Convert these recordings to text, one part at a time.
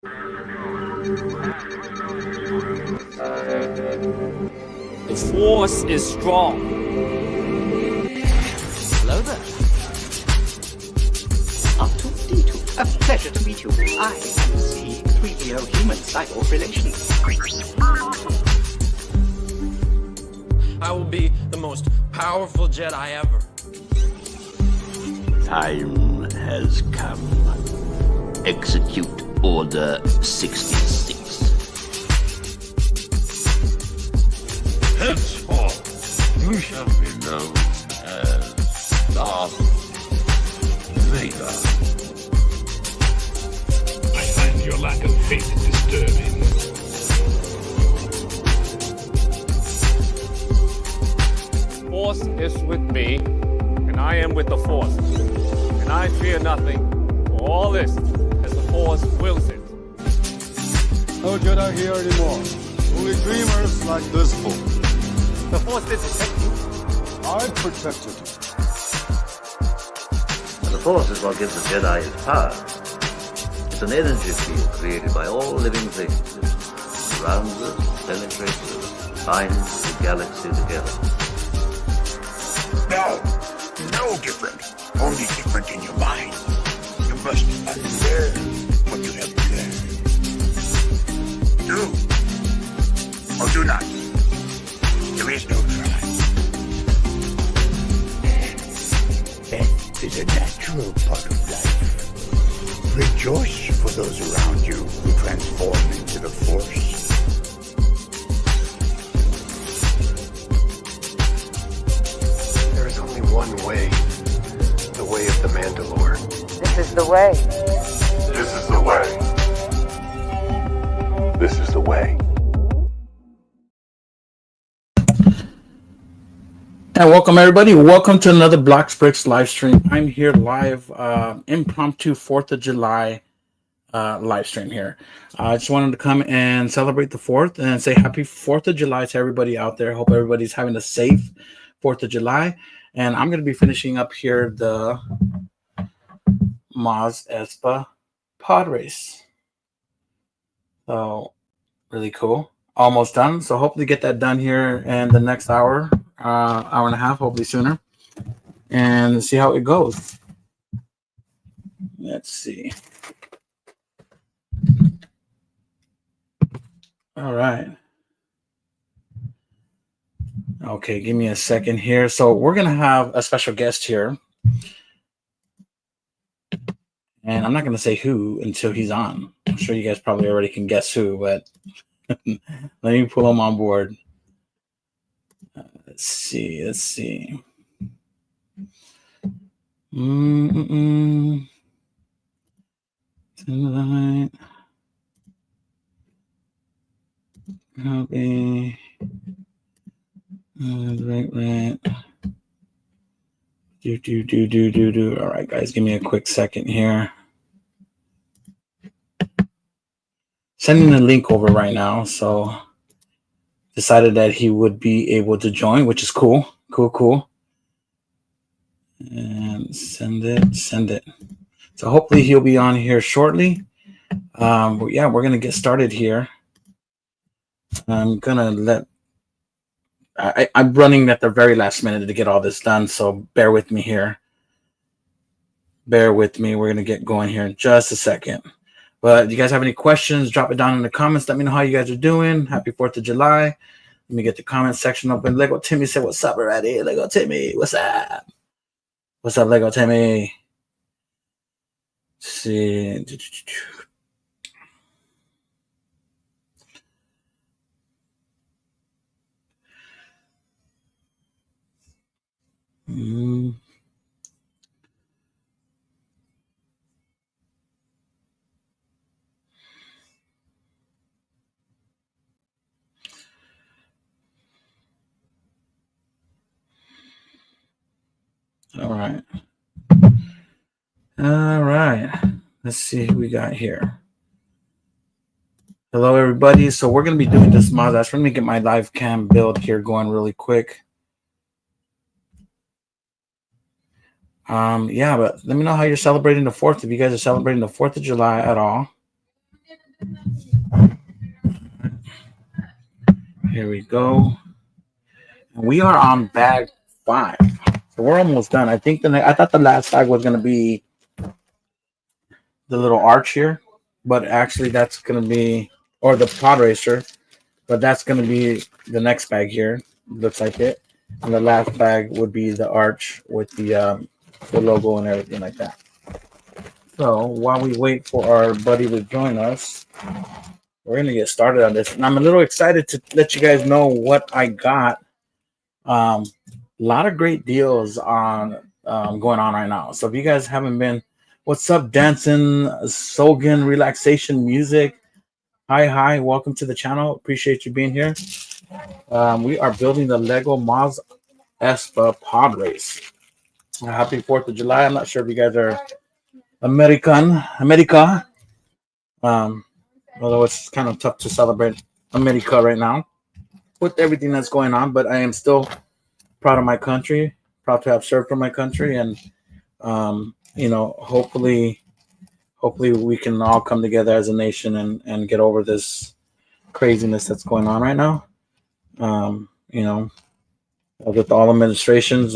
The force is strong. Hello there. R2-D2. A pleasure to meet you. I am the 3DO human cyborg relations. I will be the most powerful Jedi ever. Time has come. Execute Order 66. Henceforth, you shall be known as Darth Vader. I find your lack of faith disturbing. Force is with me, and I am with the Force. And I fear nothing, for all this, as the Force wills it. No Jedi here anymore. Only dreamers like this fool. The Force did protect you. I protected you. And the Force is what gives the Jedi its power. It's an energy field created by all living things. It surrounds us, penetrates us, binds the galaxy together. No different. Only different in your mind. You must unlearn what you have learned. Do or do not. There is no try. Death is a natural part of life. Rejoice for those around you who transform into the Force. There is only one way. The way of the Mandalore. This is the way. This is the way. This is the way. And welcome everybody. Welcome to another BlocksBricks live stream. I'm here live, impromptu 4th of July live stream here. I just wanted to come and celebrate the 4th and say happy 4th of July to everybody out there. Hope everybody's having a safe 4th of July. And I'm going to be finishing up here the Mos Espa Podrace. So really cool. Almost done. So hopefully get that done here in the next hour. Hour and a half, hopefully sooner, and see how it goes. Let's see. All right. Okay, give me a second here. So we're gonna have a special guest here, and I'm not gonna say who until he's on. I'm sure you guys probably already can guess who, but let me pull him on board. Let's see. Let's see. Tonight. Okay. Right. Do. All right, guys, give me a quick second here. Sending the link over right now, so decided that he would be able to join, which is cool. Cool. And send it. So hopefully he'll be on here shortly. But yeah, we're gonna get started here. I'm gonna I'm running at the very last minute to get all this done, so bear with me here. Bear with me. We're gonna get going here in just a second. But if you guys have any questions, drop it down in the comments. Let me know how you guys are doing. Happy 4th of July. Let me get the comment section open. Lego Timmy said, what's up already? Lego Timmy, what's up? What's up, Lego Timmy? Let's see. All right. Let's see who we got here. Hello, everybody. So we're going to be doing this Mos Espa. Let me get my live cam build here going really quick. Yeah, but let me know how you're celebrating the 4th. If you guys are celebrating the 4th of July at all. Here we go. We are on bag 5. So we're almost done. I think I thought the last bag was going to be the little arch here, but actually that's going to be, or the pod racer, but that's going to be the next bag here. Looks like it. And the last bag would be the arch with the logo and everything like that. So while we wait for our buddy to join us, we're going to get started on this. And I'm a little excited to let you guys know what I got. A lot of great deals on going on right now. So if you guys haven't been, what's up, dancing, Sogan, relaxation music? Hi, welcome to the channel. Appreciate you being here. We are building the Lego Mos Espa Podrace. Happy 4th of July. I'm not sure if you guys are America. Although it's kind of tough to celebrate America right now with everything that's going on, but I am still proud of my country, proud to have served for my country, and hopefully we can all come together as a nation and get over this craziness that's going on right now. With all administrations,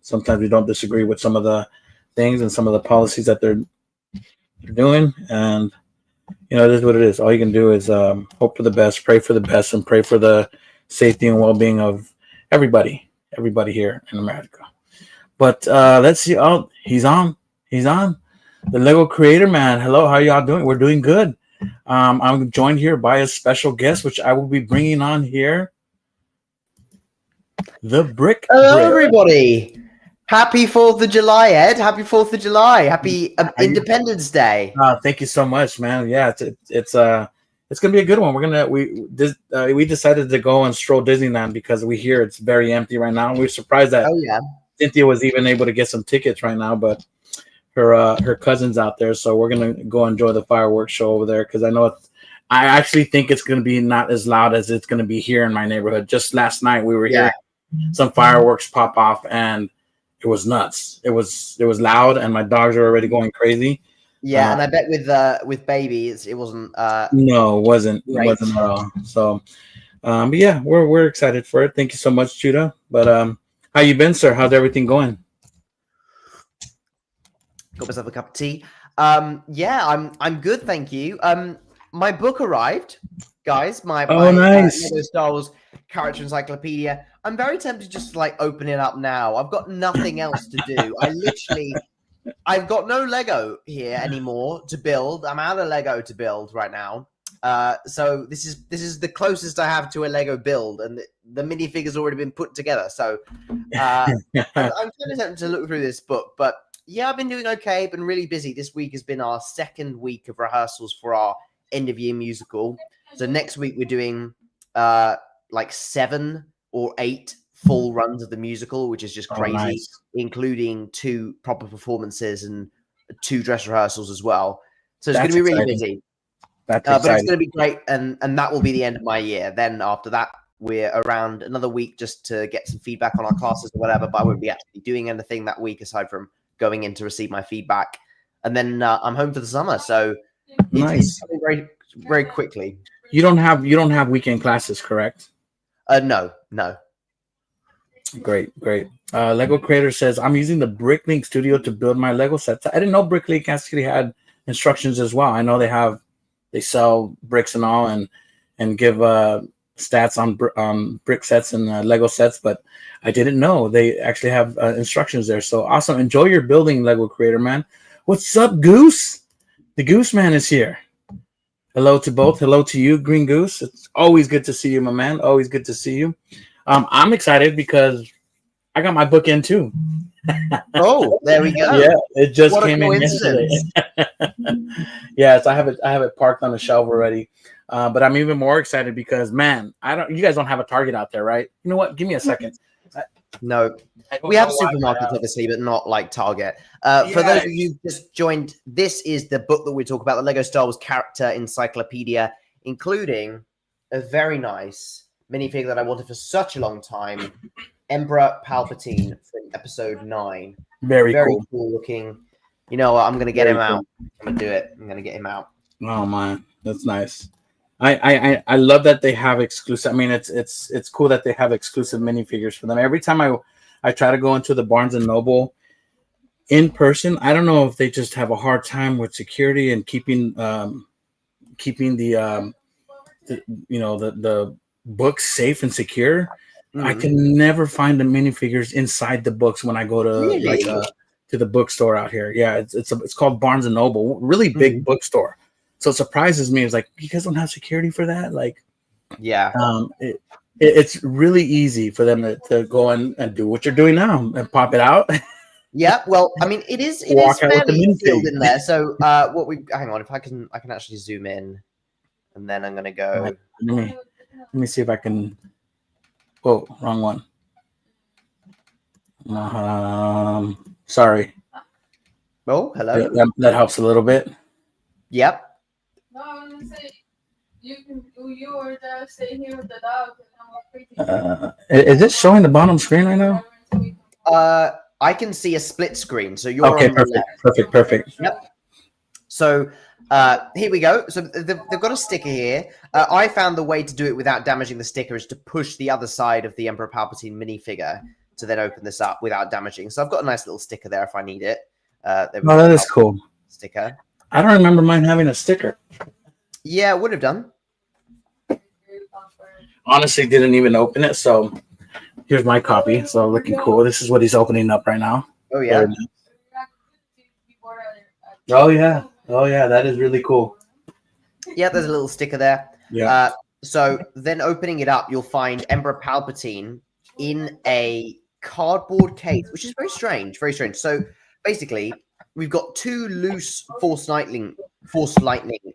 sometimes we don't disagree with some of the things and some of the policies that they're doing, and it is what it is. All you can do is hope for the best, pray for the best, and pray for the safety and well-being of everybody here in America. But let's see. Oh, he's on. The Lego Creator Man. Hello, how y'all doing? We're doing good. I'm joined here by a special guest, which I will be bringing on here. The Brick. Hello, everybody. Happy 4th of July, Ed. Happy 4th of July. Happy Independence Day. Thank you so much, man. Yeah, it's gonna be a good one. We decided to go and stroll Disneyland because we hear it's very empty right now. We're surprised that Cynthia was even able to get some tickets right now, but her cousin's out there, so we're gonna go enjoy the fireworks show over there because I actually think it's gonna be not as loud as it's gonna be here in my neighborhood. Just last night we were hearing some fireworks pop off, and it was nuts. It was loud, and my dogs are already going crazy. Yeah, and I bet with baby, it wasn't. No, it wasn't. It wasn't at all. So, but yeah, we're excited for it. Thank you so much, Judah. But how you been, sir? How's everything going? Got myself a cup of tea. Yeah, I'm good, thank you. My book arrived, guys. My nice. Lego Star Wars character encyclopedia. I'm very tempted just to open it up now. I've got nothing else to do. I've got no Lego here anymore to build. I'm out of Lego to build right now. So this is the closest I have to a Lego build, and the minifigure's already been put together. So I'm kind of tempted to look through this book, but yeah, I've been doing okay. Been really busy. This week has been our second week of rehearsals for our end of year musical. So next week we're doing 7 or 8 full runs of the musical, which is just crazy, including 2 proper performances and 2 dress rehearsals as well. So it's going to be really busy. But it's going to be great, and that will be the end of my year. Then after that, we're around another week just to get some feedback on our classes or whatever, but I won't be actually doing anything that week aside from going in to receive my feedback. And then I'm home for the summer. So it's coming very, very quickly. You don't have weekend classes, correct? No. Great. Lego Creator says, I'm using the Bricklink Studio to build my Lego sets. I didn't know Bricklink actually had instructions as well. I know they sell bricks and all and give stats on brick sets and Lego sets, but I didn't know they actually have instructions there. So awesome. Enjoy your building, Lego Creator Man. What's up, Goose? The Goose Man is here. Hello to both. Hello to you, Green Goose. It's always good to see you, my man. Always good to see you. I'm excited because I got my book in too. Oh, there we go. Yeah, it just came in yesterday. Yes, I have it parked on the shelf already. But I'm even more excited because, man, you guys don't have a Target out there, right? You know what? Give me a second. No, we have supermarkets, obviously, but not like Target. For those of you who just joined, this is the book that we talk about, the Lego Star Wars Character Encyclopedia, including a very nice minifigure that I wanted for such a long time, Emperor Palpatine from Episode 9. Very cool looking. You know what? I'm going to get him out. I'm going to do it. I'm going to get him out. Oh, man. That's nice. I love that they have exclusive. I mean, it's cool that they have exclusive minifigures for them. Every time I try to go into the Barnes and Noble in person, I don't know if they just have a hard time with security and keeping the books safe and secure. I can never find the minifigures inside the books when I go to to the bookstore out here. Yeah, it's called Barnes and Noble, really big bookstore. So it surprises me. It's like, you guys don't have security for that? Like, yeah. It's really easy for them to go and do what you're doing now and pop it out. Yeah, well, I mean, it is fairly sealed in there. So hang on, if I can actually zoom in, and then I'm gonna go. Let me see if I can. Oh, wrong one. Sorry. Oh, hello. That helps a little bit. Yep. No, I was gonna say you or just stay here with the dog. Is it showing the bottom screen right now? I can see a split screen, so you're okay. On the left. Perfect. Yep. So here we go. So they've got a sticker here. I found the way to do it without damaging the sticker is to push the other side of the Emperor Palpatine minifigure to then open this up without damaging. So I've got a nice little sticker there if I need it. That is cool. Sticker. I don't remember mine having a sticker. Yeah, it would have done. Honestly, didn't even open it. So here's my copy. So looking cool. This is what he's opening up right now. Oh yeah. Oh yeah. That is really cool. Yeah, there's a little sticker there. Yeah. So then opening it up, you'll find Emperor Palpatine in a cardboard case, which is very strange. Very strange. So basically, we've got two loose Force lightning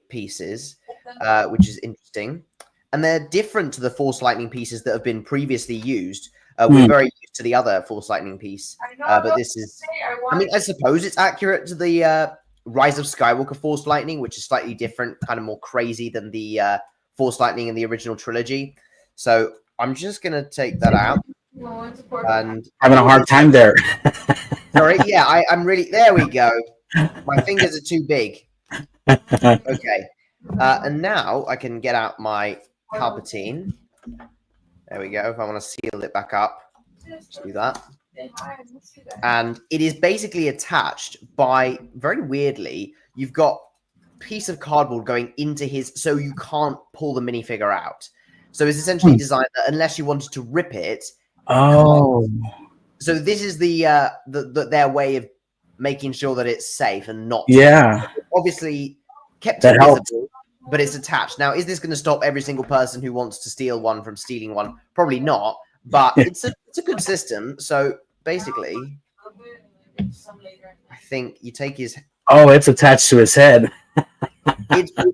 pieces, which is interesting, and they're different to the Force lightning pieces that have been previously used. We're very used to the other Force lightning piece, but this is. I mean, I suppose it's accurate to the Rise of Skywalker Force lightning, which is slightly different, kind of more crazy than the Force lightning in the original trilogy. So I'm just gonna take that out. And having a hard time there. Sorry, yeah, I'm really. There we go. My fingers are too big. Okay, and now I can get out my Palpatine. There we go. If I want to seal it back up, just do that. And it is basically attached by, very weirdly, you've got a piece of cardboard going into his, so you can't pull the minifigure out. So it's essentially designed that unless you wanted to rip it. Oh. So this is their way of making sure that it's safe and not. Yeah. Obviously kept that invisible, but it's attached. Now, is this going to stop every single person who wants to steal one from stealing one? Probably not. But it's a good system. So basically, I think you take his. Oh, it's attached to his head.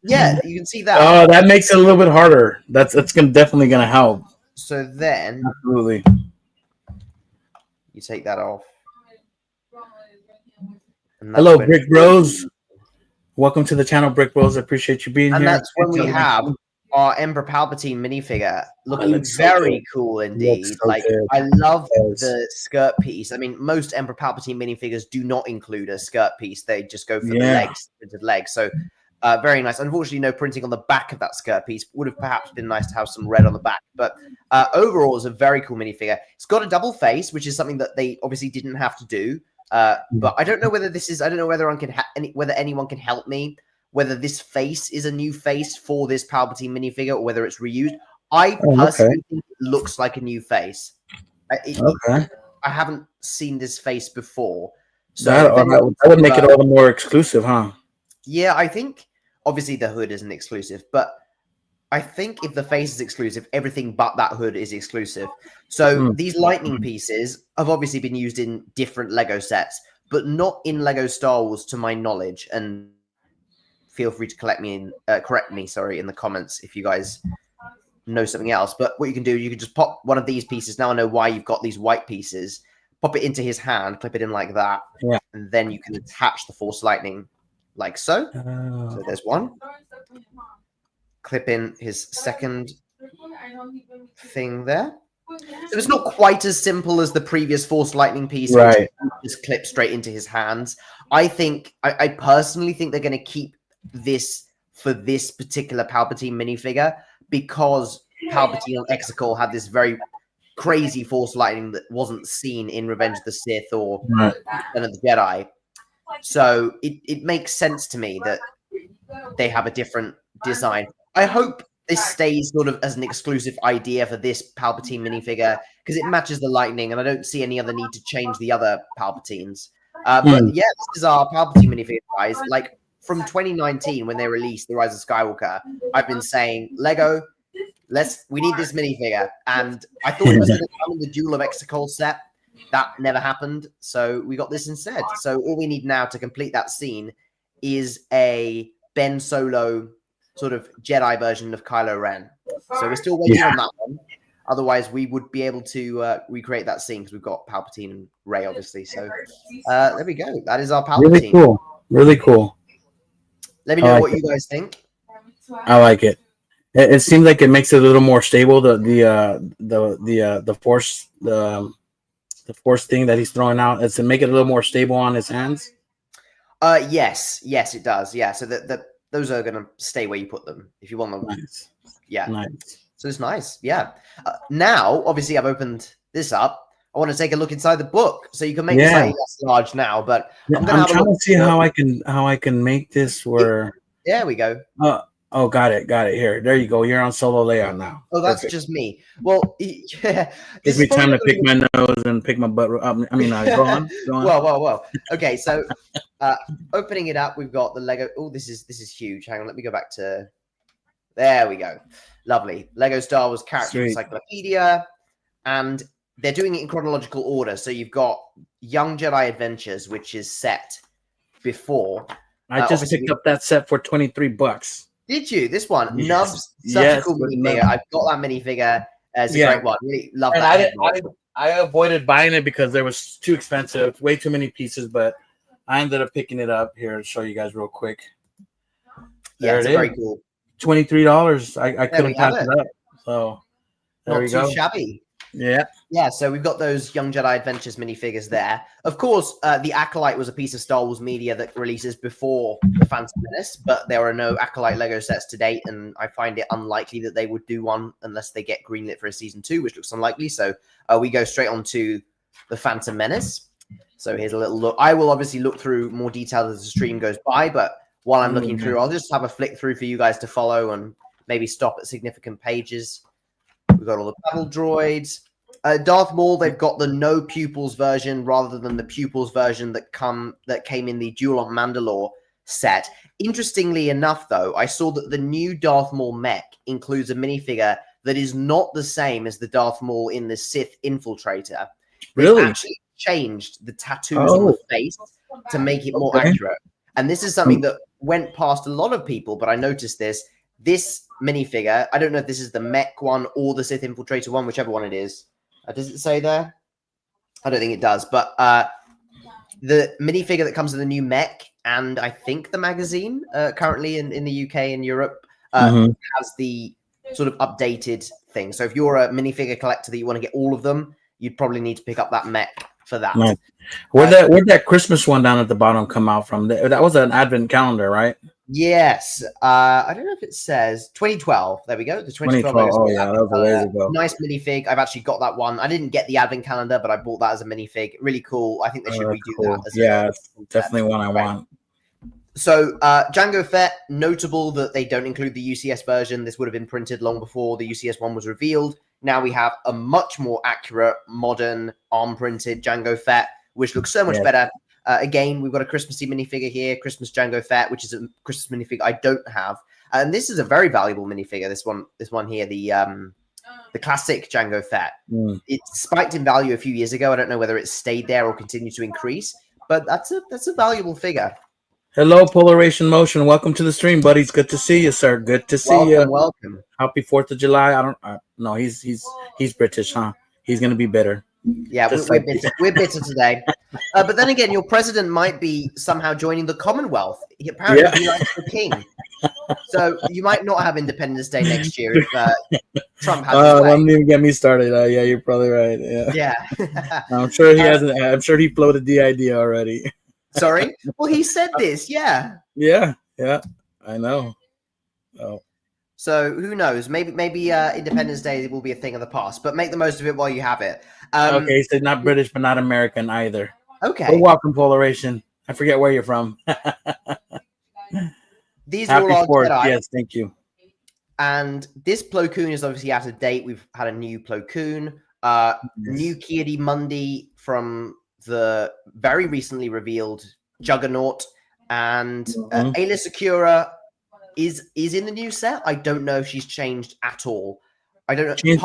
Yeah, you can see that. Oh, that makes it a little bit harder. That's definitely gonna help. So then, absolutely, you take that off. Hello, Brick Bros. Welcome to the channel, Brick Bros. I appreciate you being here. And that's when we have our Emperor Palpatine minifigure looking very cool indeed. So like good. I love the skirt piece. I mean, most Emperor Palpatine minifigures do not include a skirt piece. They just go for the legs, printed legs. So very nice. Unfortunately, no printing on the back of that skirt piece. Would have perhaps been nice to have some red on the back. But overall, it's a very cool minifigure. It's got a double face, which is something that they obviously didn't have to do. But I don't know whether this is. I don't know whether whether anyone can help me. Whether this face is a new face for this Palpatine minifigure or whether it's reused. I personally think it looks like a new face. I haven't seen this face before. So that would make it all the more exclusive, huh? Yeah, I think obviously the hood isn't exclusive, but I think if the face is exclusive, everything but that hood is exclusive. So these lightning pieces have obviously been used in different Lego sets, but not in Lego Star Wars to my knowledge. And feel free to correct me in the comments if you guys know something else. But what you can do, you can just pop one of these pieces. Now I know why you've got these white pieces. Pop it into his hand, clip it in like that, and then you can attach the Force lightning like so. So there's one. Clip in his second thing there. So it's not quite as simple as the previous Force lightning piece, which just clip straight into his hands. I personally think they're going to keep this for this particular Palpatine minifigure because Palpatine on Exegol had this very crazy Force lightning that wasn't seen in Revenge of the Sith or Right. Return of the Jedi. So it makes sense to me that they have a different design. I hope this stays sort of as an exclusive idea for this Palpatine minifigure because it matches the lightning, and I don't see any other need to change the other Palpatines. But yeah, this is our Palpatine minifigure, guys. Like from 2019 when they released The Rise of Skywalker, I've been saying, Lego, we need this minifigure, and I thought it was going to come in the Duel of Exegol set. That never happened, so we got this instead. So all we need now to complete that scene is a Ben Solo sort of Jedi version of Kylo Ren. So we're still waiting on that one. Otherwise, we would be able to recreate that scene because we've got Palpatine and Rey, obviously. So there we go. That is our Palpatine. Really cool. Really cool. Let me know what you guys think. I like it. It seems like it makes it a little more stable. The force thing that he's throwing out is to make it a little more stable on his hands. Yes, it does. Yeah, so that those are gonna stay where you put them if you want them. Nice. Yeah, nice. So it's nice. Yeah. Now, obviously, I've opened this up. I want to take a look inside the book, so you can make it slightly less large now. But I'm trying to see how I can make this where. There we go. Oh, got it. Here, there you go. You're on solo layout now. Oh, that's just me. Well, yeah. Gives me time to pick my nose and pick my butt. Go on. Whoa. Okay, so opening it up, we've got the Lego. Oh, this is huge. Hang on, let me go back to. There we go. Lovely. Lego Star Wars Character Encyclopedia, and they're doing it in chronological order. So you've got Young Jedi Adventures, which is set before. I just picked up that set for $23. Did you? This one, Yes. Nubs, such a cool minifigure. I've got that minifigure. It's a great one. Really love and that. I avoided buying it because there was too expensive, way too many pieces. But I ended up picking it up here to show you guys real quick. Yeah, it's very cool. $23. I couldn't pass it up. So there we go. Not too shabby. Yeah. So we've got those Young Jedi Adventures minifigures there. Of course, the Acolyte was a piece of Star Wars media that releases before the Phantom Menace, but there are no Acolyte Lego sets to date, and I find it unlikely that they would do one unless they get greenlit for a season 2, which looks unlikely. So we go straight on to the Phantom Menace. So here's a little look. I will obviously look through more detail as the stream goes by, but while I'm looking through, I'll just have a flick through for you guys to follow and maybe stop at significant pages. We've got all the battle droids. Darth Maul, they've got the no pupils version rather than the pupils version that came in the Duel of Mandalore set. Interestingly enough, though, I saw that the new Darth Maul mech includes a minifigure that is not the same as the Darth Maul in the Sith Infiltrator. Really? They actually changed the tattoos on the face to make it more accurate. And this is something that went past a lot of people, but I noticed this. This minifigure, I don't know if this is the mech one or the Sith Infiltrator one, whichever one it is. Does it say there? I don't think it does. But the minifigure that comes with the new mech and I think the magazine currently in the UK and Europe has the sort of updated thing. So if you're a minifigure collector that you want to get all of them, you'd probably need to pick up that mech for that. Nice. Where'd that Christmas one down at the bottom come out from? That was an advent calendar, right? Yes. I don't know if it says 2012. There we go. The 2012. Oh, yeah. That was a ways ago. Nice minifig. I've actually got that one. I didn't get the advent calendar, but I bought that as a minifig. Really cool. I think they should redo that. It's definitely one I want. So Jango Fett, notable that they don't include the UCS version. This would have been printed long before the UCS one was revealed. Now we have a much more accurate, modern, arm-printed Jango Fett, which looks so much better. Again, we've got a Christmassy minifigure here, Christmas Jango Fett, which is a Christmas minifigure I don't have. And this is a very valuable minifigure, this one here, the classic Jango Fett. It spiked in value a few years ago. I don't know whether it stayed there or continued to increase, but that's a valuable figure. Hello, Polaration Motion. Welcome to the stream, buddies. Good to see you, sir. Good to see you. Welcome. Happy 4th of July. No, he's British, huh? He's gonna be bitter. Yeah, we're bitter today. But then again, your president might be somehow joining the Commonwealth. Apparently, he likes the king. So you might not have Independence Day next year if Trump has his way. Don't even get me started. Yeah, you're probably right. Yeah. I'm sure he hasn't. I'm sure he floated the idea already. Sorry? Well, he said this. Yeah. Yeah. I know. So who knows? Maybe Independence Day will be a thing of the past, but make the most of it while you have it. Okay, so not British, but not American either. Okay. Well, welcome, Polaration. I forget where you're from. These Happy are all our 4th. Jedi. Yes, thank you. And this Plo Koon is obviously out of date. We've had a new Plo Koon, new Kiadi Mundi from the very recently revealed Juggernaut, and Ayla Sakura is in the new set. I don't know if she's changed at all. I don't know. Changed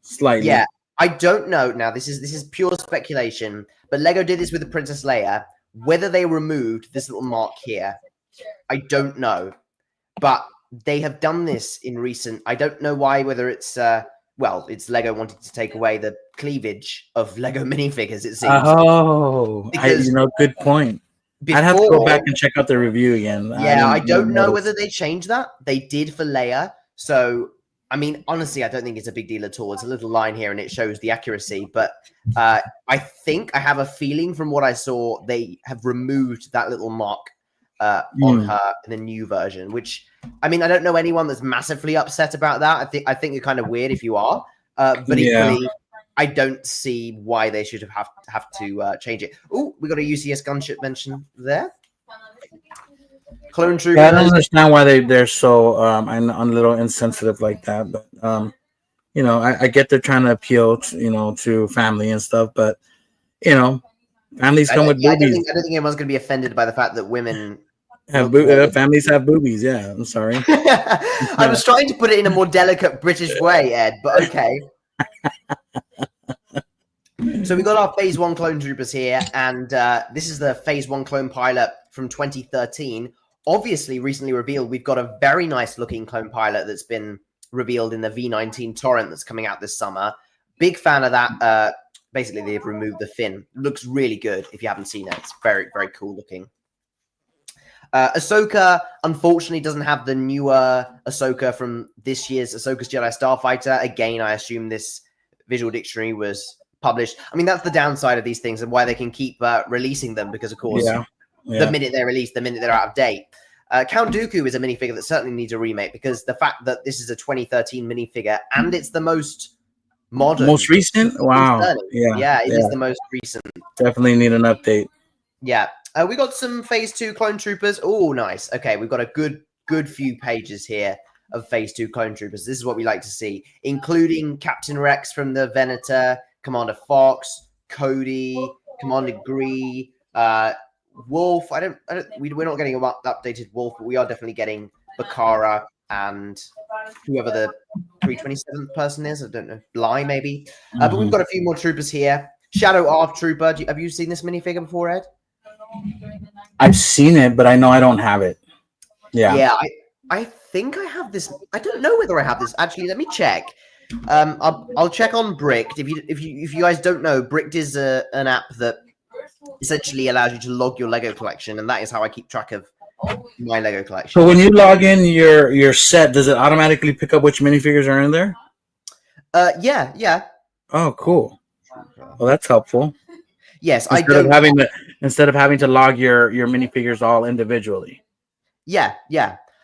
slightly. Yeah, I don't know. Now this is pure speculation, but Lego did this with the Princess Leia. Whether they removed this little mark here, I don't know. But they have done this in recent. I don't know why. Whether it's it's Lego wanting to take away the cleavage of Lego minifigures. It seems. Oh, good point. I'd have to go back and check out the review again. Yeah, I don't know whether they changed that. They did for Leia. So, I mean, honestly, I don't think it's a big deal at all. It's a little line here and it shows the accuracy. But I have a feeling from what I saw, they have removed that little mark on her in the new version, which, I mean, I don't know anyone that's massively upset about that. I think you're kind of weird if you are. But equally, I don't see why they should have to change it. Oh, we got a UCS gunship mention there. Clone Troopers. Yeah, I don't understand why they're so a little insensitive like that. But I get they're trying to appeal to family and stuff, but families come with boobies. I don't think anyone's going to be offended by the fact that women have families have boobies. Yeah, I'm sorry. I was trying to put it in a more delicate British way, Ed, but okay. So we got our Phase 1 Clone Troopers here, and this is the Phase 1 Clone Pilot from 2013. Obviously, recently revealed, we've got a very nice looking Clone Pilot that's been revealed in the V19 Torrent that's coming out this summer. Big fan of that. Basically, they've removed the fin. Looks really good if you haven't seen it. It's very, very cool looking. Ahsoka, unfortunately, doesn't have the newer Ahsoka from this year's Ahsoka's Jedi Starfighter. Again, I assume this visual dictionary was published. I mean, that's the downside of these things and why they can keep releasing them, because, of course, the minute they're released, the minute they're out of date. Count Dooku is a minifigure that certainly needs a remake, because the fact that this is a 2013 minifigure and it's the most modern. Most recent? Wow. It is the most recent. Definitely need an update. Yeah. We got some Phase 2 Clone Troopers. Oh, nice. Okay, we've got a good few pages here of Phase 2 Clone Troopers. This is what we like to see, including Captain Rex from the Venator, Commander Fox, Cody, Commander Gree, Wolf. We're not getting an updated Wolf, but we are definitely getting Bakara and whoever the 327th person is. I don't know. Bly, maybe. But we've got a few more troopers here. Shadow Arc Trooper. Have you seen this minifigure before, Ed? I've seen it, but I know I don't have it. Yeah, I think I have this. I don't know whether I have this. Actually, let me check. I'll check on Bricked. If you guys don't know, Bricked is an app that essentially allows you to log your Lego collection, and that is how I keep track of my Lego collection. So when you log in your set, does it automatically pick up which minifigures are in there? Yeah. Oh, cool. Well, that's helpful. Yes, instead of having to log your minifigures all individually. Yeah.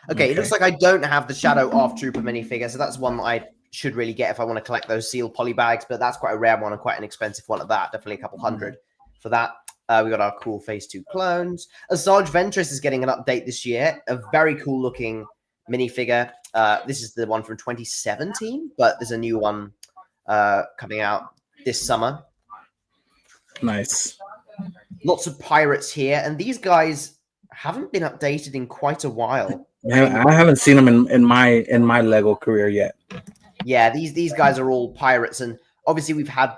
Okay, it looks like I don't have the Shadow Arc Trooper minifigure, so that's one that I should really get if I want to collect those sealed poly bags, but that's quite a rare one and quite an expensive one at that. Definitely a couple hundred for that. We got our cool Phase 2 clones. Asajj Ventress is getting an update this year. A very cool looking minifigure. This is the one from 2017, but there's a new one coming out this summer. Nice. Lots of pirates here, and these guys haven't been updated in quite a while. I haven't seen them in my Lego career yet. Yeah, these guys are all pirates, and obviously we've had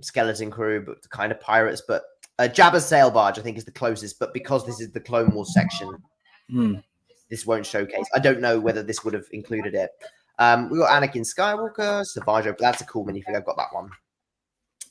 Skeleton Crew, but kind of pirates. But Jabba's Sail Barge, I think, is the closest. But because this is the Clone Wars section, this won't showcase. I don't know whether this would have included it. We got Anakin Skywalker, Savage, but that's a cool minifigure. I've got that one.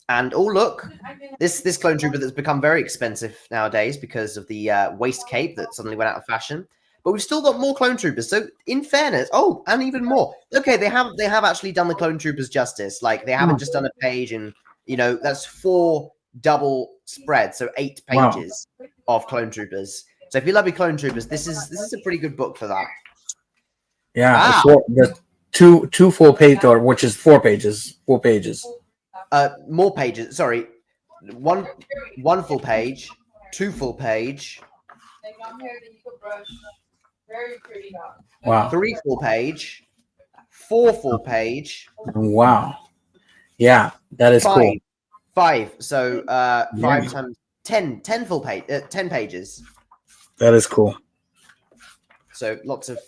And oh look, this clone trooper that's become very expensive nowadays because of the waist cape that suddenly went out of fashion. But we've still got more clone troopers. So in fairness, and even more. Okay, they have actually done the clone troopers justice. Like they haven't just done a page, and that's 4 double spreads, so 8 pages of clone troopers. So if you love your clone troopers, this is a pretty good book for that. Yeah, the two full page, or which is 4 pages, 4 pages. More pages. Sorry, one full page, 2 full page, Like I'm here that you could brush. Very pretty dog. Wow. 3 full page, 4 full page. Wow. Yeah, that is 5. cool. 5. So 5 Yeah. times 10 full page, 10 pages. That is cool. So lots of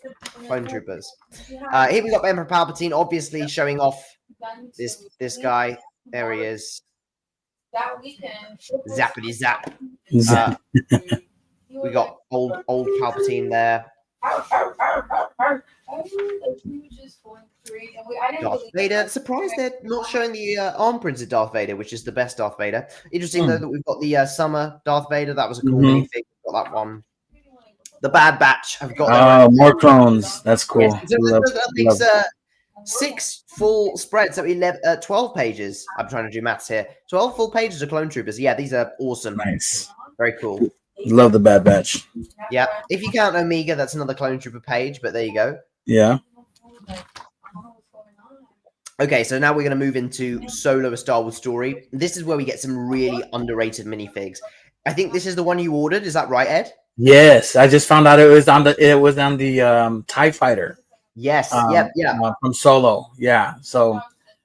clone troopers. Here we got Emperor Palpatine, obviously showing off this guy. There he is. That weekend. Zappity zap. Zap. We got old Palpatine there. Darth Vader. Surprised they're not showing the arm printed Darth Vader, which is the best Darth Vader. Interesting though that we've got the summer Darth Vader. That was a cool minifig. Got that one. The Bad Batch have got more clones. That's cool. Yes, so 6 full spreads. So 12 pages. I'm trying to do maths here. 12 full pages of clone troopers. Yeah, these are awesome. Nice. Very cool. Love the Bad Batch. Yeah. If you count Omega, that's another clone trooper page, but there you go. Yeah. Okay, so now we're going to move into Solo: A Star Wars Story. This is where we get some really underrated minifigs. I think this is the one you ordered. Is that right, Ed? Yes, I just found out it was on the TIE Fighter. Yes. From Solo. Yeah. So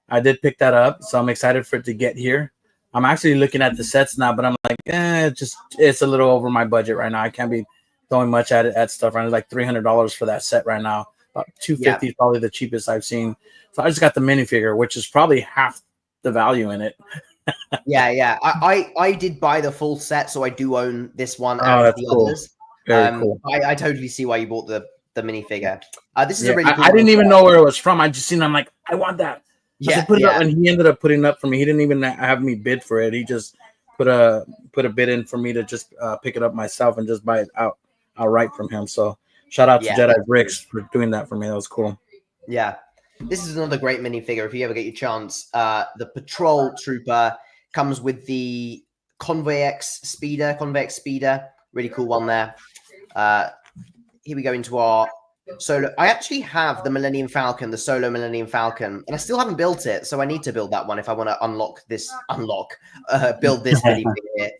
I did pick that up. So I'm excited for it to get here. I'm actually looking at the sets now, but I'm like, it's a little over my budget right now. I can't be throwing much at stuff right now. It's like $300 for that set right now. About $250 is probably the cheapest I've seen. So I just got the minifigure, which is probably half the value in it. Yeah. I did buy the full set, so I do own this one and the cool. others. Very cool. I totally see why you bought the minifigure. This is a really cool I didn't even know where it was from. I just seen it. I'm like, I want that. Yeah, put it up, and he ended up putting it up for me. He didn't even have me bid for it. He just put a bid in for me to just pick it up myself and just buy it outright from him. So shout out to Jedi Bricks for doing that for me. That was cool. Yeah, this is another great minifigure. If you ever get your chance, the Patrol Trooper comes with the Convoy X Speeder. Really cool one there. Here we go into our Solo. I actually have the Millennium Falcon, the Solo Millennium Falcon, and I still haven't built it, so I need to build that one if I want to build this minifigure here.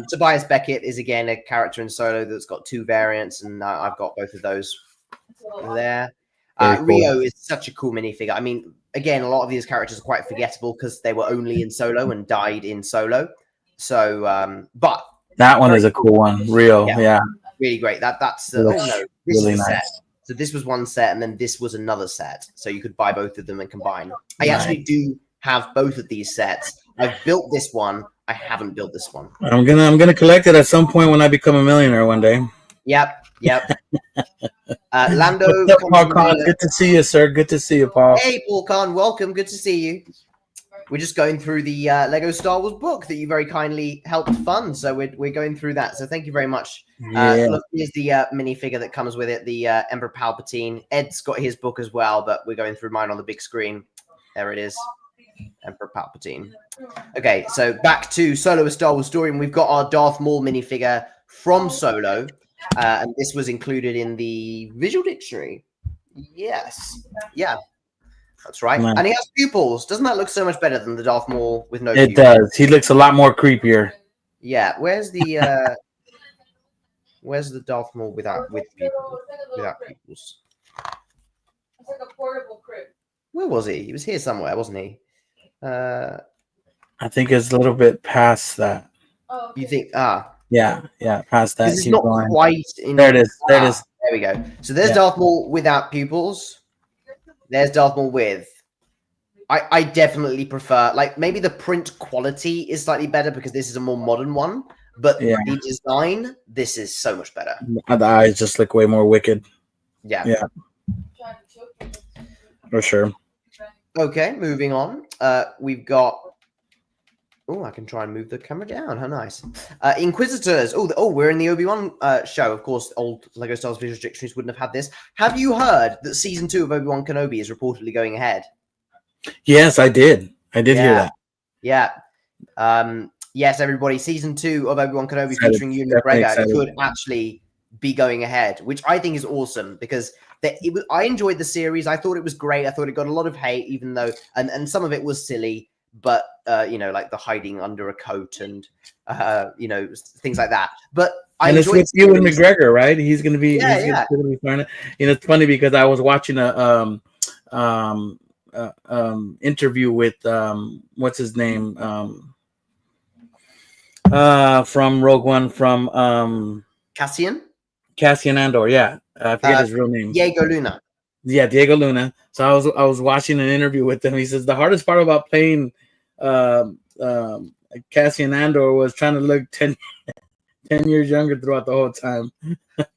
Tobias Beckett is again a character in Solo that's got 2 variants, and I've got both of those there. Cool. Rio is such a cool minifigure. I mean, again, a lot of these characters are quite forgettable because they were only in Solo and died in Solo. So, but that one is a cool one. Rio, yeah. Really great. That's this really is nice. set. So this was one set, and then this was another set. So you could buy both of them and combine. I actually do have both of these sets. I've built this one. I haven't built this one. I'm gonna collect it at some point when I become a millionaire one day. Yep. Lando. What's up, Paul Khan? Good to see you, sir. Good to see you, Paul. Hey, Paul Khan. Welcome. Good to see you. We're just going through the Lego Star Wars book that you very kindly helped fund. So we're going through that. So thank you very much. Look, here's the minifigure that comes with it, the Emperor Palpatine. Ed's got his book as well, but we're going through mine on the big screen. There it is. Emperor Palpatine. Okay, so back to Solo: A Star Wars Story, and we've got our Darth Maul minifigure from Solo. And this was included in the visual dictionary. Yes. Yeah. That's right. Man. And he has pupils. Doesn't that look so much better than the Darth Maul with no It pupils? does. He looks a lot more creepier. Yeah. Where's the Darth Maul without pupils? It's like a portable crib. Where was he? He was here somewhere, wasn't he? I think it's a little bit past that. Oh, okay. You think? Yeah, past that. This is not quite in. There it is. There it is. There we go. So there's Darth Maul without pupils. There's Darth Maul with. I definitely prefer, like, maybe the print quality is slightly better because this is a more modern one, but the design, this is so much better. The eyes just look way more wicked. Yeah. For sure. Okay, moving on. We've got. Oh, I can try and move the camera down. How nice. Inquisitors. Oh, we're in the Obi-Wan show. Of course, old Lego Star Wars visual dictionaries wouldn't have had this. Have you heard that season 2 of Obi-Wan Kenobi is reportedly going ahead? Yes, I did. I did hear that. Yeah. Yes, everybody. Season 2 of Obi-Wan Kenobi featuring Ewan McGregor could actually be going ahead, which I think is awesome because I enjoyed the series. I thought it was great. I thought it got a lot of hate, even though, and some of it was silly, but, like the hiding under a coat and, things like that. But I and it's enjoyed with Ewan McGregor, right? He's going to be, Yeah, he's going to be fine. It's funny because I was watching a interview with what's his name from Rogue One, from Cassian Andor. Yeah, I forget his real name. Diego Luna. Yeah, Diego Luna. So I was watching an interview with him. He says the hardest part about playing Cassian Andor was trying to look 10 years younger throughout the whole time.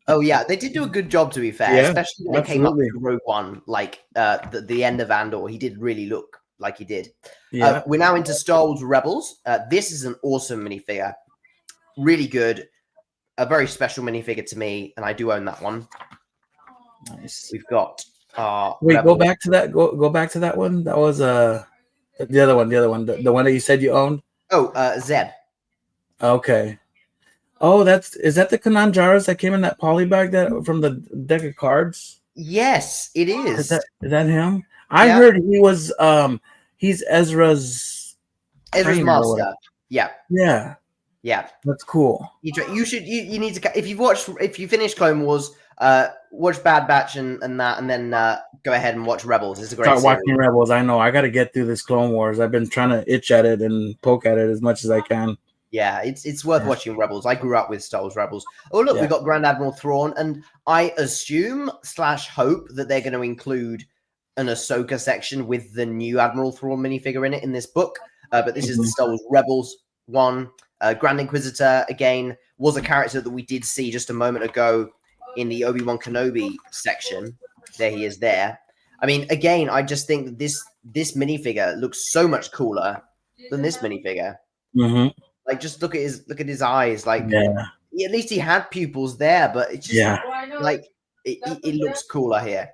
Oh yeah, they did do a good job, to be fair, especially when they came up with Rogue One, like the end of Andor. He did really look like he did. Yeah. We're now into Star Wars Rebels. This is an awesome minifigure, really good, a very special minifigure to me, and I do own that one. Nice. We've got wait, Rebel. go back to that. Go back to that one. That was the other one. The one that you said you owned. Oh, Zeb. Okay. Oh, is that the Kanan Jarrus that came in that poly bag that from the deck of cards? Yes, it is. Is that him? I heard he was he's Ezra's master. Yeah. That's cool. You should you need to, if you finish Clone Wars, watch Bad Batch and that, and then go ahead and watch Rebels. It's a great Start series. watching Rebels. I know I got to get through this Clone Wars. I've been trying to itch at it and poke at it as much as I can. Yeah, it's worth watching Rebels. I grew up with Star Wars Rebels. Oh look, we got Grand Admiral Thrawn, and I assume / hope that they're going to include an Ahsoka section with the new Admiral Thrawn minifigure in it in this book. But this is the Star Wars Rebels one. Grand Inquisitor again was a character that we did see just a moment ago in the Obi-Wan Kenobi section. There he is there. I mean, again, I just think that this minifigure looks so much cooler than this minifigure. Mm-hmm. Like, just look at his eyes. Like, at least he had pupils there, but it's just like it looks cooler here.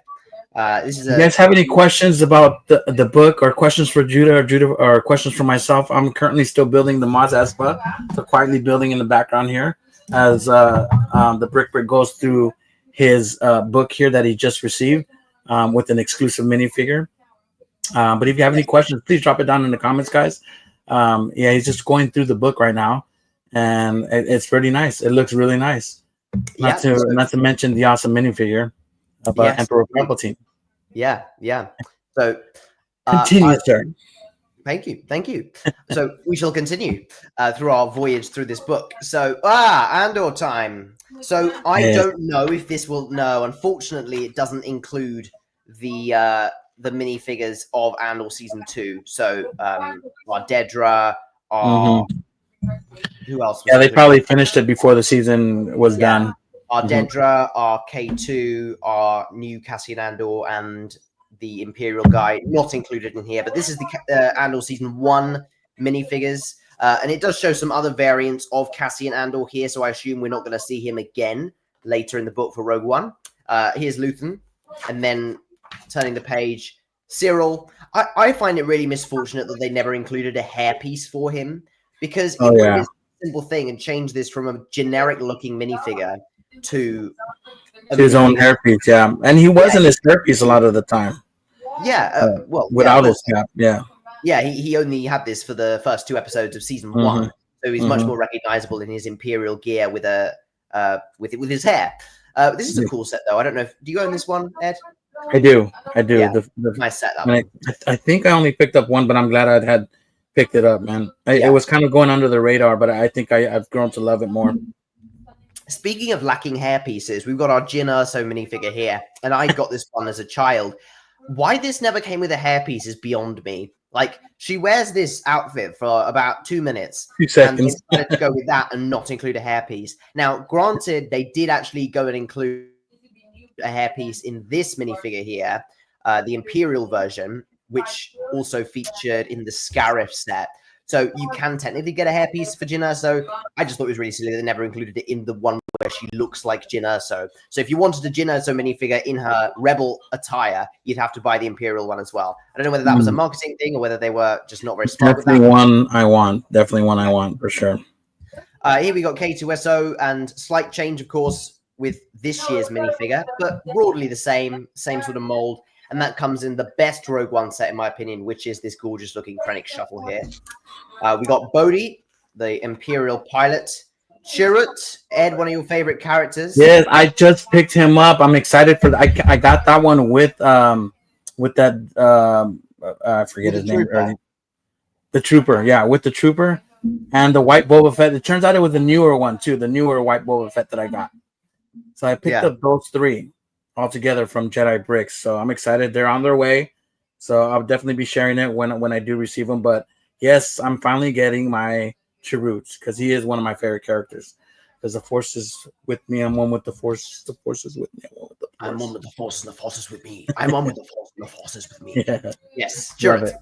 This is. You guys have any questions about the book, or questions for Judah, or questions for myself? I'm currently still building the Mos Espa, so quietly building in the background here as the Brick goes through his book here that he just received with an exclusive minifigure. But if you have any questions, please drop it down in the comments, guys. He's just going through the book right now, and it's pretty nice. It looks really nice. Not to mention the awesome minifigure of Emperor Palpatine. Yeah. So continue, sir. Thank you. So we shall continue through our voyage through this book. So Andor time. So I don't know if this will. No, unfortunately, it doesn't include the minifigures of Andor season 2. So our Dedra, who else? They probably finished it before the season was done. Our Dedra, our K2, our new Cassian Andor, and the Imperial guy, not included in here. But this is the Andor season 1 minifigures. And it does show some other variants of Cassian Andor here. So I assume we're not going to see him again later in the book for Rogue One. Here's Luthen. And then turning the page, Cyril. I find it really misfortunate that they never included a hairpiece for him, because it was a simple thing and changed this from a generic looking minifigure to his own hairpiece. And he wasn't his hairpiece a lot of the time. Without his cap. He only had this for the first 2 episodes of season 1, so he's much more recognizable in his Imperial gear with with his hair. This is a cool set, though. I don't know do you own this one, Ed? I do. Yeah, nice set. I think I only picked up one, but I'm glad I had picked it up, man. It was kind of going under the radar, but I think I've grown to love it more. Speaking of lacking hair pieces, we've got our Jyn Erso minifigure here, and I got this one as a child. Why this never came with a hairpiece is beyond me. Like, she wears this outfit for about 2 minutes, 2 seconds, and they decided to go with that and not include a hairpiece. Now, granted, they did actually go and include a hairpiece in this minifigure here, the Imperial version, which also featured in the Scarif set. So you can technically get a hairpiece for Jyn Erso. I just thought it was really silly they never included it in the one where she looks like Jyn Erso. So if you wanted a Jyn Erso minifigure in her Rebel attire, you'd have to buy the Imperial one as well. I don't know whether that was a marketing thing or whether they were just not very smart. Definitely one I want. For sure. Here we got K2SO, and slight change, of course. with this year's minifigure, but broadly the same sort of mold. And that comes in the best Rogue One set, in my opinion, which is this gorgeous looking Krennic Shuttle here. We got Bodhi, the Imperial pilot. Chirrut, Ed, one of your favorite characters. Yes, I just picked him up. I'm excited for that. I got that one with that I forget his name earlier. The Trooper, yeah, with the Trooper and the white Boba Fett. It turns out it was the newer one too, the newer white Boba Fett that I got. So I picked up those three all together from Jedi Bricks. So I'm excited. They're on their way. So I'll definitely be sharing it when I do receive them. But yes, I'm finally getting my Chirrut because he is one of my favorite characters. Because the Force is with me, I'm one with the Force. The Force is with me. I'm one with the Force, and the Force is with me. I'm one with the Force, and the Force is with me. Yeah. Yes, Chirrut.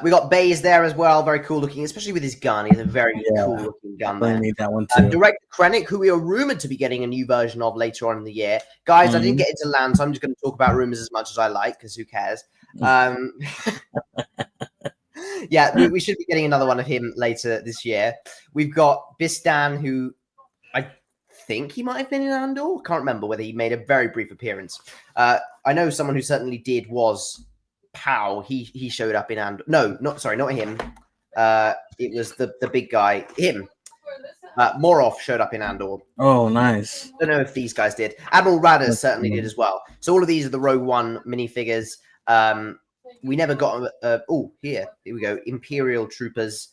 We got Baze there as well, very cool looking, especially with his gun. He's a very cool looking gun. I need that one too. Director Krennic, who we are rumored to be getting a new version of later on in the year. Guys, I didn't get into land, so I'm just going to talk about rumors as much as I like, because who cares? Yeah, we should be getting another one of him later this year. We've got Bistan, who I think he might have been in Andor. Can't remember whether he made a very brief appearance. I know someone who certainly did was Pow. He showed up in Andor. No, not him. It was the big guy. Him. Morov showed up in Andor. Oh, nice. I don't know if these guys did. Admiral Radders certainly did as well. So all of these are the Rogue One minifigures. We never got here we go. Imperial Troopers.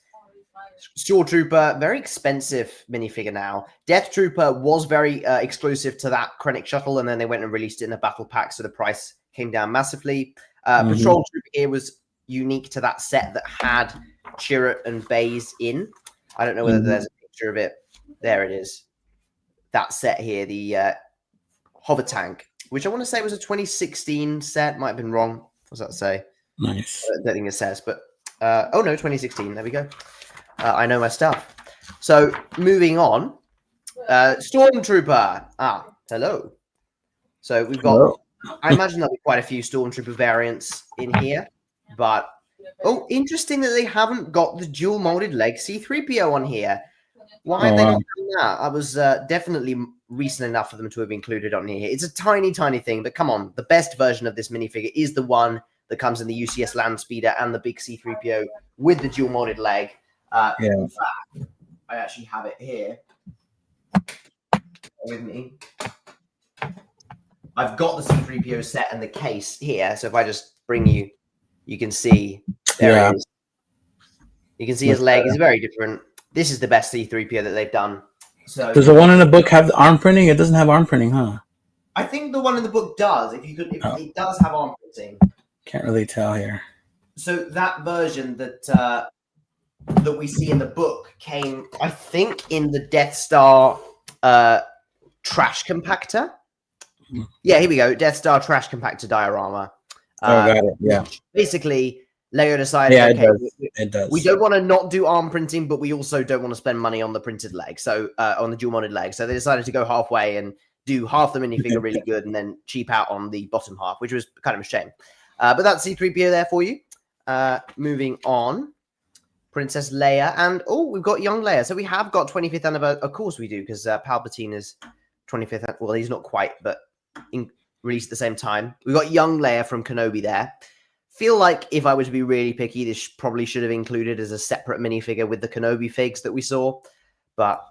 Stormtrooper, very expensive minifigure now. Death Trooper was very exclusive to that Krennic Shuttle, and then they went and released it in a battle pack, so the price came down massively. Patrol Trooper here was unique to that set that had Chirrut and Baze in. I don't know whether there's a picture of it. There it is. That set here, the hover tank, which I want to say was a 2016 set. Might have been wrong. What's that say? Nice. I don't think it says, but oh no, 2016. There we go. I know my stuff. So moving on, Stormtrooper. Hello. So we've got. I imagine there'll be quite a few Stormtrooper variants in here, but interesting that they haven't got the dual molded leg C-3PO on here. Why have they not done that? I was definitely recent enough for them to have included on here. It's a tiny, tiny thing, but come on, the best version of this minifigure is the one that comes in the UCS Land Speeder and the big C-3PO with the dual molded leg. In fact, I actually have it here with me. I've got the C-3PO set and the case here. So if I just bring you, you can see there it is. You can see his leg is very different. This is the best C-3PO that they've done. So does the one in the book have the arm printing? It doesn't have arm printing, huh? I think the one in the book does. If it does have arm printing. Can't really tell here. So that version that we see in the book came, I think, in the Death Star trash compactor. Yeah, here we go. Death Star trash compactor diorama. Got it. Yeah. Basically, Lego decided, it does. We don't want to not do arm printing, but we also don't want to spend money on the printed leg. So on the dual modded leg. So they decided to go halfway and do half the minifigure really good and then cheap out on the bottom half, which was kind of a shame. But that's C-3PO there for you. Moving on. Princess Leia. And, we've got young Leia. So we have got 25th anniversary. Of course we do, because Palpatine is 25th. Well, he's not quite, but released at the same time. We've got young Leia from Kenobi there. Feel like if I were to be really picky, this probably should have included as a separate minifigure with the Kenobi figs that we saw. But,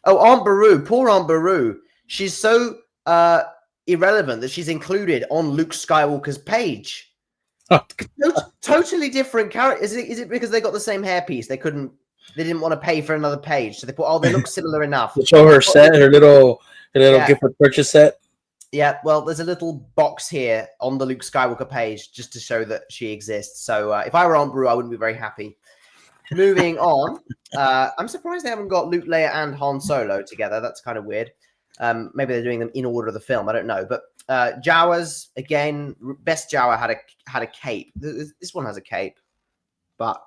Aunt Beru. Poor Aunt Beru. She's so irrelevant that she's included on Luke Skywalker's page. Totally different character. Is it because they got the same hairpiece? They didn't want to pay for another page, so they put, they look similar enough. To show her set, her little gift for purchase set. Yeah, well, there's a little box here on the Luke Skywalker page just to show that she exists. So if I were Aunt Beru, I wouldn't be very happy. Moving on, I'm surprised they haven't got Luke, Leia, and Han Solo together. That's kind of weird. Maybe they're doing them in order of the film. I don't know. But Jawas, again, best Jawa had a cape. This one has a cape, but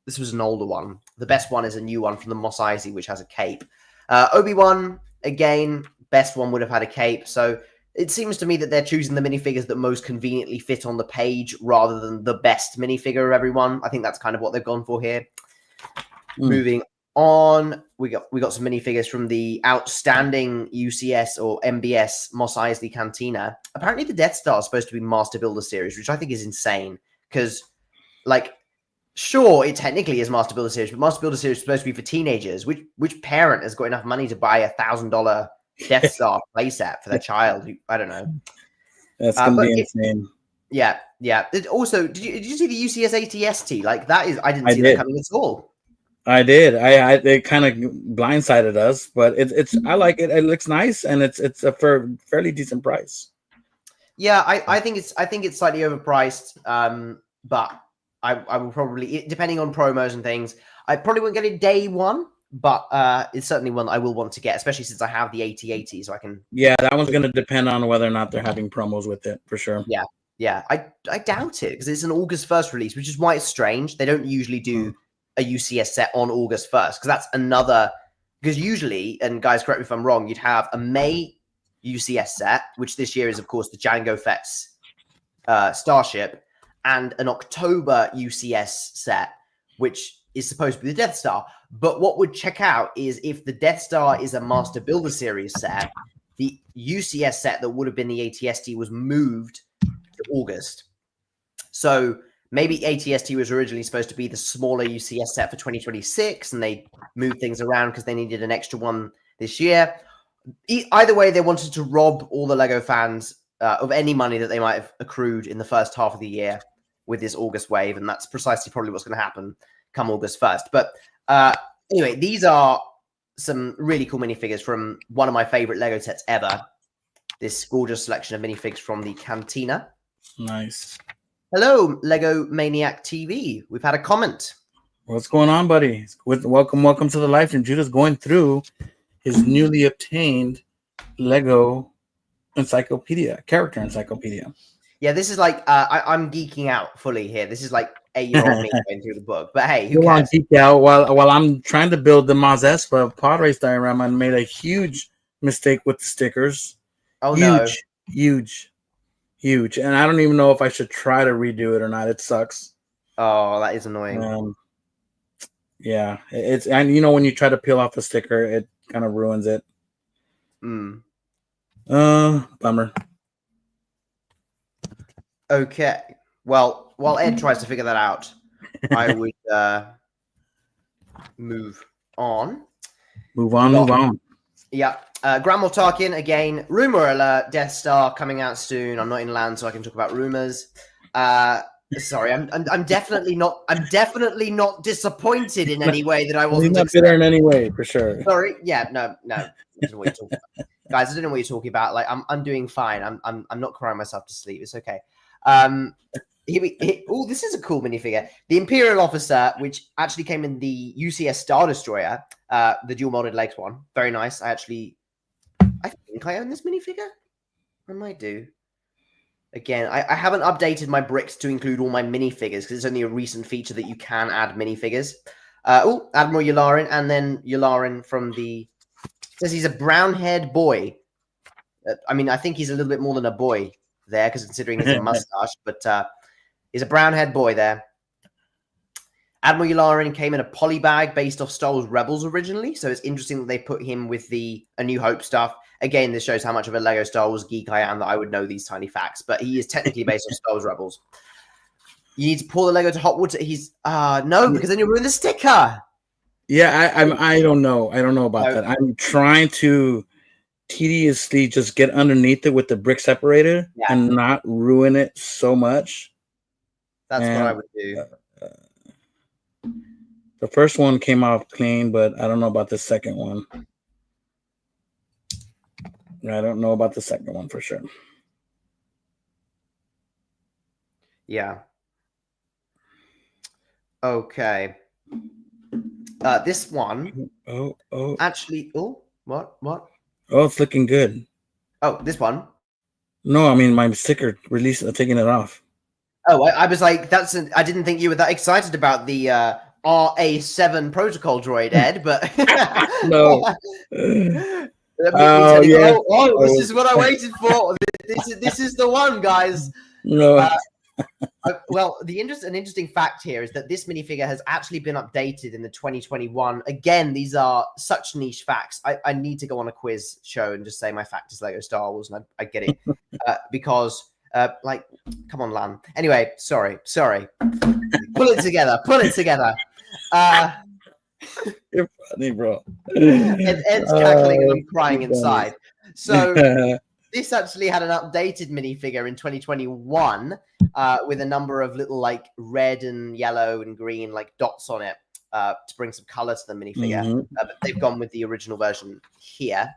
this was an older one. The best one is a new one from the Mos Eisley, which has a cape. Obi-Wan, again, best one would have had a cape. So it seems to me that they're choosing the minifigures that most conveniently fit on the page rather than the best minifigure of everyone. I think that's kind of what they've gone for here. Moving we got some minifigures from the outstanding UCS or MBS Mos Eisley Cantina. Apparently, the Death Star is supposed to be Master Builder series, which I think is insane. Because, like, sure, it technically is Master Builder series, but Master Builder series is supposed to be for teenagers. Which parent has got enough money to buy $1,000 Death Star playset for their child? I don't know. That's gonna be insane. Yeah. Also, did you see the UCS ATST? Like that is, I didn't see that coming at all. I did. It kind of blindsided us, but it's I like it. It looks nice, and it's a fairly decent price. Yeah, I think it's slightly overpriced. But I will probably, depending on promos and things, I probably won't get it day one, but it's certainly one I will want to get, especially since I have the AT-80, so I can. Yeah, that one's going to depend on whether or not they're having promos with it, for sure. Yeah. I doubt it because it's an August 1st release, which is why it's strange. They don't usually do a UCS set on August 1st because that's another. Because usually, and guys, correct me if I'm wrong, you'd have a May UCS set, which this year is, of course, the Jango Fett's Starship, and an October UCS set, which is supposed to be the Death Star. But what would check out is if the Death Star is a Master Builder series set, the UCS set that would have been the ATST was moved to August. So maybe ATST was originally supposed to be the smaller UCS set for 2026, and they moved things around because they needed an extra one this year. Either way, they wanted to rob all the LEGO fans of any money that they might have accrued in the first half of the year with this August wave, and that's precisely probably what's going to happen come August 1st. But anyway, these are some really cool minifigures from one of my favorite LEGO sets ever. This gorgeous selection of minifigs from the Cantina. Nice. Hello, LEGO Maniac TV. We've had a comment. What's going on, buddy? Welcome to the live stream. Judah's going through his newly obtained LEGO character encyclopedia. Yeah, this is like I'm geeking out fully here. This is like 8-year-old me going through the book. But hey, who cares? Geek out while I'm trying to build the Mos Espa Podrace diorama and made a huge mistake with the stickers. Oh no. Huge. And I don't even know if I should try to redo it or not. It sucks. Oh, that is annoying. Yeah, it's, and you know, when you try to peel off a sticker, it kind of ruins it. Bummer. Okay. Well, while Ed tries to figure that out, I would move on. Move on. Yeah. Grandma Tarkin, again, rumor alert, Death Star coming out soon. I'm not in land, so I can talk about rumors. Sorry, I'm definitely not disappointed in any way that I wasn't. Not bitter in any way, for sure. Sorry, yeah, no. I don't know what you're talking about. Guys, I don't know what you're talking about. Like, I'm doing fine. I'm not crying myself to sleep. It's okay. Oh, this is a cool minifigure. The Imperial Officer, which actually came in the UCS Star Destroyer, the dual molded legs one. Very nice. I think I own this minifigure. I might do. Again, I haven't updated my bricks to include all my minifigures because it's only a recent feature that you can add minifigures. Admiral Yularen, and then Yularen from the... says he's a brown-haired boy. I mean, I think he's a little bit more than a boy there, because considering he's a mustache, but he's a brown-haired boy there. Admiral Yularen came in a poly bag based off Star Wars Rebels originally, so it's interesting that they put him with the A New Hope stuff. Again, this shows how much of a LEGO Star Wars geek I am that I would know these tiny facts, but he is technically based on Star Wars Rebels. You need to pour the LEGO to hot water. He's no, because then you ruin the sticker. Yeah, I don't know. I don't know about that. I'm trying to tediously just get underneath it with the brick separator and not ruin it so much. That's what I would do. The first one came out clean, but I don't know about the second one. I don't know about the second one for sure. Yeah. Okay. This one. Oh. Actually, what? Oh, it's looking good. Oh, this one. No, I mean my sticker release, taking it off. Oh, I was like, I didn't think you were that excited about the RA7 protocol droid, Ed, but no. This is what I waited for. This is the one, guys. No, Well, an interesting fact here is that this minifigure has actually been updated in the 2021. Again, these are such niche facts. I need to go on a quiz show and just say my fact is Lego Star Wars, and I get it because, like, come on, Lan. Anyway, sorry. Pull it together. You're funny, bro. Ed's cackling and I'm crying inside. So this actually had an updated minifigure in 2021 with a number of little like red and yellow and green like dots on it to bring some color to the minifigure. But they've gone with the original version here.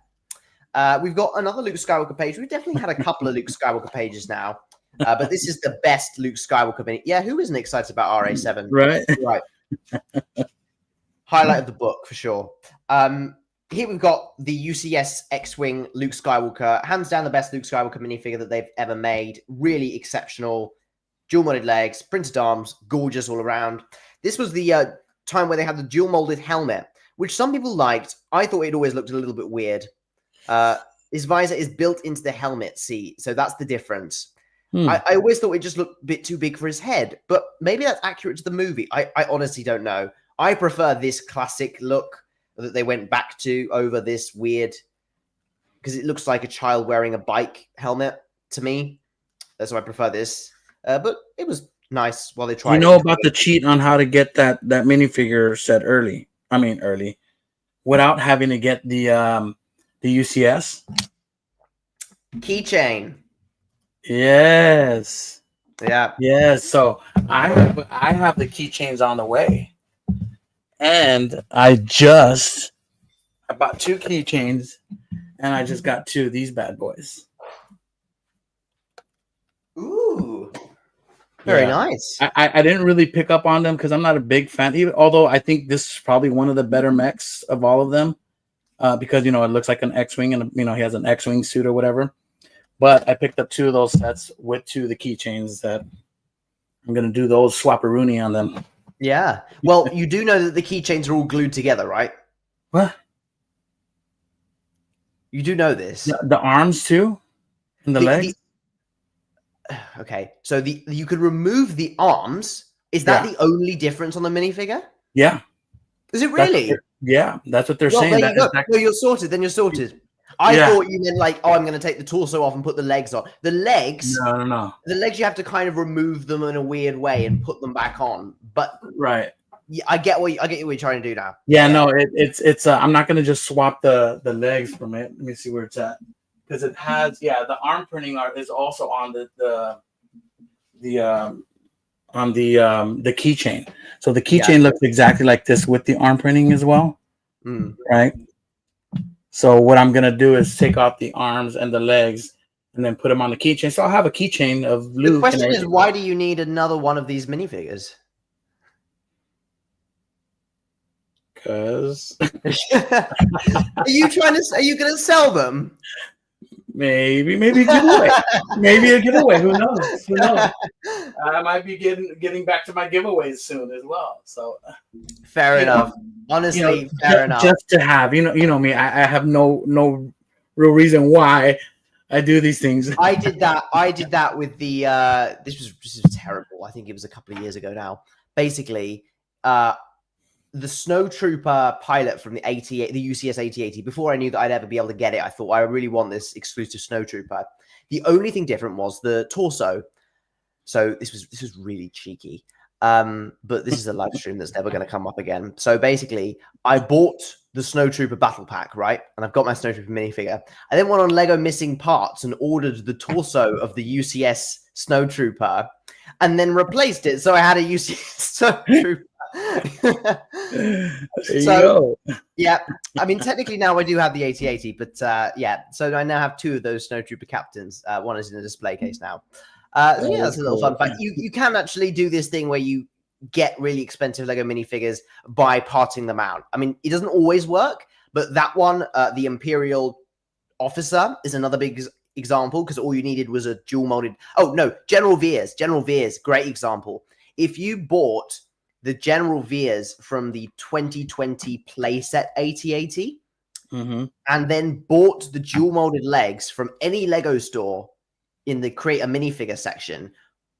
We've got another Luke Skywalker page. We've definitely had a couple of Luke Skywalker pages now. But this is the best Luke Skywalker mini. Yeah, who isn't excited about RA7? Right. Highlight of the book for sure. Here we've got the UCS X-Wing Luke Skywalker. Hands down the best Luke Skywalker minifigure that they've ever made. Really exceptional. Dual-molded legs, printed arms, gorgeous all around. This was the time where they had the dual-molded helmet, which some people liked. I thought it always looked a little bit weird. His visor is built into the helmet, see? So that's the difference. I always thought it just looked a bit too big for his head, but maybe that's accurate to the movie. I honestly don't know. I prefer this classic look that they went back to over this weird, because it looks like a child wearing a bike helmet to me. So I prefer this. But it was nice while they tried. You know about the cheat on how to get that minifigure set early, without having to get the UCS keychain. Yes. Yeah. Yes. So I have the keychains on the way. And I bought 2 keychains, and I just got 2 of these bad boys. Ooh, very nice. I didn't really pick up on them because I'm not a big fan. Although I think this is probably one of the better mechs of all of them, because it looks like an X-wing, and he has an X-wing suit or whatever. But I picked up 2 of those sets with 2 of the keychains that I'm gonna do those swapperoonie on them. Yeah. Well, you do know that the keychains are all glued together, right? What? You do know this. The arms too? And the legs? Okay. So you could remove the arms. Is that the only difference on the minifigure? Yeah. Is it really? That's what they're saying. There you go. No, you're sorted. Then you're sorted. I thought you meant like, I'm going to take the torso off and put the legs on. The legs, no. The legs, you have to kind of remove them in a weird way and put them back on. But right, I get what you're trying to do now. Yeah, no, it's. I'm not going to just swap the legs from it. Let me see where it's at, because it has the arm printing art is also on the keychain. So the keychain looks exactly like this with the arm printing as well, right? So what I'm going to do is take off the arms and the legs and then put them on the keychain. So I'll have a keychain of Luke. The question is, why do you need another one of these minifigures? Because are you going to sell them? Maybe a giveaway. Maybe a giveaway. Who knows? I might be getting back to my giveaways soon as well. So fair enough. Honestly, fair enough. Just to have, you know me. I have no real reason why I do these things. I did that with the. This was terrible. I think it was a couple of years ago now. Basically, the snowtrooper pilot from the UCS 8080, before I knew that I'd ever be able to get it, I thought, I really want this exclusive snowtrooper. The only thing different was the torso. So this was really cheeky. But this is a live stream that's never going to come up again. So basically, I bought the snowtrooper battle pack, right? And I've got my snowtrooper minifigure. I then went on Lego Missing Parts and ordered the torso of the UCS snowtrooper and then replaced it. So I had a UCS snowtrooper. Yeah, I mean, technically now I do have the 8080, but so I now have 2 of those snowtrooper captains. One is in a display case now. So that's a little fun fact. You can actually do this thing where you get really expensive Lego minifigures by parting them out. I mean, it doesn't always work, but that one, the Imperial Officer, is another big example because all you needed was a dual molded. Oh no, General Veers, great example. If you bought the General Veers from the 2020 playset 8080 and then bought the dual molded legs from any Lego store in the create a minifigure section,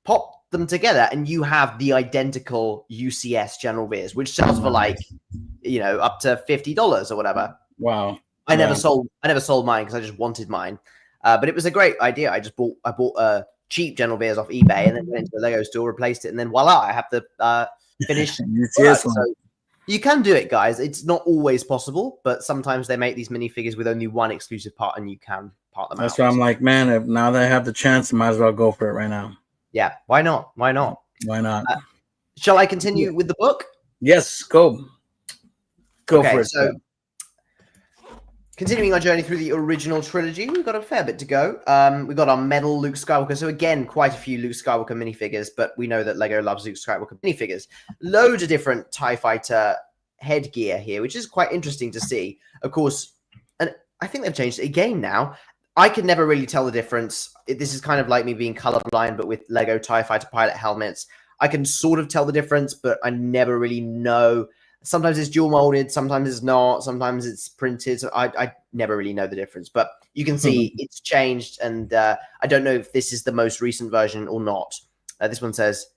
pop them together, and you have the identical UCS General Veers, which sells for like, you know, up to $50 or whatever. Wow. I never sold mine because I just wanted mine. But it was a great idea. I bought a cheap General Veers off eBay and then went into the Lego store, replaced it, and then voila, I have the finished product. So you can do it, guys. It's not always possible, but sometimes they make these minifigures with only one exclusive part, and you can part them out. That's why I'm like, man, if now that I have the chance, I might as well go for it right now. Yeah, why not? Why not? Why not? Shall I continue with the book? Yes, go for it. So, continuing our journey through the original trilogy, we've got a fair bit to go. We've got our metal Luke Skywalker. So again, quite a few Luke Skywalker minifigures, but we know that Lego loves Luke Skywalker minifigures. Loads of different TIE Fighter headgear here, which is quite interesting to see. Of course, and I think they've changed it again now. I can never really tell the difference. This is kind of like me being colorblind, but with Lego TIE Fighter pilot helmets. I can sort of tell the difference, but I never really know. Sometimes it's dual molded, sometimes it's not, sometimes it's printed. So I never really know the difference, but you can see it's changed. And I don't know if this is the most recent version or not. This one says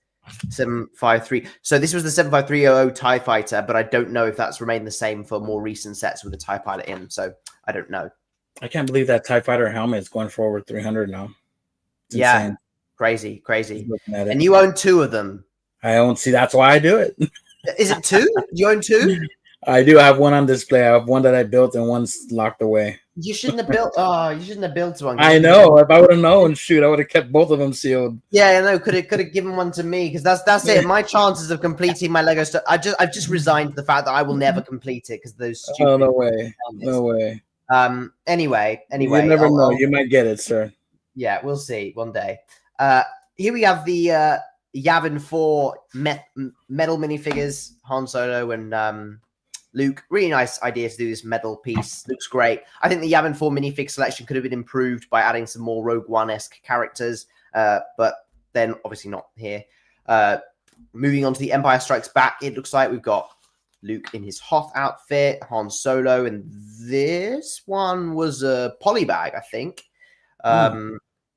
753. So this was the 75300 TIE Fighter, but I don't know if that's remained the same for more recent sets with the TIE Pilot in. So I don't know. I can't believe that TIE Fighter helmet is going for over 300 now. It's yeah, insane. Crazy. And you own 2 of them. I own. See, that's why I do it. Is it 2? You own 2? I do. I have one on display. I have one that I built and one's locked away. You shouldn't have built. Oh, you shouldn't have built one. I know. If I would have known, shoot, I would have kept both of them sealed. Yeah, I know. Could have given one to me because that's it. My chances of completing my Lego stuff. I've just resigned to the fact that I will never complete it because those stupid. Oh, no way. No way. Anyway. You never know. You might get it, sir. Yeah, we'll see one day. Here we have the Yavin 4 metal minifigures, Han Solo and Luke. Really nice idea to do this metal piece. Looks great. I think the Yavin 4 minifig selection could have been improved by adding some more Rogue One-esque characters, but then obviously not here. Moving on to the Empire Strikes Back, it looks like we've got Luke in his Hoth outfit, Han Solo, and this one was a polybag, I think.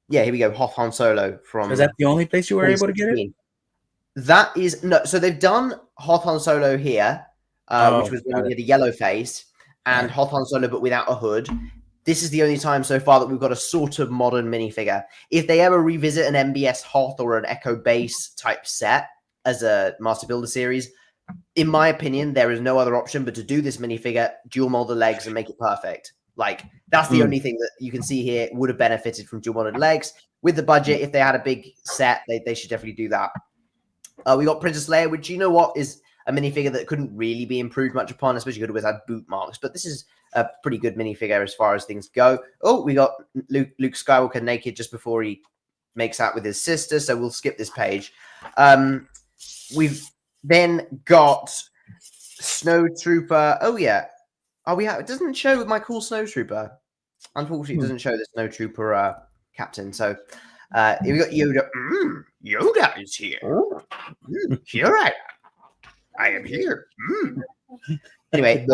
Yeah, here we go. Hoth Han Solo from. Is that the only place you were able to get it? That is no. So they've done Hoth Han Solo here, which was when we had a yellow face, and Hoth Han Solo, but without a hood. This is the only time so far that we've got a sort of modern minifigure. If they ever revisit an MBS Hoth or an Echo Base type set as a Master Builder series, in my opinion, there is no other option but to do this minifigure, dual mold the legs, and make it perfect. Like, that's the only thing that you can see here would have benefited from dual molded legs. With the budget, if they had a big set, they should definitely do that. We got Princess Leia, which, you know what, is a minifigure that couldn't really be improved much upon, especially could have had boot marks. But this is a pretty good minifigure as far as things go. Oh, we got Luke Skywalker naked just before he makes out with his sister, so we'll skip this page. We've then got Snowtrooper. Oh, yeah. It doesn't show my cool Snowtrooper. Unfortunately, it doesn't show the Snowtrooper captain. So we got Yoda. Yoda is here. Here I am here. Anyway, we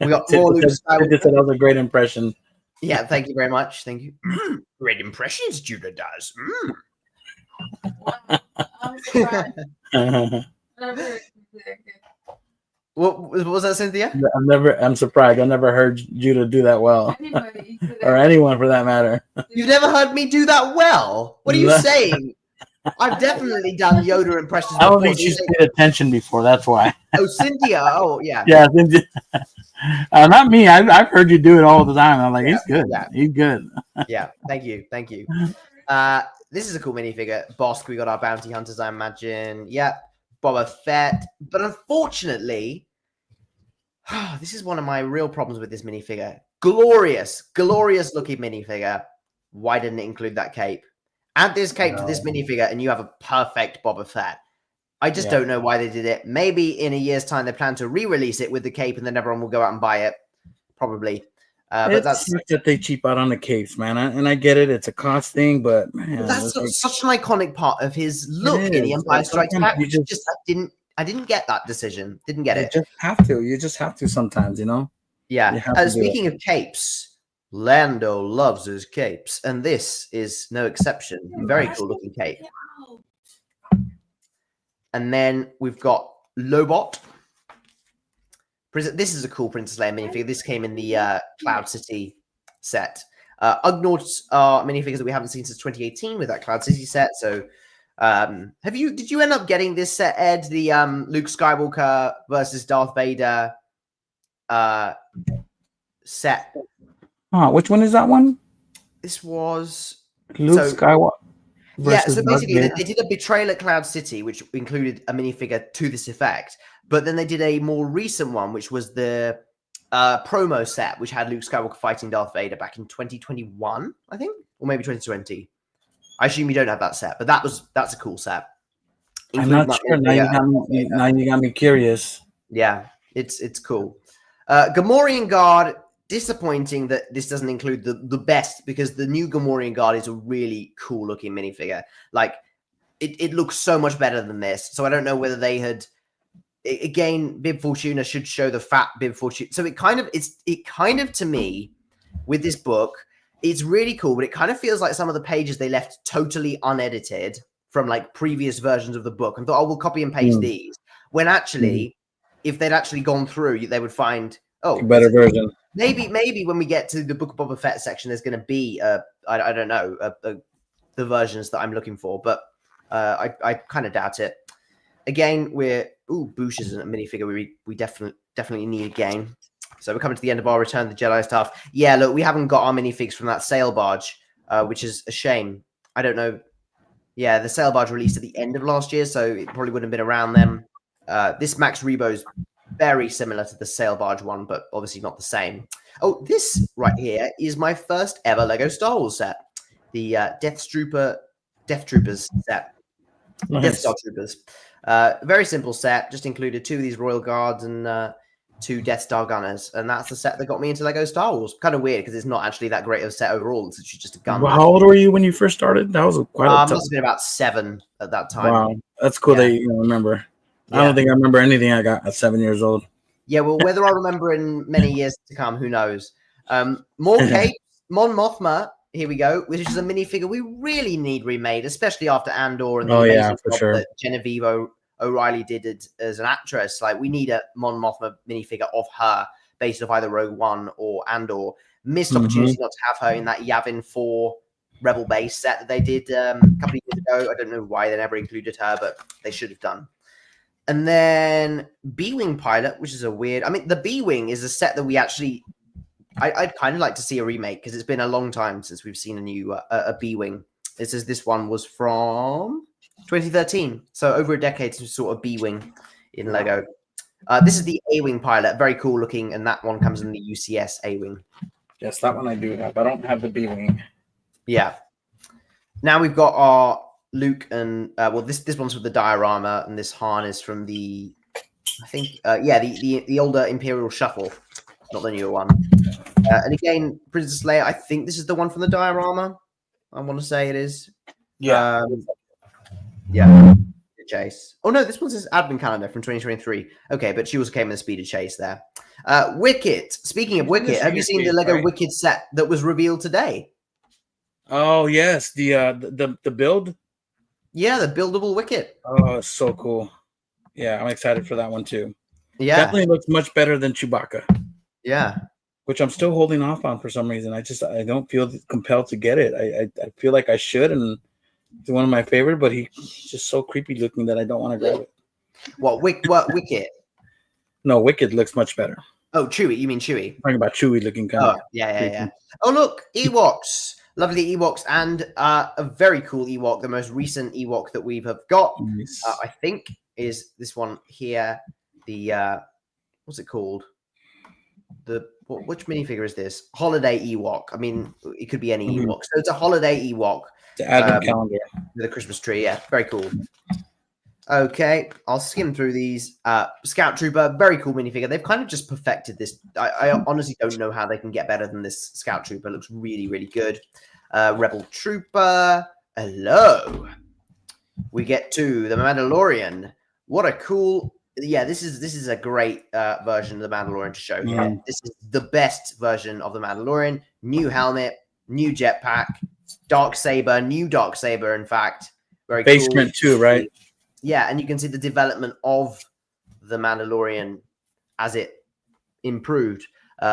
got more Luke Skywalker. That was a great impression. Yeah, thank you very much. Thank you. Great impressions Judah does. I'm surprised. What was that, Cynthia? I'm surprised. I never heard Judah do that well. Anybody Or anyone for that matter. You've never heard me do that well? What are you saying? I've definitely done Yoda impressions I don't before. think she's paid attention before. That's why. Oh, Cynthia. Oh, yeah. Yeah, Cynthia. Not me. I've heard you do it all the time. I'm like, he's good. Yeah. He's good. Yeah. Thank you. This is a cool minifigure. Bosk, we got our bounty hunters, I imagine. Yeah. Boba Fett. But unfortunately, this is one of my real problems with this minifigure. Glorious looking minifigure. Why didn't it include that cape? Add this cape to this minifigure and you have a perfect Boba Fett. I just don't know why they did it. Maybe in a year's time they plan to re-release it with the cape and then everyone will go out and buy it. Probably. But that's that they cheap out on the capes, man. And I get it. It's a cost thing, but man, that's such an iconic part of his look in The Empire Strikes Back. I didn't get that decision. Didn't get it. You just have to. You just have to sometimes, you know? Yeah. Speaking of capes, Lando loves his capes. And this is no exception. Very cool looking cape. And then we've got Lobot. This is a cool Princess Leia minifigure. This came in the Cloud City set. Ugnaughts are minifigures that we haven't seen since 2018 with that Cloud City set. So, did you end up getting this set, Ed? The Luke Skywalker versus Darth Vader set. Which one is that one? This was Luke Skywalker. Yeah, so basically they did a Betrayal at Cloud City, which included a minifigure to this effect. But then they did a more recent one, which was the promo set, which had Luke Skywalker fighting Darth Vader back in 2021, I think, or maybe 2020. I assume you don't have that set, but that's a cool set. I'm not sure. Now you got me curious. Yeah, it's cool. Gamorrean Guard. Disappointing that this doesn't include the best, because the new Gamorrean Guard is a really cool looking minifigure. Like it looks so much better than this. So I don't know whether they had again, Bib Fortuna should show the fat Bib Fortuna. So it kind of to me with this book, it's really cool, but it kind of feels like some of the pages they left totally unedited from like previous versions of the book and thought, oh, we'll copy and paste these. When actually, if they'd actually gone through, they would find a better version. Maybe when we get to the Book of Boba Fett section, there's going to be I don't know the versions that I'm looking for, but I kind of doubt it. Again, Boosh is a minifigure we definitely need again. So we're coming to the end of our Return of the Jedi stuff. Yeah, look, we haven't got our minifigs from that sail barge, which is a shame. I don't know. Yeah, the sail barge released at the end of last year, so it probably wouldn't have been around then. This Max Rebo's very similar to the sail barge one, but obviously not the same. Oh, this right here is my first ever Lego Star Wars set. The Death Troopers set. Nice. Death Star Troopers. Very simple set. Just included 2 of these Royal Guards and 2 Death Star Gunners. And that's the set that got me into Lego Star Wars. Kind of weird because it's not actually that great of a set overall. It's just a gun. Well, how old were you when you first started? That was quite a must have been about 7 at that time. Wow. That's cool that you remember. Yeah. I don't think I remember anything I got at 7 years old. Yeah, well, whether I remember in many years to come, who knows? More capes. Mon Mothma, here we go, which is a minifigure we really need remade, especially after Andor and the amazing job that Genevieve O'Reilly did as an actress. Like, we need a Mon Mothma minifigure of her based off either Rogue One or Andor. Missed opportunity not to have her in that Yavin 4 Rebel Base set that they did a couple of years ago. I don't know why they never included her, but they should have done. And then B-Wing Pilot, which is a weird... I mean, the B-Wing is a set that we actually... I'd kind of like to see a remake because it's been a long time since we've seen a new a B-Wing. It says this one was from 2013. So over a decade since we saw a B-Wing in Lego. This is the A-Wing Pilot. Very cool looking. And that one comes in the UCS A-Wing. Yes, that one I do have. I don't have the B-Wing. Yeah. Now we've got our Luke and... this one's with the diorama. And this Han is from the... I think... the older Imperial Shuffle. Not the newer one. And again, Princess Leia, I think this is the one from the diorama. I want to say it is. Yeah. Chase. Oh, no, this one says Advent Calendar from 2023. Okay, but she also came in a speeded chase there. Wicket. Speaking of Wicket, have you seen the Lego Wicket set that was revealed today? Oh, yes. The build? Yeah, the buildable Wicket. Oh, so cool. Yeah, I'm excited for that one, too. Yeah. Definitely looks much better than Chewbacca. Yeah. Which I'm still holding off on for some reason. I don't feel compelled to get it. I feel like I should, and it's one of my favorite, but he's just so creepy looking that I don't want to grab it. What Wicket? No, Wicked looks much better. Oh, Chewie. You mean Chewie? I'm talking about Chewie looking kind of. Yeah. Oh, look, Ewoks. Lovely Ewoks, and a very cool Ewok. The most recent Ewok that we have got, Nice. I think, is this one here. The what's it called? Which minifigure is this? Holiday Ewok. I mean, it could be any Ewok. So it's a holiday Ewok. The Advent calendar. With a Christmas tree. Yeah, very cool. Okay, I'll skim through these. Scout Trooper, very cool minifigure. They've kind of just perfected this. I honestly don't know how they can get better than this Scout Trooper. It looks really, really good. Rebel Trooper. Hello. We get to the Mandalorian. What a cool... Yeah, this is a great version of the Mandalorian to show here. This is the best version of the Mandalorian. New helmet, new jetpack, new Dark Saber, in fact. Very Face cool. print too, right? Yeah, and you can see the development of the Mandalorian as it improved,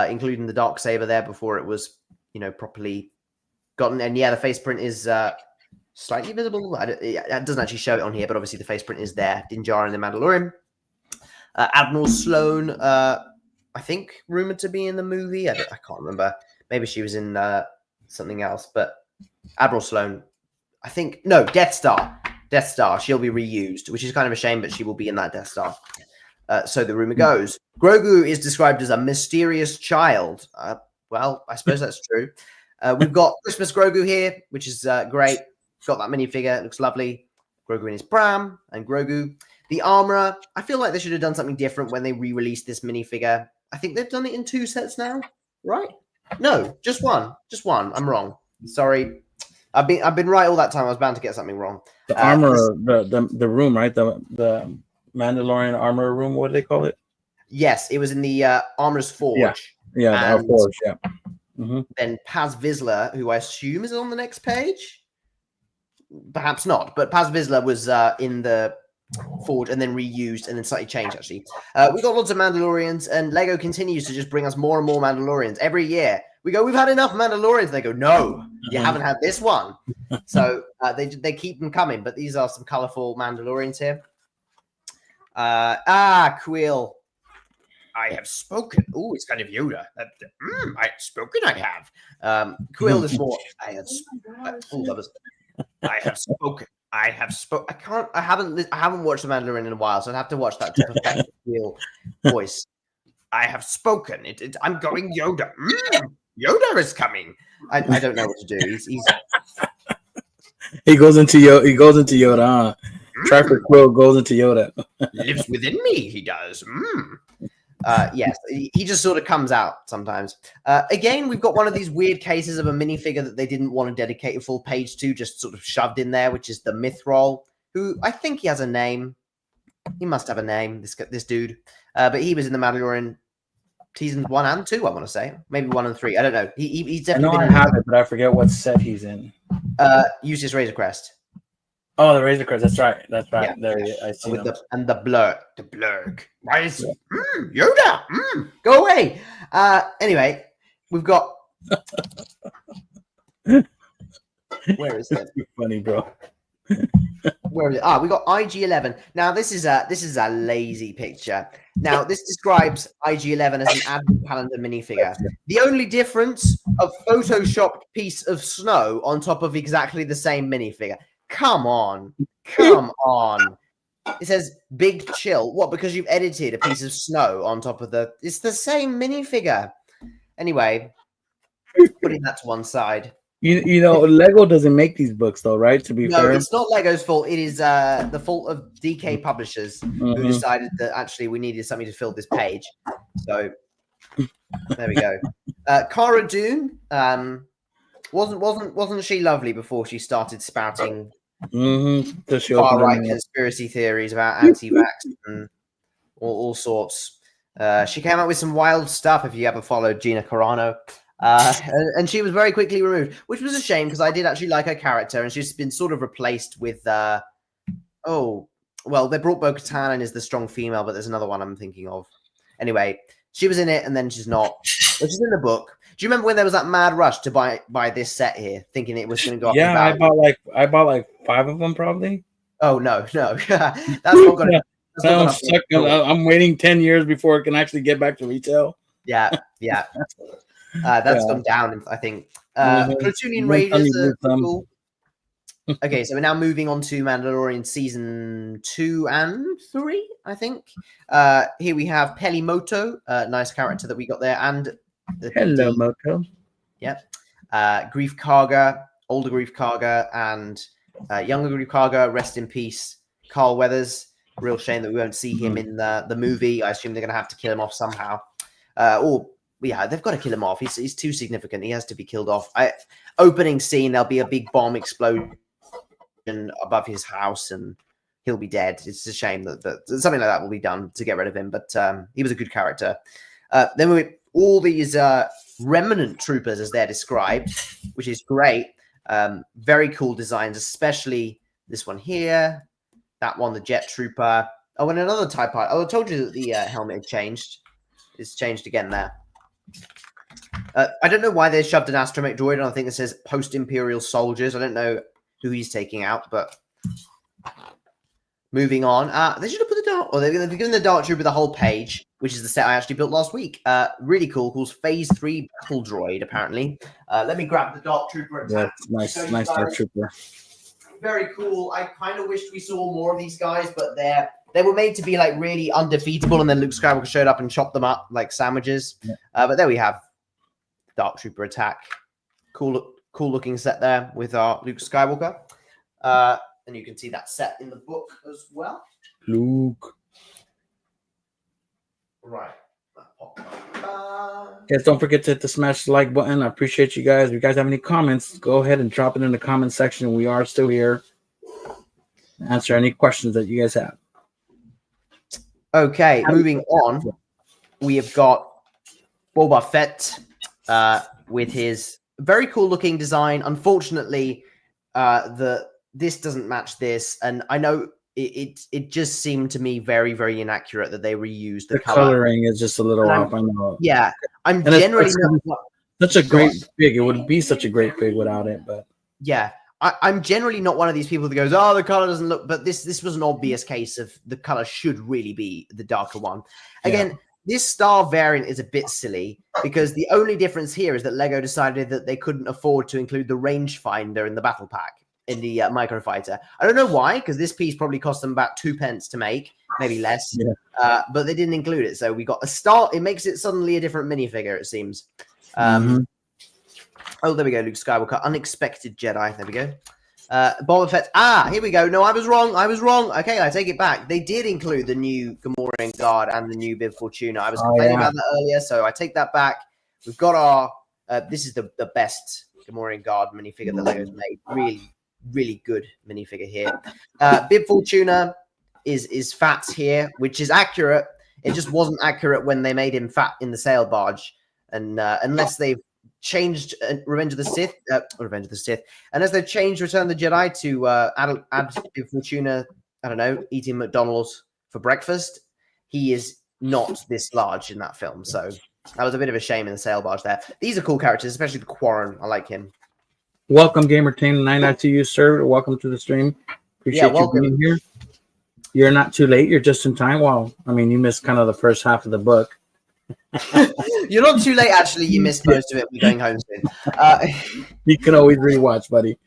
including the Darksaber there before it was, properly gotten. And yeah, the face print is slightly visible. It doesn't actually show it on here, but obviously the face print is there. Din Djarin and the Mandalorian. Admiral Sloane, I think, rumored to be in the movie. I can't remember. Maybe she was in something else, but Admiral Sloane, I think, no, Death Star. Death Star. She'll be reused, which is kind of a shame, but she will be in that Death Star. So the rumor goes. Grogu is described as a mysterious child. Well, I suppose that's true. We've got Christmas Grogu here, which is great. Got that minifigure. It looks lovely. Grogu in his pram and Grogu. The armorer. I feel like they should have done something different when they re-released this minifigure. I think they've done it in 2 sets now, right? No, just one. Just one. I'm wrong. Sorry. I've been right all that time. I was bound to get something wrong. The armor, the room, right? The Mandalorian armor room. What do they call it? Yes, it was in the Armorer's Forge. Yeah, the Forge. Yeah. Mm-hmm. Then Paz Vizsla, who I assume is on the next page. Perhaps not, but Paz Vizsla was in the Forge and then reused and then slightly changed, actually. We got lots of Mandalorians, and Lego continues to just bring us more and more Mandalorians every year. We go, we've had enough Mandalorians. They go, no, you haven't had this one. So they keep them coming, but these are some colorful Mandalorians here. Quill. I have spoken. Oh, it's kind of Yoda. I have spoken. I have. Quill is more. I have spoken. I have spoken. I haven't watched The Mandalorian in a while, so I'd have to watch that to perfect the Quill voice. I have spoken. I'm going Yoda. Yoda is coming. I don't know what to do. He's He goes into Yoda. Trapper Quill goes into Yoda. Lives within me. He does. Yes, he just sort of comes out sometimes. Again, we've got one of these weird cases of a minifigure that they didn't want to dedicate a full page to, just sort of shoved in there, which is the Mythrol, who I think he has a name. He must have a name, this dude. But he was in the Mandalorian seasons 1 and 2, I want to say. Maybe 1 and 3. I don't know. He's definitely I have it, but I forget what set he's in. Uses Razor Crest. Oh, the Razor Crest. That's right. Yeah. There, I see with the blurg. Why is Yoda? Go away. Anyway, we've got. Where is it? You're funny, bro. Where is it? We got IG-11. Now this is a lazy picture. Now this describes IG-11 as an advent calendar minifigure. The only difference, a photoshopped piece of snow on top of exactly the same minifigure. Come on. It says big chill. What? Because you've edited a piece of snow on top of it's the same minifigure. Anyway, putting that to one side. You know, Lego doesn't make these books though, right? To be fair. No, it's not Lego's fault. It is the fault of DK Publishers who decided that actually we needed something to fill this page. So there we go. Cara Dune, wasn't she lovely before she started spouting far-right conspiracy theories about anti-vax and all sorts? She came out with some wild stuff, if you ever followed Gina Carano. And she was very quickly removed, which was a shame because I did actually like her character, and she's been sort of replaced with they brought Bo-Katan in as the strong female, but there's another one I'm thinking of. Anyway, she was in it, and then she's not. But she's in the book. Do you remember when there was that mad rush to buy this set here, thinking it was going to go up? Yeah, I bought like 5 of them probably. Oh no, that's not going to. I'm waiting 10 years before it can actually get back to retail. Yeah. That's gone down, I think. Platoonian Raiders are cool. Okay, so we're now moving on to Mandalorian season 2 and 3, I think. Here we have Pelimoto, nice character that we got there, and Hello, Moto. Yep. Grief Karga, older Grief Karga, and younger Grief Karga. Rest in peace, Carl Weathers. Real shame that we won't see him in the movie. I assume they're going to have to kill him off somehow. Yeah, they've got to kill him off. He's too significant. He has to be killed off. Opening scene, there'll be a big bomb explosion above his house, and he'll be dead. It's a shame that something like that will be done to get rid of him. But he was a good character. Then all these remnant troopers, as they're described, which is great. Very cool designs, especially This one here. That one, the Jet Trooper. Oh, and another TIE Pilot. Oh, I told you that the helmet had changed. It's changed again there. I don't know why they shoved an astromech droid on. I think it says post-Imperial soldiers. I don't know who he's taking out, but moving on. They should have put the Dark... Or they've given the Dark Trooper the whole page, which is the set I actually built last week. Really cool. Calls Phase 3 Battle Droid, apparently. Let me grab the Dark Trooper. Yeah, nice Dark Trooper. Very cool. I kind of wished we saw more of these guys, but they were made to be like really undefeatable, and then Luke Skywalker showed up and chopped them up like sandwiches. Yeah. But there we have Dark Trooper attack. Cool looking set there with our Luke Skywalker. And you can see that set in the book as well. Luke. Right. Guys, don't forget to hit the smash the like button. I appreciate you guys. If you guys have any comments, go ahead and drop it in the comment section. We are still here to answer any questions that you guys have. Okay, moving on. We have got Boba Fett with his very cool looking design. Unfortunately, this doesn't match this, and I know it just seemed to me very, very inaccurate that they reused the color. Coloring is just a little off. I know. Yeah, I'm generally such a great fig. It would be such a great fig without it, but yeah. I'm generally not one of these people that goes, oh, the color doesn't look, but this was an obvious case of the color should really be the darker one. Again, this Star variant is a bit silly because the only difference here is that Lego decided that they couldn't afford to include the rangefinder in the battle pack in the microfighter. I don't know why, because this piece probably cost them about 2 pence to make, maybe less, but they didn't include it. So we got a Star. It makes it suddenly a different minifigure, it seems. Oh, there we go, Luke Skywalker. Unexpected Jedi. There we go. Boba Fett. Here we go. No, I was wrong. Okay, I take it back. They did include the new Gamorrean Guard and the new Bib Fortuna. I was complaining about that earlier, so I take that back. We've got our... this is the best Gamorrean Guard minifigure that Lego's made. Really, really good minifigure here. Bib Fortuna is fat here, which is accurate. It just wasn't accurate when they made him fat in the sail barge. And unless they've changed Revenge of the Sith, unless they've changed Return of the Jedi to add Bib Fortuna, I don't know, eating McDonald's for breakfast, he is not this large in that film. So that was a bit of a shame in the sail barge there. These are cool characters, especially the Quarren. I like him. Welcome, Gamer Team 99 to you, sir. Welcome to the stream. Appreciate you being here. You're not too late. You're just in time. Well, I mean, you missed kind of the first half of the book. You're not too late, actually. You missed most of it. We're going home soon. You can always rewatch, buddy.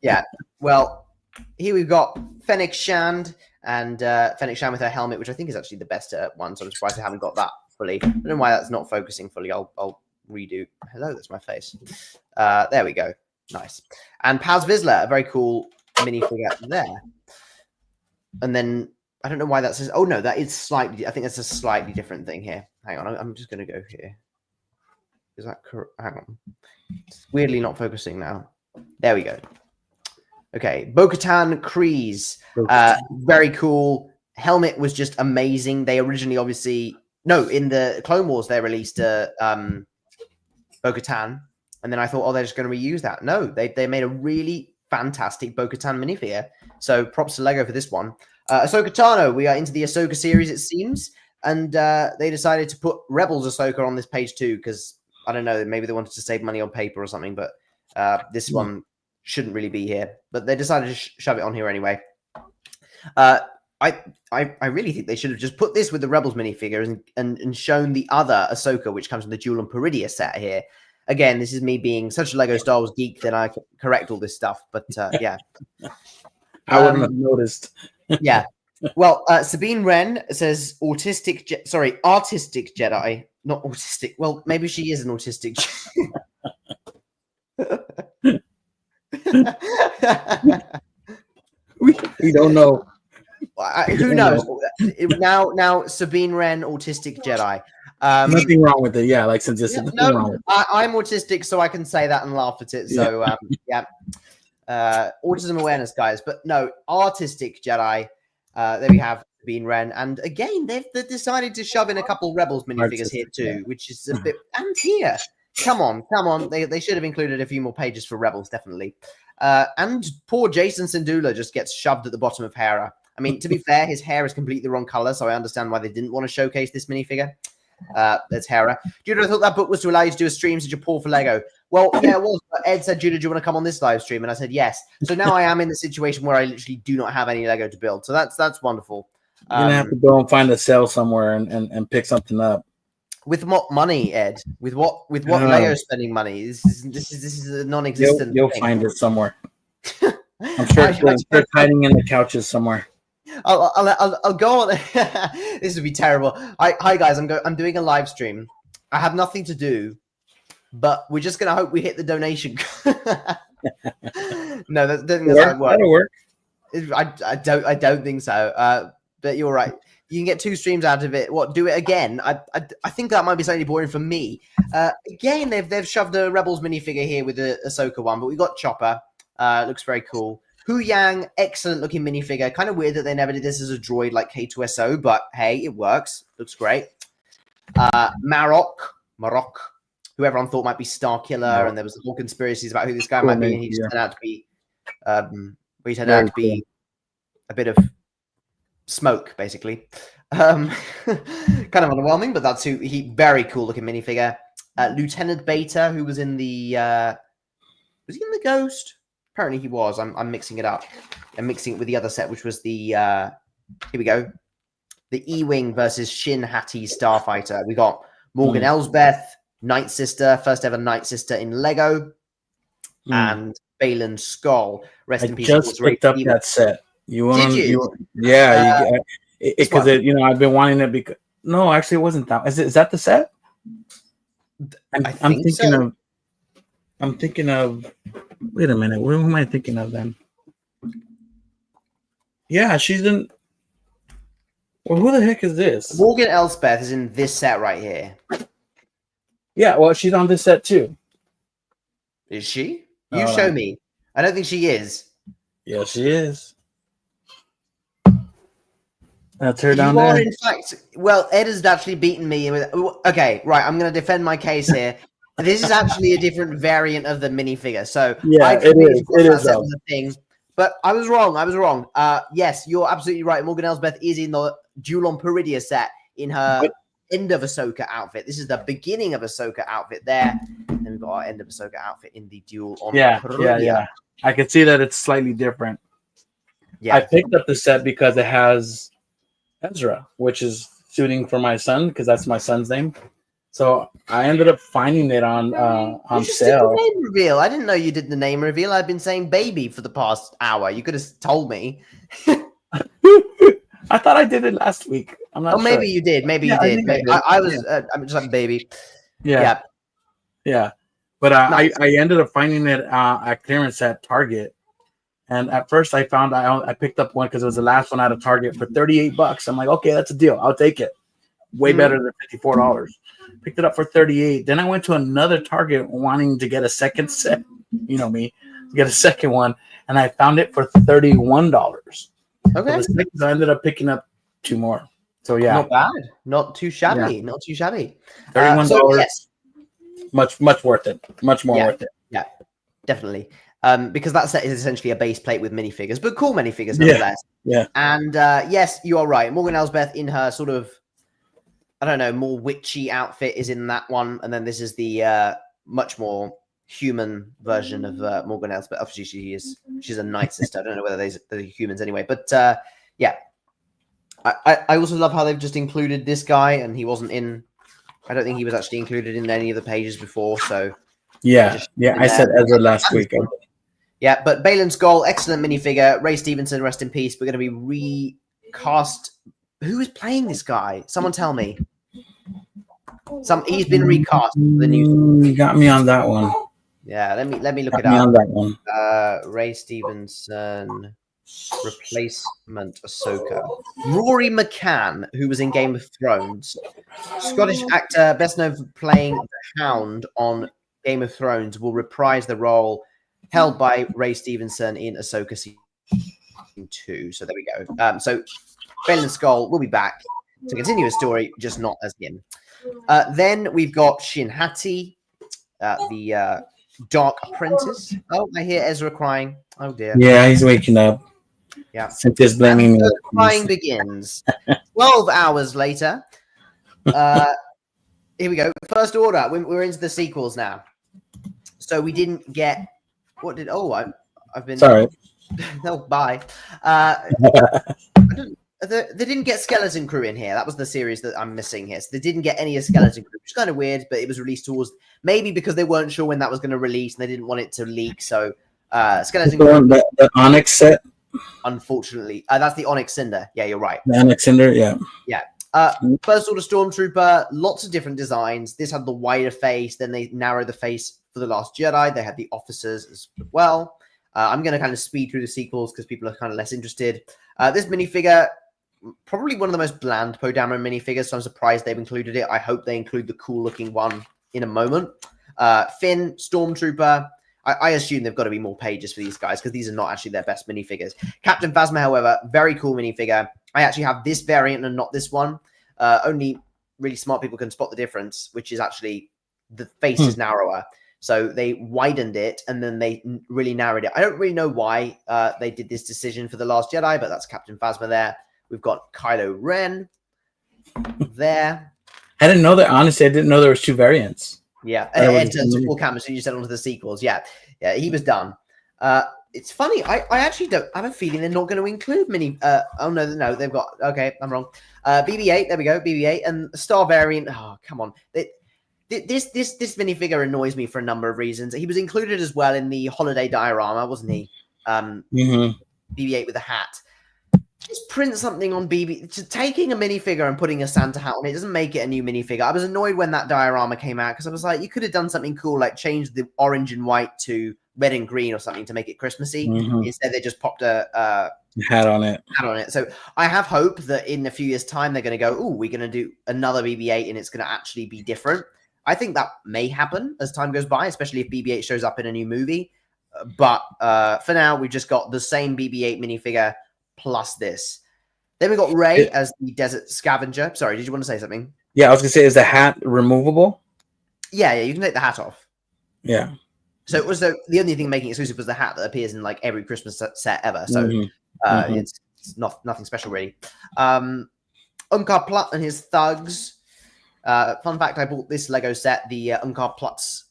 Yeah. Well, here we've got Fennec Shand and Fennec Shand with her helmet, which I think is actually the best one. So I'm surprised I haven't got that fully. I don't know why that's not focusing fully. I'll redo. Hello, that's my face. There we go. Nice. And Paz Vizsla, a very cool minifigure there. And then I don't know why that says. Oh no, that is slightly. I think that's a slightly different thing here. Hang on, I'm just going to go here. Is that correct? Hang on. It's weirdly not focusing now. There we go. Okay, Bo-Katan Kryze. Very cool. Helmet was just amazing. They originally, obviously, no, in the Clone Wars, they released Bo-Katan. And then I thought, oh, they're just going to reuse that. No, they made a really fantastic Bo-Katan minifigure. So props to Lego for this one. Ahsoka Tano. We are into the Ahsoka series, it seems. And they decided to put Rebels Ahsoka on this page too, because I don't know, maybe they wanted to save money on paper or something, but this one shouldn't really be here. But they decided to shove it on here anyway. I really think they should have just put this with the Rebels minifigure and shown the other Ahsoka, which comes from the Jewel and Peridia set here. Again, this is me being such a Lego Star Wars geek that I correct all this stuff. But yeah. I wouldn't have noticed. Yeah. Well, Sabine Wren says artistic Jedi, not autistic. Well, maybe she is an autistic we don't know. Who knows? Now Sabine Wren, autistic Jedi. Nothing wrong with it. Yeah, like since this is no, I'm autistic, so I can say that and laugh at it. So yeah. Autism awareness, guys. But no, artistic Jedi. There we have Sabine Wren, and again they've decided to shove in a couple Rebels minifigures here too, which is a bit. And here, come on, they should have included a few more pages for Rebels, definitely. And poor Jason Sindula just gets shoved at the bottom of Hera. I mean, to be fair, his hair is completely the wrong color, so I understand why they didn't want to showcase this minifigure. That's Hera. Judah, I thought that book was to allow you to do a stream since you're poor for Lego. Well, yeah, it was. But Ed said, Judah, do you want to come on this live stream? And I said, yes. So now I am in the situation where I literally do not have any Lego to build. So that's wonderful. You're going to have to go and find a sale somewhere and pick something up. With what money, Ed? With what Lego spending money? This is a non-existent. You'll find it somewhere. I'm sure it's hiding in the couches somewhere. I'll go on. This would be terrible. Hi guys, I'm doing a live stream. I have nothing to do, but we're just gonna hope we hit the donation. No, that's how it works. That'll work. I don't think so. But you're right. You can get 2 streams out of it. What? Do it again? I think that might be slightly boring for me. Again, they've shoved a Rebels minifigure here with the Ahsoka one, but we got Chopper. Looks very cool. Hu Yang, excellent looking minifigure. Kind of weird that they never did this as a droid like K2SO, but hey, it works. Looks great. Marok, who everyone thought might be Starkiller, and there was the whole conspiracies about who this guy might be, and he just turned out to be a bit of smoke, basically. Kind of underwhelming, but that's very cool looking minifigure. Lieutenant Beta, who was in the was he in the Ghost? Apparently he was. I'm mixing it up. I'm mixing it with the other set, which was the here we go. The E-Wing versus Shin Hati Starfighter. We got Morgan Elsbeth, Night Sister, first ever Night Sister in Lego, and Balin Skull. Rest in peace. I just picked up that set. Did you? Yeah, because I've been wanting it because no, actually it wasn't that. Is that the set? I'm thinking of. Wait a minute. What am I thinking of then? Yeah, she's in. Well, who the heck is this? Morgan Elsbeth is in this set right here. Yeah, well, she's on this set too. Is she? You show me. I don't think she is. Yeah, she is. That's her down there. In fact, well, Ed has actually beaten me. Okay, right. I'm going to defend my case here. This is actually a different variant of the minifigure. So yeah, it is. It is the thing. But I was wrong. Yes, you're absolutely right. Morgan Elsbeth is in the Duel on Peridia set in her end of Ahsoka outfit. This is the beginning of Ahsoka outfit there. And we've got our end of Ahsoka outfit in the Duel on Peridia. Yeah. I can see that it's slightly different. Yeah. I picked up the set because it has Ezra, which is suiting for my son because that's my son's name. So I ended up finding it on sale. Did the name reveal. I didn't know you did the name reveal. I've been saying baby for the past hour. You could have told me. I thought I did it last week. I'm not sure. Maybe you did. Maybe you did. I was. I'm just like baby. Yeah. But nice. I ended up finding it at clearance at Target, and at first I found I picked up one because it was the last one out of Target for $38. I'm like, okay, that's a deal. I'll take it. Way better than $54. Picked it up for $38. Then I went to another Target wanting to get a second set. You know me, to get a second one, and I found it for $31. Okay. So I ended up picking up 2 more. So yeah, not bad, not too shabby, not too shabby. $31. So, yes. Much worth it. Much more worth it. Yeah, definitely. Because that set is essentially a base plate with minifigures, but cool minifigures nonetheless. Yeah. And yes, you are right. Morgan Elsbeth in her sort of, I don't know, more witchy outfit is in that one, and then this is the much more human version of Morgan Elsbeth. Obviously, she's a Night Sister. I don't know whether they're humans anyway, but yeah. I also love how they've just included this guy, and he wasn't in. I don't think he was actually included in any of the pages before. So yeah. I said Ezra last week. Yeah, but Balin Skull, excellent minifigure. Ray Stevenson, rest in peace. We're going to be recast. Who is playing this guy? Someone tell me. He's been recast. The new. You got me on that one. Yeah, let me look it up. On that one. Ray Stevenson replacement Ahsoka. Rory McCann, who was in Game of Thrones, Scottish actor best known for playing the Hound on Game of Thrones, will reprise the role held by Ray Stevenson in Ahsoka season 2. So there we go. So Balin Skull will be back to continue his story, just not as him. Then we've got Shin Hati, the Dark Apprentice. Oh, I hear Ezra crying. Oh dear. Yeah, he's waking up. Yeah. Cynthia's blaming me. The crying begins. 12 hours later. Here we go. First order. We're into the sequels now. So we didn't get. What did? Oh, I've been. Sorry. No, bye. They didn't get Skeleton Crew in here. That was the series that I'm missing here. So they didn't get any of Skeleton Crew, which is kind of weird, but it was released towards maybe because they weren't sure when that was going to release and they didn't want it to leak. So Skeleton Crew. The Onyx set. Unfortunately, that's the Onyx Cinder. Yeah, you're right. The Onyx Cinder, yeah. Yeah. First Order Stormtrooper, lots of different designs. This had the wider face, then they narrowed the face for The Last Jedi. They had the officers as well. I'm going to kind of speed through the sequels because people are kind of less interested. This minifigure, probably one of the most bland Poe Dameron minifigures, so I'm surprised they've included it. I hope they include the cool-looking one in a moment. Finn, Stormtrooper. I assume they've got to be more pages for these guys because these are not actually their best minifigures. Captain Phasma, however, very cool minifigure. I actually have this variant and not this one. Only really smart people can spot the difference, which is actually the face is narrower. So they widened it and then they really narrowed it. I don't really know why they did this decision for The Last Jedi, but that's Captain Phasma there. We've got Kylo Ren there. I didn't know that. Honestly, I didn't know there was two variants. Yeah, in terms of full cameras, so you sent onto the sequels. Yeah, he was done. It's funny. I actually don't. I have a feeling they're not going to include mini. Oh no, they've got. Okay, I'm wrong. BB-8. There we go. BB-8 and Star variant. Oh, come on. This minifigure annoys me for a number of reasons. He was included as well in the holiday diorama, wasn't he? BB-8 with a hat. Just print something on BB. Just taking a minifigure and putting a Santa hat on it doesn't make it a new minifigure. I was annoyed when that diorama came out because I was like, you could have done something cool, like change the orange and white to red and green or something to make it Christmassy. Instead, they just popped a hat on it. So I have hope that in a few years' time they're going to go, oh, we're going to do another BB-8 and it's going to actually be different. I think that may happen as time goes by, especially if BB-8 shows up in a new movie. But for now, we've just got the same BB-8 minifigure plus this. Then we got Rey as the desert scavenger. Sorry, did you want to say something? Yeah, I was gonna say, is the hat removable? Yeah, you can take the hat off. Yeah. So it was the only thing making it exclusive was the hat that appears in like every Christmas set ever. So it's nothing special really. Unkar Plutt and his thugs. Fun fact: I bought this Lego set, the Unkar Plutt's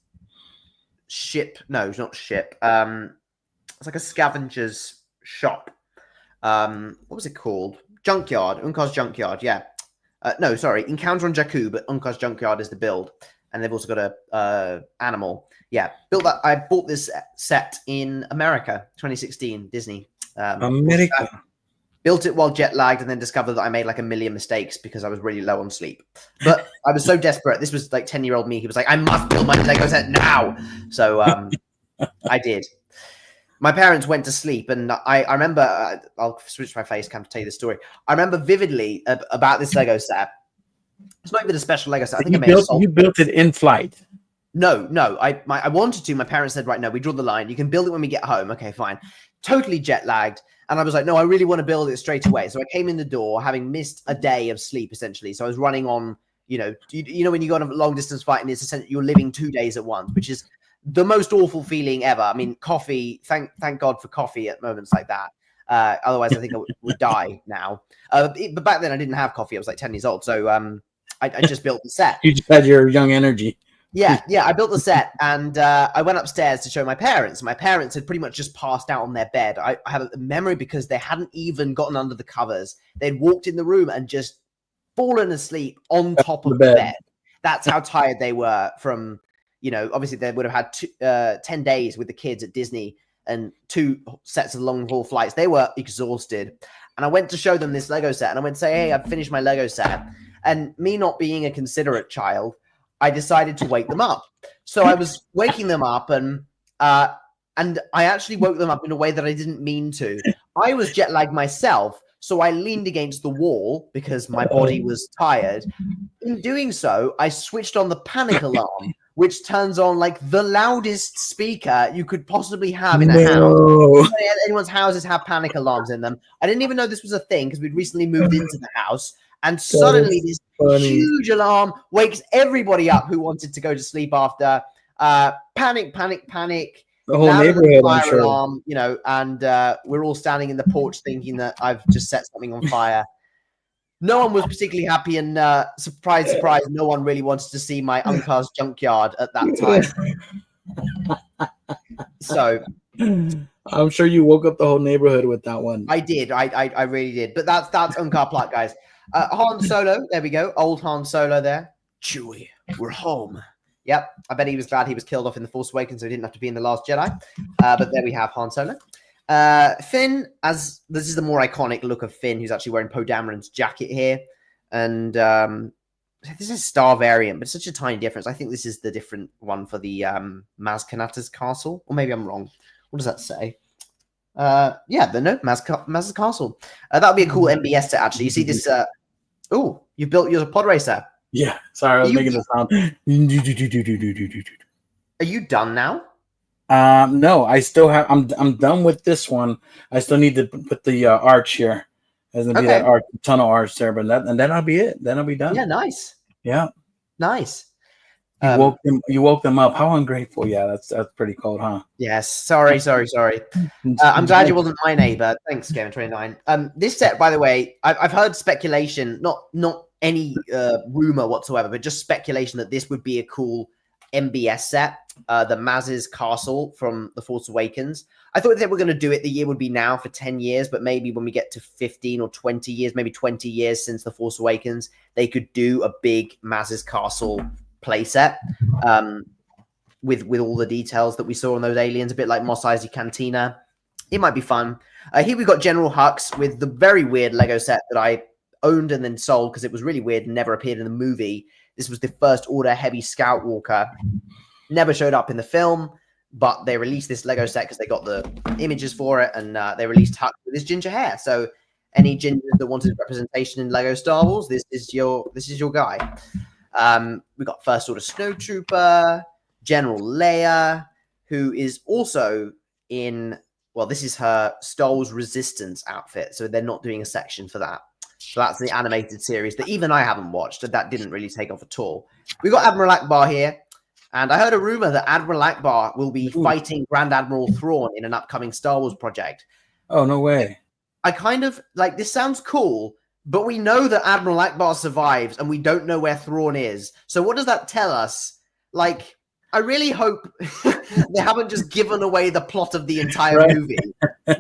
ship. No, it's not ship. It's like a scavenger's shop. What was it called? Junkyard. Unkar's Junkyard. Yeah. No, sorry. Encounter on Jakku, but Unkar's Junkyard is the build, and they've also got a animal. Yeah, built that. I bought this set in America, 2016, Disney. America. Built it while jet lagged, and then discovered that I made like a million mistakes because I was really low on sleep. But I was so desperate. This was like 10-year-old me. He was like, "I must build my Lego set now." So I did. My parents went to sleep, and I remember, I'll switch my face cam to tell you the story. I remember vividly about this Lego set. It's not even a special Lego set. I think you built it in flight. No. I wanted to. My parents said, right, no, we draw the line. You can build it when we get home. Okay, fine. Totally jet lagged. And I was like, no, I really want to build it straight away. So I came in the door having missed a day of sleep, essentially. So I was running on, you know when you go on a long distance flight and it's essentially you're living 2 days at once, which is the most awful feeling ever. I mean, coffee, thank God for coffee at moments like that. Otherwise, I think I would die now. But back then, I didn't have coffee. I was like 10 years old. So I just built the set. You just had your young energy. Yeah. I built the set, and I went upstairs to show my parents. My parents had pretty much just passed out on their bed. I have a memory because they hadn't even gotten under the covers. They'd walked in the room and just fallen asleep on top of the bed. That's how tired they were from... obviously they would have had 10 days with the kids at Disney and 2 sets of long haul flights. They were exhausted. And I went to show them this Lego set, and I went to say, hey, I've finished my Lego set. And me not being a considerate child, I decided to wake them up. So I was waking them up, and I actually woke them up in a way that I didn't mean to. I was jet lagged myself. So I leaned against the wall because my body was tired. In doing so, I switched on the panic alarm, which turns on like the loudest speaker you could possibly have in a house. Anyone's houses have panic alarms in them. I didn't even know this was a thing because we'd recently moved into the house. And suddenly this huge alarm wakes everybody up who wanted to go to sleep after. Panic, panic, panic. The whole Louder than neighborhood, fire I'm sure. alarm, you know, and we're all standing in the porch thinking that I've just set something on fire. No one was particularly happy, and surprise, surprise, no one really wanted to see my uncle's junkyard at that time. So I'm sure you woke up the whole neighborhood with that one. I did. I really did. But that's Uncar plot, guys. Han Solo, there we go. Old Han Solo there. Chewie, we're home. Yep. I bet he was glad he was killed off in The Force Awakens, so he didn't have to be in The Last Jedi. But there we have Han Solo. Finn, as this is the more iconic look of Finn, who's actually wearing Poe Dameron's jacket here. And this is Star variant, but it's such a tiny difference. I think this is the different one for the Maz Kanata's castle. Or maybe I'm wrong. What does that say? Maz's castle. That would be a cool MBS set, actually. You see this? Oh, you built your pod racer. Yeah, sorry, I was making the sound. Are you done now? No, I still have. I'm done with this one. I still need to put the arch here. There's gonna be that arch, tunnel arch there, but then that'll be it. Then I'll be done. Yeah, nice. Yeah, nice. You woke them up. How ungrateful. Yeah, that's pretty cold, huh? Yes. Sorry. I'm glad you wasn't my neighbor. Thanks, Gavin29. This set, by the way, I've heard speculation, not any rumor whatsoever, but just speculation that this would be a cool MBS set, the Maz's castle from The Force Awakens. I thought they were going to do it. The year would be now for 10 years, but maybe when we get to 15 or 20 years, maybe 20 years since The Force Awakens, they could do a big Maz's castle playset with all the details that we saw on those aliens, a bit like Mos Eisley Cantina. It might be fun. Here we've got General Hux with the very weird Lego set that I owned and then sold because it was really weird and never appeared in the movie. This was the First Order Heavy Scout Walker. Never showed up in the film, but they released this Lego set because they got the images for it, and they released Hux with his ginger hair. So any gingers that wanted representation in Lego Star Wars, this is your guy. We got First Order Snowtrooper, General Leia, who is also in, well, this is her Star Wars Resistance outfit, so they're not doing a section for that. So that's the animated series that even I haven't watched, and that didn't really take off at all. We got Admiral Akbar here, and I heard a rumor that Admiral Akbar will be fighting Grand Admiral Thrawn in an upcoming Star Wars project. Oh, no way. I kind of, like, this sounds cool, but we know that Admiral Akbar survives, and we don't know where Thrawn is. So what does that tell us? Like, I really hope they haven't just given away the plot of the entire movie.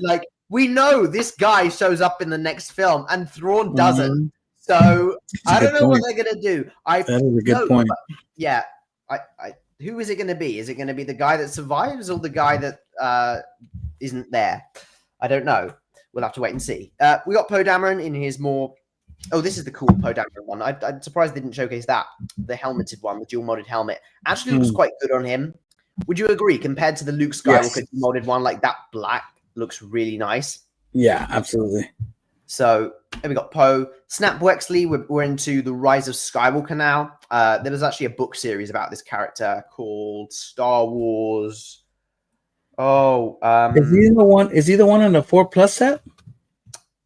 Like, we know this guy shows up in the next film, and Thrawn doesn't. So I don't know what they're gonna do. That is a good point. Yeah, who is it gonna be? Is it gonna be the guy that survives or the guy that isn't there? I don't know. We'll have to wait and see. We got Poe Dameron in his more. Oh, this is the cool Poe Dameron one. I'm surprised they didn't showcase that. The helmeted one, the dual modded helmet, actually looks quite good on him. Would you agree? Compared to the Luke Skywalker modded one, like that black looks really nice. Yeah, absolutely. So here we got Poe. Snap Wexley, we're into the Rise of Skywalker now. There was actually a book series about this character called Star Wars. Is he the one in the 4+ set?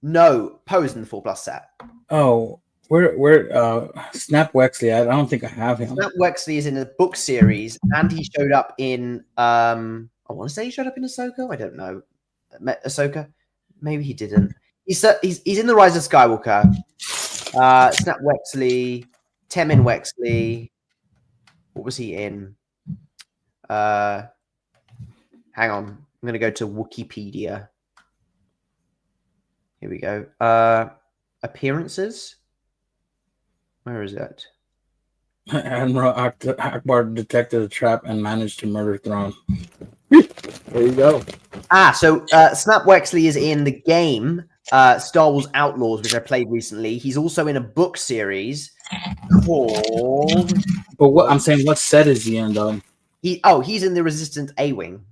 No, Poe's in the 4+ set. Oh, where Snap Wexley? I don't think I have him. Snap Wexley is in a book series, and he showed up in I want to say he showed up in Ahsoka. I don't know. Ahsoka? Maybe he didn't. He's in the Rise of Skywalker. Snap Wexley, Temin Wexley. What was he in? Hang on. I'm going to go to Wikipedia. Here we go. Appearances. Where is it? Admiral Akbar detected a trap and managed to murder Thrawn. There you go. So Snap Wexley is in the game Star Wars Outlaws, which I played recently. He's also in a book series called. But what I'm saying, what set is he in though? He's in the Resistance A-Wing.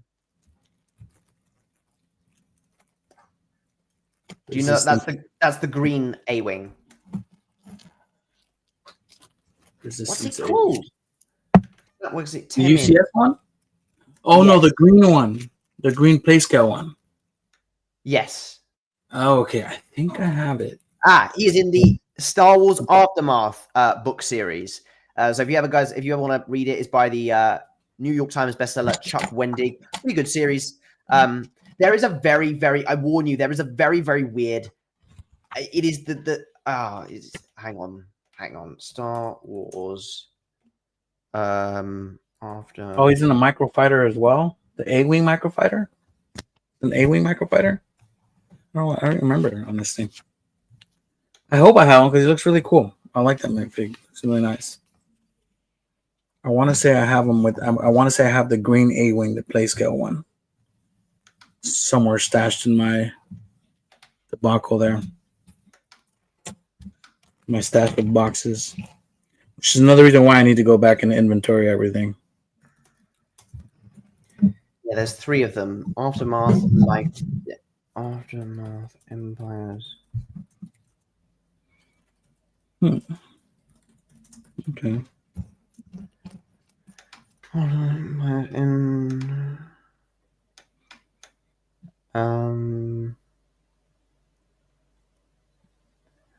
Do you know that's the green A-Wing? What's it called? That was it. The UCS one? Oh, yes. No, the green one. The green PlayScale one. Yes. Oh, okay. I think I have it. He is in the Star Wars Aftermath book series. So if you ever want to read it, it's by the New York Times bestseller, Chuck Wendig. Pretty good series. There is a very, very, I warn you, there is a very, very weird, it is hang on. Star Wars, after. Oh, he's in a microfighter as well? The A-Wing microfighter? An A-Wing microfighter? Oh, I don't remember on this thing. I hope I have him because he looks really cool. I like that minifig. It's really nice. I want to say I have him with. I want to say I have the green A-Wing, the Playscale one, somewhere stashed in my debacle there. My stash of boxes, which is another reason why I need to go back and inventory everything. Yeah, there's 3 of them. Aftermath, Aftermath, Empires. Okay.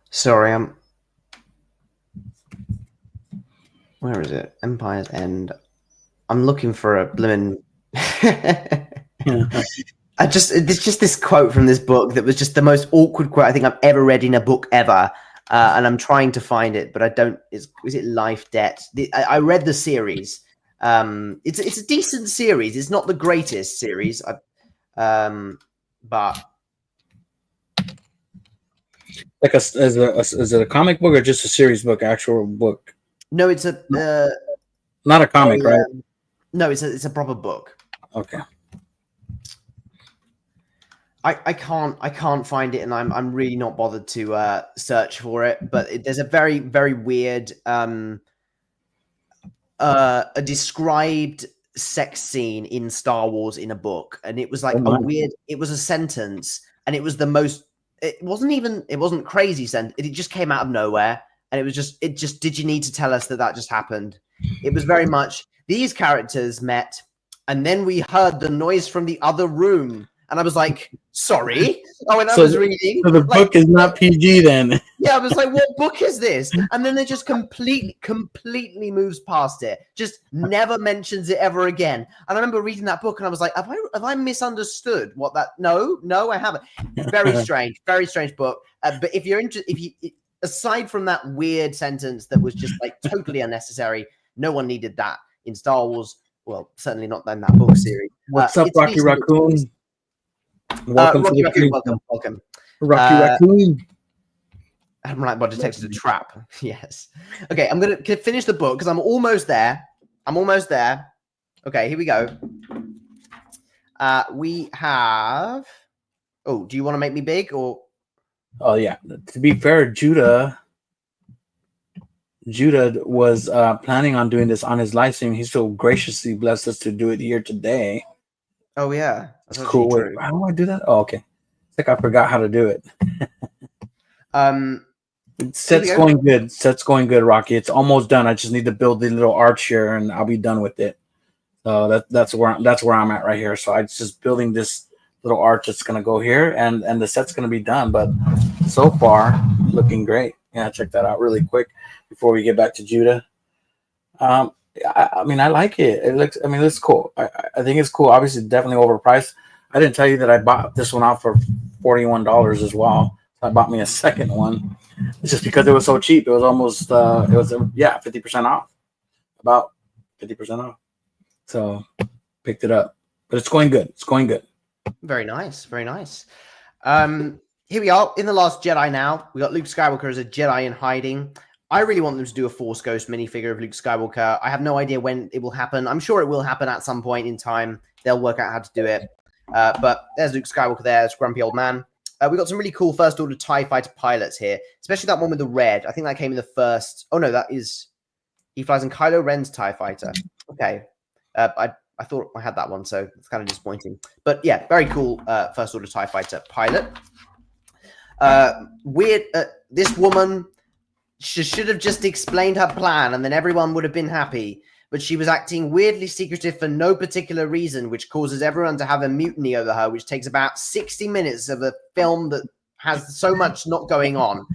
Sorry, where is it? Empire's End. I'm looking for a blimmin'. It's just this quote from this book that was just the most awkward quote I think I've ever read in a book ever. And I'm trying to find it, but I don't. Is it Life Debt? I read the series. It's a decent series. It's not the greatest series, but Like is it a comic book or just a series book, actual book? no, it's a Not a comic, right? No, it's a proper book. Okay. I can't find it, and I'm really not bothered to search for it. But there's a very, very weird a described sex scene in Star Wars in a book, and it was like it was a sentence, and it was the most. It wasn't crazy sentence. It just came out of nowhere, and it just did you need to tell us that just happened? It was very much these characters met, and then we heard the noise from the other room. And I was like, sorry. Oh, and I was reading. So the book is not PG then. Yeah, I was like, what book is this? And then it just completely moves past it. Just never mentions it ever again. And I remember reading that book and I was like, have I misunderstood what that? No, I haven't. Very strange book. But if you're interested, aside from that weird sentence that was just like totally unnecessary, no one needed that in Star Wars. Well, certainly not in that book series. What's up, Rocky Raccoon? Welcome to the Raccoon, welcome. Rocky Raccoon. I'm right, but detected a trap. Yes. Okay, I'm gonna finish the book because I'm almost there. Okay, here we go. We have. Oh, do you want to make me big or? Oh yeah. To be fair, Judah was planning on doing this on his live stream. He so graciously blessed us to do it here today. Oh yeah, that's cool. Wait, how do I do that? Oh, okay. It's like I forgot how to do it. Set's going good. Set's going good, Rocky. It's almost done. I just need to build the little arch here, and I'll be done with it. So that's where I'm at right here. So I'm just building this little arch that's gonna go here, and the set's gonna be done. But so far, looking great. Yeah, check that out really quick before we get back to Judah. I mean, I like it. It looks cool. I think it's cool. Obviously, definitely overpriced. I didn't tell you that I bought this one out for $41 as well. So I bought me a second one just because it was so cheap. It was almost 50% off, about 50% off. So picked it up, but it's going good. It's going good. Very nice. Very nice. Here we are in The Last Jedi now. We got Luke Skywalker as a Jedi in hiding. I really want them to do a Force Ghost minifigure of Luke Skywalker. I have no idea when it will happen. I'm sure it will happen at some point in time. They'll work out how to do it. But there's Luke Skywalker there. It's grumpy old man. We got some really cool first order TIE fighter pilots here, especially that one with the red. I think that came in the first. Oh no, that is he flies in Kylo Ren's TIE fighter. Okay, I thought I had that one, so it's kind of disappointing. But yeah, very cool first order TIE fighter pilot. Weird. This woman. She should have just explained her plan and then everyone would have been happy. But she was acting weirdly secretive for no particular reason, which causes everyone to have a mutiny over her, which takes about 60 minutes of a film that has so much not going on.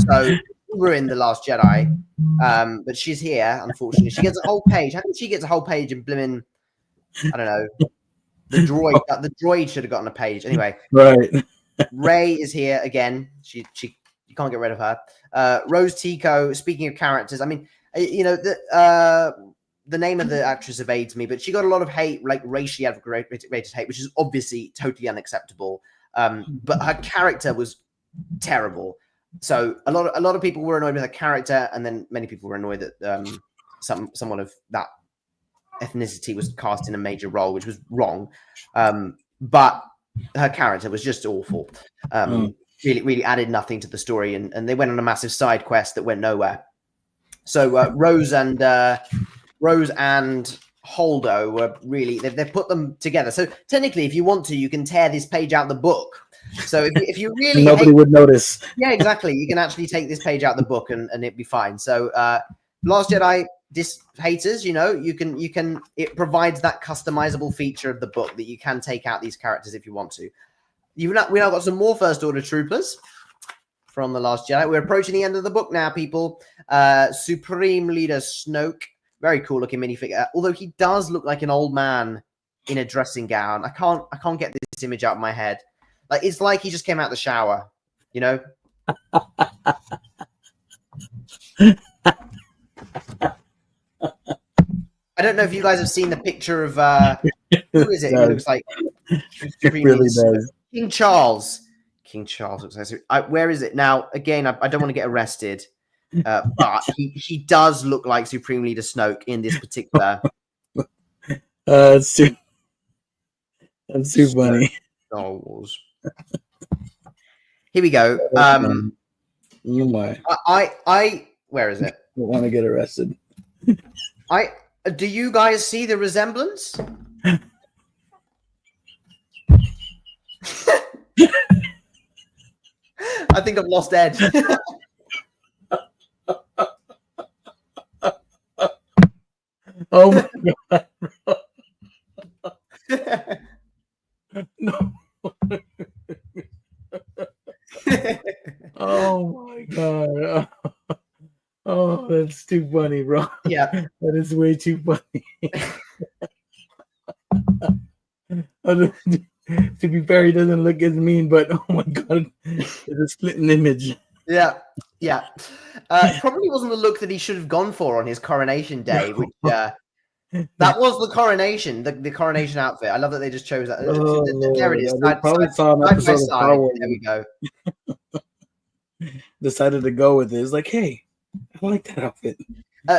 So ruined The Last Jedi. But she's here, unfortunately. She gets a whole page. How come she gets a whole page in blimmin' I don't know. The droid should have gotten a page. Anyway, Right. Ray is here again. She you can't get rid of her. Rose Tico. Speaking of characters, I mean, you know, the name of the actress evades me, but she got a lot of hate, like racially rated hate, which is obviously totally unacceptable. But her character was terrible. So a lot of people were annoyed with her character, and then many people were annoyed that someone of that ethnicity was cast in a major role, which was wrong. But her character was just awful. Really added nothing to the story, and they went on a massive side quest that went nowhere. So Rose and Holdo were really they've put them together. So technically, if you want to, you can tear this page out the book. So if you really nobody would notice. Yeah, exactly. You can actually take this page out the book and it'd be fine. So Last Jedi haters, you know, you can it provides that customizable feature of the book that you can take out these characters if you want to. We now got some more First Order troopers from The Last Jedi. We're approaching the end of the book now, people. Supreme Leader Snoke, very cool looking minifigure. Although he does look like an old man in a dressing gown. I can't get this image out of my head. Like it's like he just came out the shower, you know. I don't know if you guys have seen the picture of who is it? It looks like it really does. King Charles. King Charles looks like. Where is it now? Again, I don't want to get arrested, but he does look like Supreme Leader Snoke in this particular. That's too funny. Star Wars. Here we go. I where is it? Don't want to get arrested. Do you guys see the resemblance? I think I've lost Ed. Oh my god, bro. No. Oh my god. Oh, that's too funny, bro. Yeah. That is way too funny. To be fair, he doesn't look as mean, but oh my god, it's a splitting image. Yeah. Probably wasn't the look that he should have gone for on his coronation day, which that was the coronation, the coronation outfit. I love that they just chose that. There it is. There we go. Decided to go with it. It's like, hey, I like that outfit.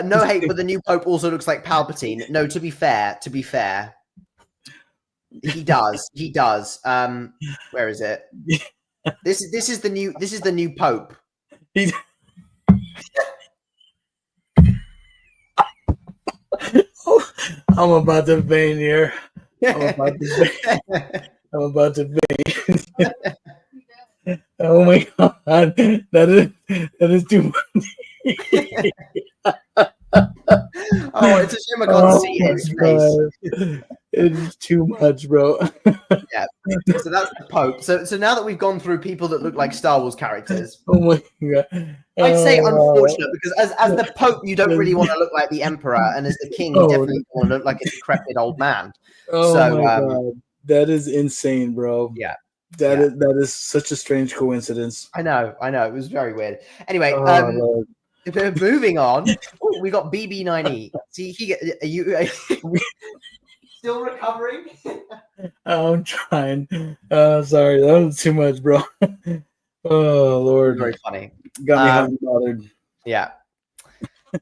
No hate, but the new Pope also looks like Palpatine. No, to be fair, he does. Where is it? This is the new Pope. I'm about to faint here. I'm about to faint. Oh my god, that is too much. Oh, it's a shame I can't see his face. It's too much, bro. Yeah. So that's the Pope. So now that we've gone through people that look like Star Wars characters, oh my god, I'd say unfortunate because as the Pope, you don't really want to look like the Emperor, and as the King, you definitely want to look like a decrepit old man. Oh my god, that is insane, bro. Yeah. That is such a strange coincidence. I know. It was very weird. Anyway, moving on. Ooh, we got BB9E. See, are you still recovering? I'm trying. Sorry, that was too much, bro. Oh Lord, very funny. Got me bothered. Yeah.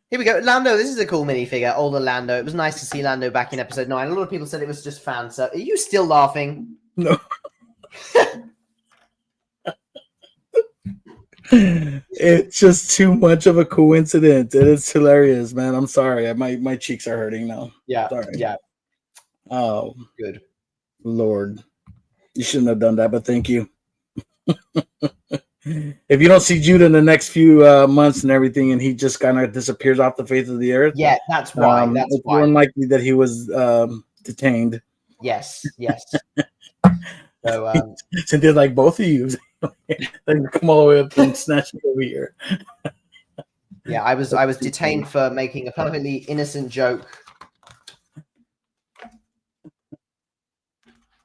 Here we go. Lando, this is a cool minifigure. Older Lando. It was nice to see Lando back in episode 9. A lot of people said it was just fan sub. Are you still laughing? No. It's just too much of a coincidence. It is hilarious, man. I'm sorry. My cheeks are hurting now. Yeah. Sorry. Yeah. Oh, good Lord. You shouldn't have done that, but thank you. If you don't see Judah in the next few months and everything, and he just kind of disappears off the face of the earth. Yeah, that's why. It's more unlikely that he was detained. Yes. So Cynthia's like, both of you. Then come all the way up and snatch it over here. Yeah, I was detained for making a perfectly innocent joke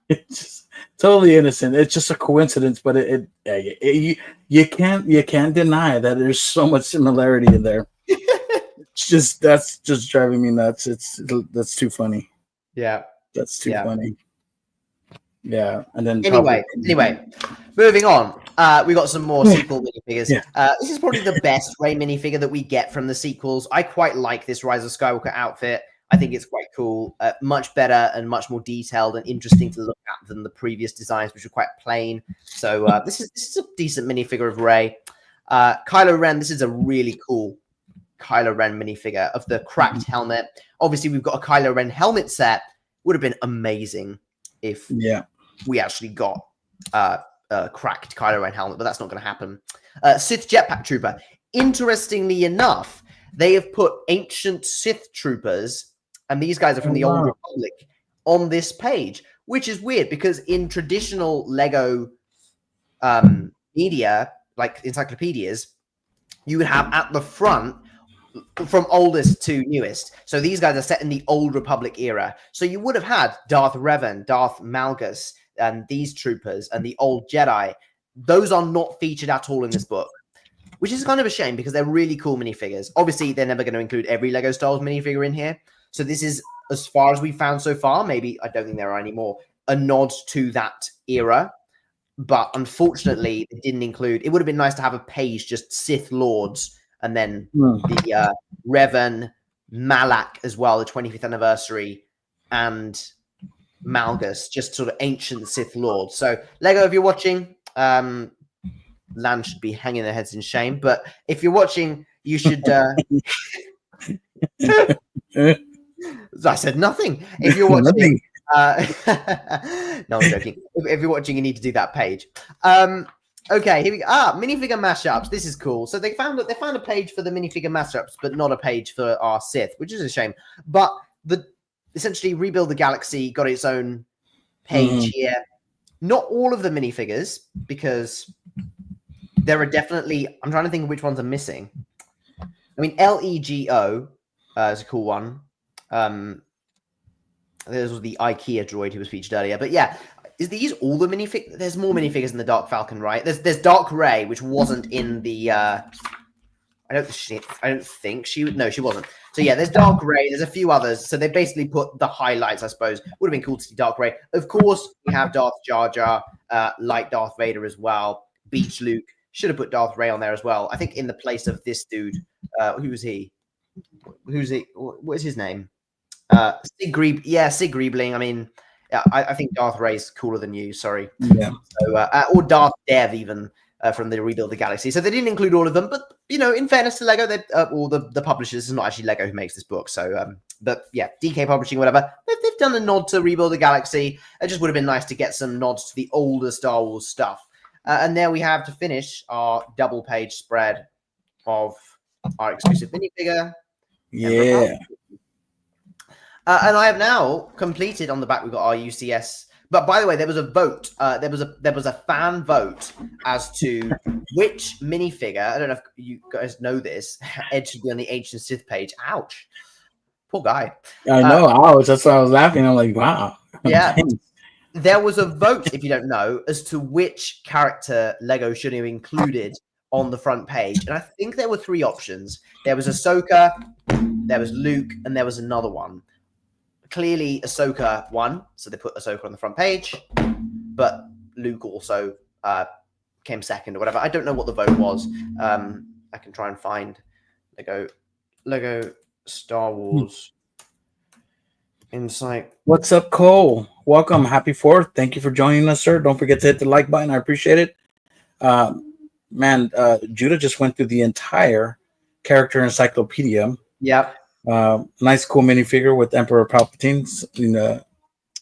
It's just totally innocent. It's just a coincidence, but you can't deny that there's so much similarity in there. That's just driving me nuts. That's too funny. Yeah, that's too funny. Yeah, and then anyway, moving on. We got some more sequel minifigures. Yeah. This is probably the best Rey minifigure that we get from the sequels. I quite like this Rise of Skywalker outfit. I think it's quite cool, much better and much more detailed and interesting to look at than the previous designs, which were quite plain. So this is a decent minifigure of Rey. Kylo Ren, this is a really cool Kylo Ren minifigure of the cracked helmet. Obviously, we've got a Kylo Ren helmet set. Would have been amazing if we actually got a cracked Kylo Ren helmet, but that's not going to happen. Sith Jetpack Trooper. Interestingly enough, they have put ancient Sith troopers, and these guys are from the Old Republic, on this page, which is weird because in traditional Lego media, like encyclopedias, you would have at the front from oldest to newest. So these guys are set in the Old Republic era. So you would have had Darth Revan, Darth Malgus, and these troopers and the old Jedi. Those are not featured at all in this book, which is kind of a shame because they're really cool minifigures. Obviously, they're never going to include every Lego Star Wars minifigure in here. So this is, as far as we've found so far, maybe, I don't think there are any more, a nod to that era. But unfortunately, it didn't include, it would have been nice to have a page, just Sith Lords, and then the Revan, Malak as well, the 25th anniversary, and Malgus, just sort of ancient Sith Lords. So, Lego, if you're watching, Land should be hanging their heads in shame. But if you're watching, you should... I said nothing. If you're watching... no, I'm joking. If you're watching, you need to do that page. Okay, here we go. Minifigure mashups. This is cool. So they found a page for the minifigure mashups, but not a page for our Sith, which is a shame. But essentially, Rebuild the Galaxy got its own page here. Not all of the minifigures, because there are definitely. I'm trying to think of which ones are missing. I mean, LEGO is a cool one. There's the IKEA droid who was featured earlier, but yeah. Is these all the minifigures? There's more minifigures in the Dark Falcon, right? There's Dark Rey, which wasn't in the. I don't think she would. No, she wasn't. So yeah, there's Dark Rey. There's a few others. So they basically put the highlights, I suppose. Would have been cool to see Dark Rey. Of course, we have Darth Jar Jar, like Darth Vader as well. Beach Luke. Should have put Darth Rey on there as well. I think in the place of this dude. Who was he? Who's he? What is his name? Sig Griebling. I mean. Yeah, I think Darth Rey's cooler than you. Sorry. Yeah. So, or Darth Dev even from the Rebuild the Galaxy. So they didn't include all of them, but in fairness to Lego, all the publishers, it's not actually Lego who makes this book. So, but yeah, DK Publishing, whatever. They've done a nod to Rebuild the Galaxy. It just would have been nice to get some nods to the older Star Wars stuff. And there we have to finish our double-page spread of our exclusive minifigure. Yeah. And I have now completed on the back. We've got our UCS. But by the way, there was a vote. There was a fan vote as to which minifigure. I don't know if you guys know this. Ed should be on the Ancient Sith page. Ouch, poor guy. I know. Ouch. That's why I was laughing. I'm like, wow. Yeah. There was a vote, if you don't know, as to which character Lego should have included on the front page. And I think there were three options. There was Ahsoka, there was Luke, and there was another one. Clearly, Ahsoka won, so they put Ahsoka on the front page, but Luke also came second or whatever. I don't know what the vote was. I can try and find Lego Star Wars Insight. What's up, Cole? Welcome. Happy 4th. Thank you for joining us, sir. Don't forget to hit the like button. I appreciate it. Judah just went through the entire character encyclopedia. Yep. Nice, cool minifigure with Emperor Palpatine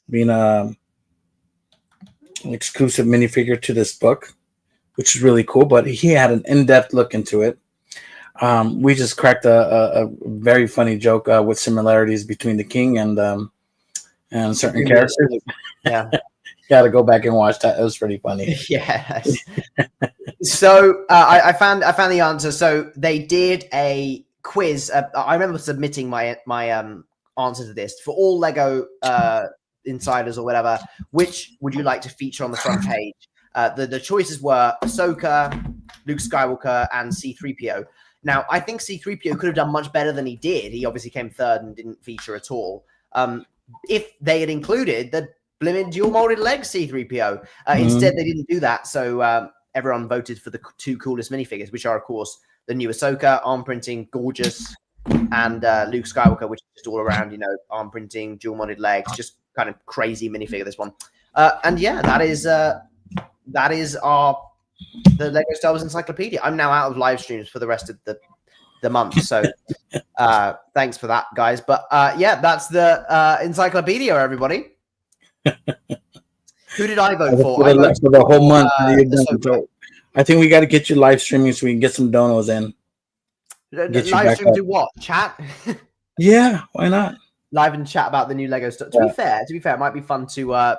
being an exclusive minifigure to this book, which is really cool. But he had an in-depth look into it. We just cracked a very funny joke with similarities between the King and certain characters. Yeah, got to go back and watch that. It was pretty funny. Yes. So I found the answer. So they did a quiz. I remember submitting my answer to this for all Lego insiders or whatever, which would you like to feature on the front page? The choices were Ahsoka, Luke Skywalker, and C-3PO. Now, I think C-3PO could have done much better than he did. He obviously came third and didn't feature at all. If they had included the blimmin' dual molded leg C-3PO. Instead, they didn't do that. So everyone voted for the two coolest minifigures, which are, of course, the new Ahsoka, arm printing, gorgeous, and Luke Skywalker, which is just all around, you know, arm printing, dual molded legs, just kind of crazy minifigure, this one. And yeah, that is the Lego Star Wars Encyclopedia. I'm now out of live streams for the rest of the month, so thanks for that, guys. But yeah, that's the encyclopedia, everybody. Who did I vote for? For the whole month. I think we got to get you live streaming so we can get some donos in. Live stream, do what? Chat? Yeah, why not? Live and chat about the new Lego stuff. To be fair, it might be fun to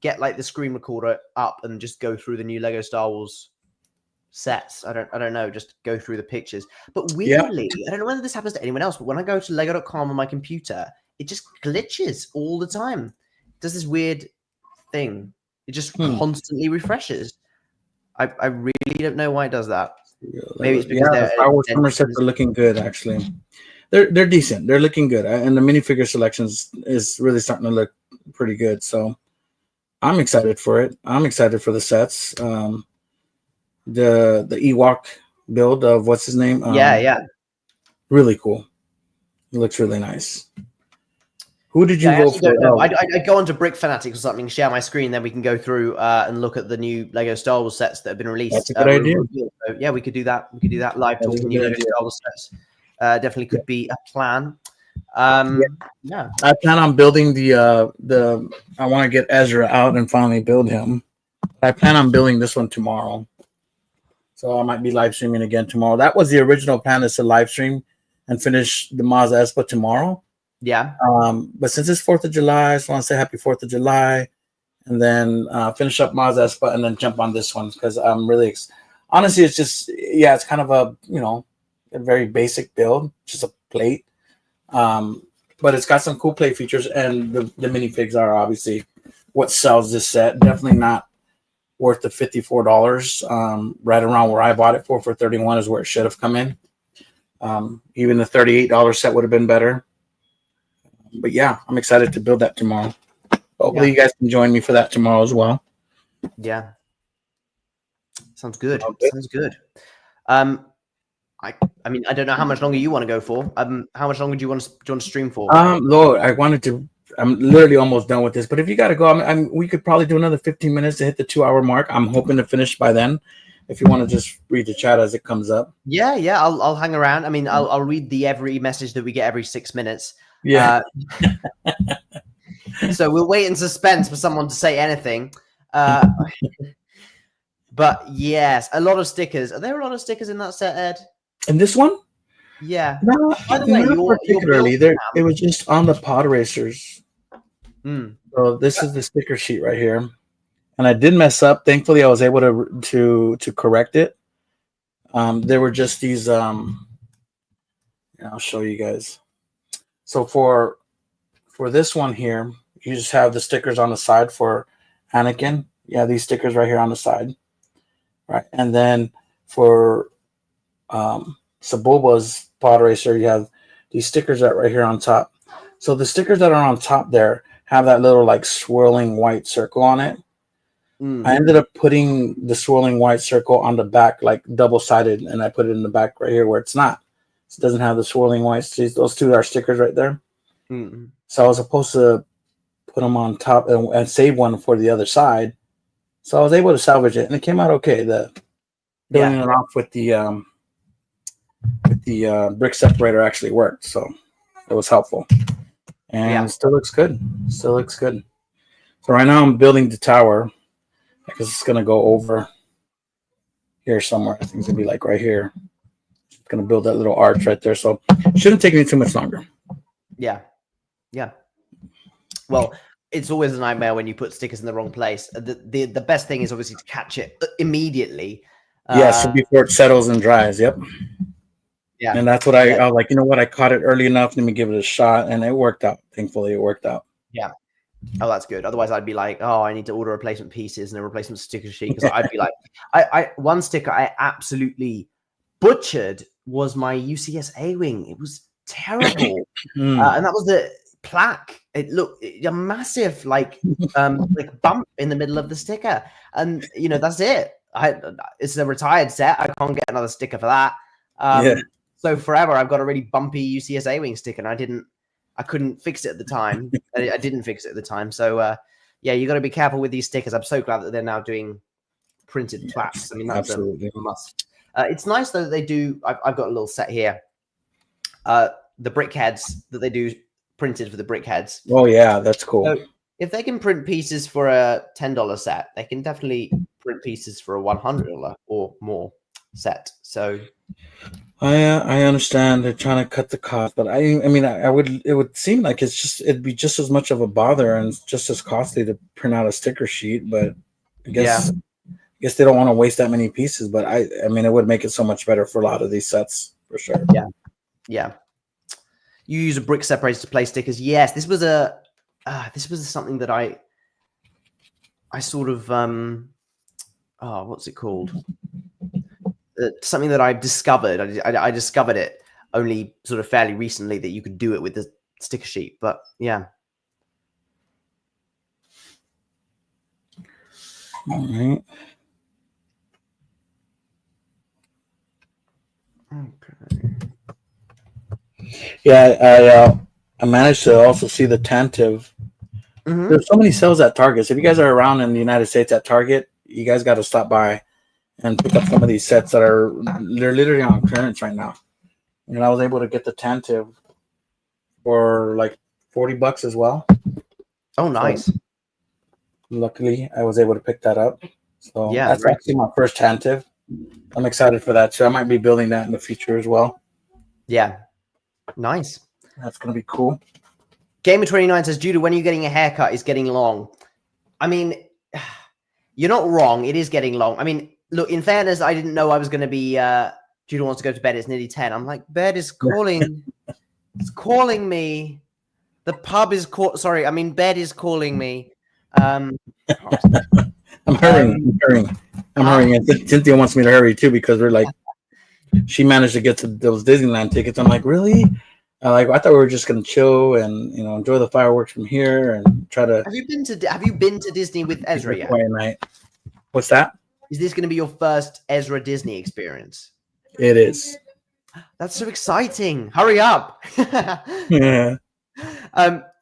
get like the screen recorder up and just go through the new Lego Star Wars sets. I don't know, just go through the pictures. But weirdly, I don't know whether this happens to anyone else, but when I go to lego.com on my computer, it just glitches all the time. It does this weird thing. It just constantly refreshes. I really don't know why it does that. Maybe it's because the Star Wars summer sets are looking good. Actually, they're decent. They're looking good, and the minifigure selections is really starting to look pretty good. So I'm excited for it. I'm excited for the sets. The Ewok build of what's his name? Really cool. It looks really nice. Who did you vote for? I go onto Brick Fanatics or something, share my screen, then we can go through and look at the new Lego Star Wars sets that have been released. That's a good idea. So, yeah, we could do that. We could do that live talking new Lego Star Wars sets. Definitely could be a plan. Yeah. I plan on building the I want to get Ezra out and finally build him. I plan on building this one tomorrow. So I might be live streaming again tomorrow. That was the original plan, is to live stream and finish the Mos Espa tomorrow. Yeah. But since it's 4th of July, I just want to say happy 4th of July, and then finish up Mos Espa and then jump on this one, because I'm really honestly, it's just, it's kind of a, a very basic build, just a plate. But it's got some cool play features, and the minifigs are obviously what sells this set. Definitely not worth the $54. Right around where I bought it for $31 is where it should have come in. Even the $38 set would have been better. But yeah, I'm excited to build that tomorrow. Hopefully you guys can join me for that tomorrow as well. Yeah. Sounds good. Sounds good. I mean, I don't know how much longer you want to go for. How much longer do you want to stream for? Lord, I'm literally almost done with this, but if you got to go, we could probably do another 15 minutes to hit the 2-hour mark. I'm hoping to finish by then. If you want to just read the chat as it comes up. Yeah. I'll hang around. I mean, I'll read every message that we get every 6 minutes. Yeah. So we'll wait in suspense for someone to say anything. But yes, a lot of stickers. Are there a lot of stickers in that set, Ed? In this one? Yeah. No, by the way, not particularly. It was just on the pod racers. So this is the sticker sheet right here, and I did mess up. Thankfully, I was able to correct it. There were just these. I'll show you guys. So for this one here, you just have the stickers on the side for Anakin. Yeah, these stickers right here on the side, right? And then for Saboba's pod racer, you have these stickers that right here on top. So the stickers that are on top there have that little like swirling white circle on it. I ended up putting the swirling white circle on the back, like double-sided, and I put it in the back right here where it's not. It doesn't have the swirling whites. Those two are stickers right there. So I was supposed to put them on top and save one for the other side. So I was able to salvage it, and it came out okay. The building it off with the brick separator actually worked, so it was helpful. And it still looks good. Still looks good. So right now I'm building the tower, because it's gonna go over here somewhere. I think it's gonna be like right here. Going to build that little arch right there, so it shouldn't take me too much longer. Yeah. Well, it's always a nightmare when you put stickers in the wrong place. The best thing is obviously to catch it immediately. So before it settles and dries. Yep. Yeah. And that's what I was like. You know what? I caught it early enough. Let me give it a shot, and it worked out. Thankfully, it worked out. Yeah. Oh, that's good. Otherwise, I'd be like, oh, I need to order replacement pieces and a replacement sticker sheet, because I'd be like, I one sticker I absolutely butchered was my UCS A-wing. It was terrible, and that was the plaque. It looked a massive like bump in the middle of the sticker, and that's it. It's a retired set. I can't get another sticker for that. So forever, I've got a really bumpy UCS A-wing sticker, and I couldn't fix it at the time. I didn't fix it at the time. So yeah, you got to be careful with these stickers. I'm so glad that they're now doing printed plaques. I mean, that's absolutely a must. It's nice though that they do. I've got a little set here. The brick heads that they do printed for the brick heads. Oh yeah, that's cool. So if they can print pieces for a $10 set, they can definitely print pieces for a $100 or more set. So I understand they're trying to cut the cost, but I mean it would seem like it'd be just as much of a bother and just as costly to print out a sticker sheet. But I guess they don't want to waste that many pieces. But I mean it would make it so much better for a lot of these sets for sure. Yeah. You use a brick separator to place stickers. Yes, this was something that I sort of what's it called? Something that I discovered. I discovered it only sort of fairly recently, that you could do it with the sticker sheet. But yeah. All right. Okay. Yeah, I managed to also see the Tantive. There's so many sales at Target. So if you guys are around in the United States at Target, you guys got to stop by and pick up some of these sets they're literally on clearance right now. And I was able to get the Tantive for like $40 as well. Oh, nice. So, luckily, I was able to pick that up. So yeah, that's actually my first Tantive. I'm excited for that. So I might be building that in the future as well. Yeah. Nice. That's going to be cool. Gamer29 says, Judah, when are you getting a haircut? It's getting long. I mean, you're not wrong. It is getting long. I mean, look, in fairness, I didn't know I was going to be, Judah wants to go to bed. It's nearly 10. I'm like, bed is calling. It's calling me. The pub is bed is calling me. I'm hurrying. I'm hurrying. And Cynthia wants me to hurry too, because we're like, she managed to get to those Disneyland tickets. I'm like, really? I thought we were just gonna chill and enjoy the fireworks from here and try to. Have you been to Disney with Ezra yet? Night. What's that? Is this going to be your first Ezra Disney experience? It is. That's so exciting! Hurry up! Yeah.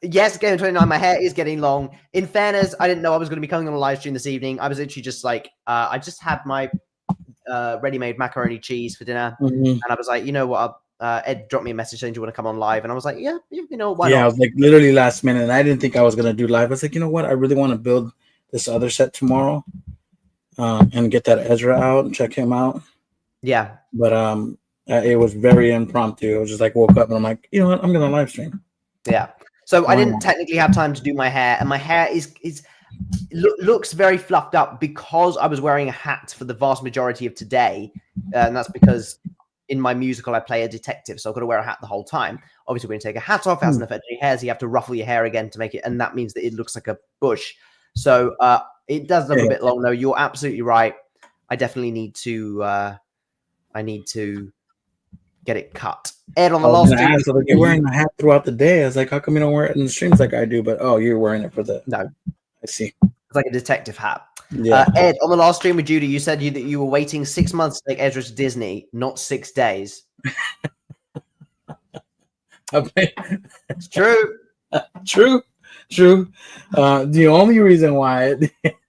Yes, Gamer29, my hair is getting long. In fairness, I didn't know I was going to be coming on a live stream this evening. I was literally just like, I just had my ready-made macaroni cheese for dinner, and I was like, you know what? Ed dropped me a message saying, do you want to come on live? And I was like, yeah, why not? I was like literally last minute, and I didn't think I was going to do live. I was like, you know what? I really want to build this other set tomorrow and get that Ezra out and check him out. Yeah. But it was very impromptu. I was just like, woke up and I'm like, you know what? I'm going to live stream. Yeah. So I didn't technically have time to do my hair, and my hair looks very fluffed up because I was wearing a hat for the vast majority of today. And that's because in my musical, I play a detective, so I've got to wear a hat the whole time. Obviously, when you take a hat off, it hasn't affected any hairs. You have to ruffle your hair again to make it, and that means that it looks like a bush. So it does look a bit long, though. You're absolutely right. I definitely need to. I need to get it cut. Ed, on the last stream, so you're wearing the hat throughout the day. I was like, how come you don't wear it in the streams like I do? But you're wearing it for the. No, I see. It's like a detective hat. Yeah. Ed, on the last stream with Judy, you said that you were waiting 6 months to take Ezra to Disney, not 6 days. It's true. True. The only reason why,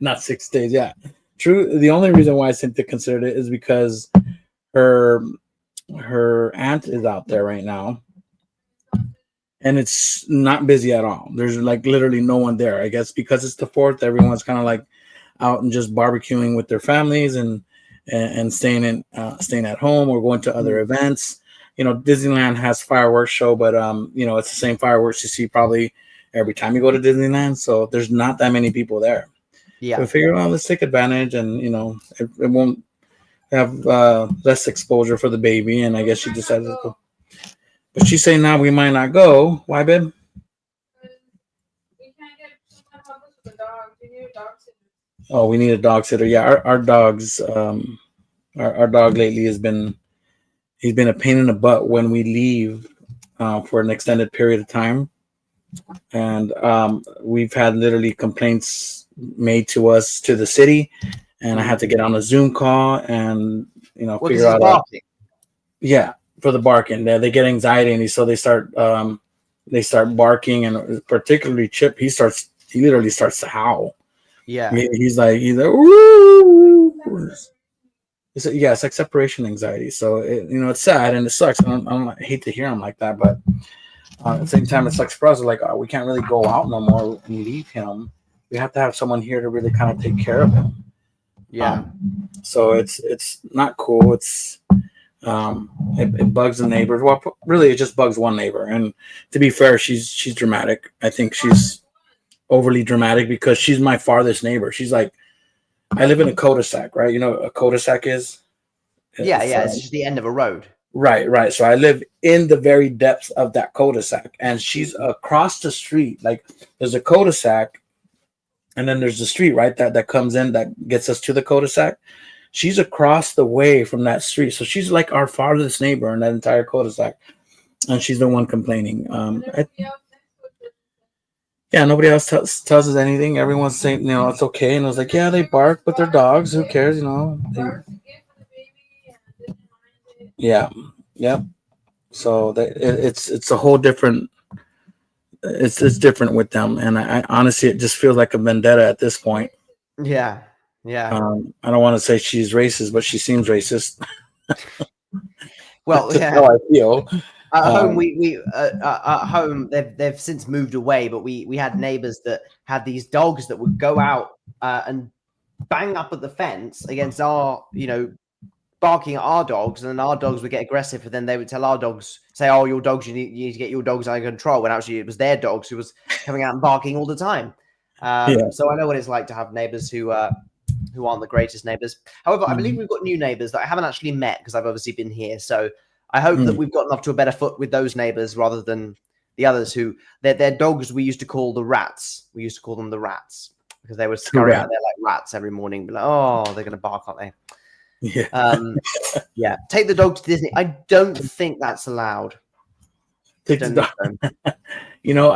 not 6 days, yeah. True. The only reason why Cynthia considered it is because her aunt is out there right now. And it's not busy at all. There's like literally no one there. I guess because it's the 4th, everyone's kind of like out and just barbecuing with their families and staying at home or going to other events. Disneyland has fireworks show, but it's the same fireworks you see probably every time you go to Disneyland. So there's not that many people there. Yeah. So we figured, let's take advantage, and it won't have less exposure for the baby. And I guess she decided to go. But she's saying now we might not go. Why, babe? We can't get so Oh, we need a dog sitter. Yeah, our dogs, our dog lately he's been a pain in the butt when we leave for an extended period of time. And we've had literally complaints made to us to the city, and I had to get on a Zoom call and figure out barking. Yeah, for the barking. They get anxiety, and so they start barking, and particularly Chip. He literally starts to howl. Yeah, he's like woo. It's like separation anxiety. So it's sad and it sucks. I hate to hear him like that, but at the same time, it sucks for us. Like, we can't really go out no more and leave him. We have to have someone here to really kind of take care of him. Yeah. So it's not cool. It bugs the neighbors. Well, really, it just bugs one neighbor. And to be fair, she's dramatic. I think she's overly dramatic because she's my farthest neighbor. She's like, I live in a cul-de-sac, right? You know what a cul-de-sac is? It's just the end of a road. Right. So I live in the very depths of that cul-de-sac, and she's across the street. Like, there's a cul-de-sac, and then there's the street, right? That comes in, that gets us to the cul-de-sac. She's across the way from that street, so she's like our farthest neighbor in that entire cul-de-sac, and she's the one complaining. Nobody else tells us anything. Everyone's saying, it's okay, and I was like, yeah, they bark, but they're dogs. Who cares, Yeah. Yep. So it's a whole different. It's different with them, and I honestly, it just feels like a vendetta at this point. Yeah. I don't want to say she's racist, but she seems racist. Well, That's how I feel. At home, at home they've since moved away, but we had neighbors that had these dogs that would go out and bang up at the fence against our, barking at our dogs, and then our dogs would get aggressive, and then they would tell our dogs, say, "Oh, your dogs, you need to get your dogs under control." When actually it was their dogs who was coming out and barking all the time. So I know what it's like to have neighbors who aren't the greatest neighbors. However, I believe we've got new neighbors that I haven't actually met because I've obviously been here. So I hope that we've gotten off to a better foot with those neighbors rather than the others who their dogs we used to call the rats. We used to call them the rats because they would scurry out there like rats every morning. Be like, oh, they're going to bark, aren't they? Yeah. Take the dog to Disney. I don't think that's allowed. Take the dog.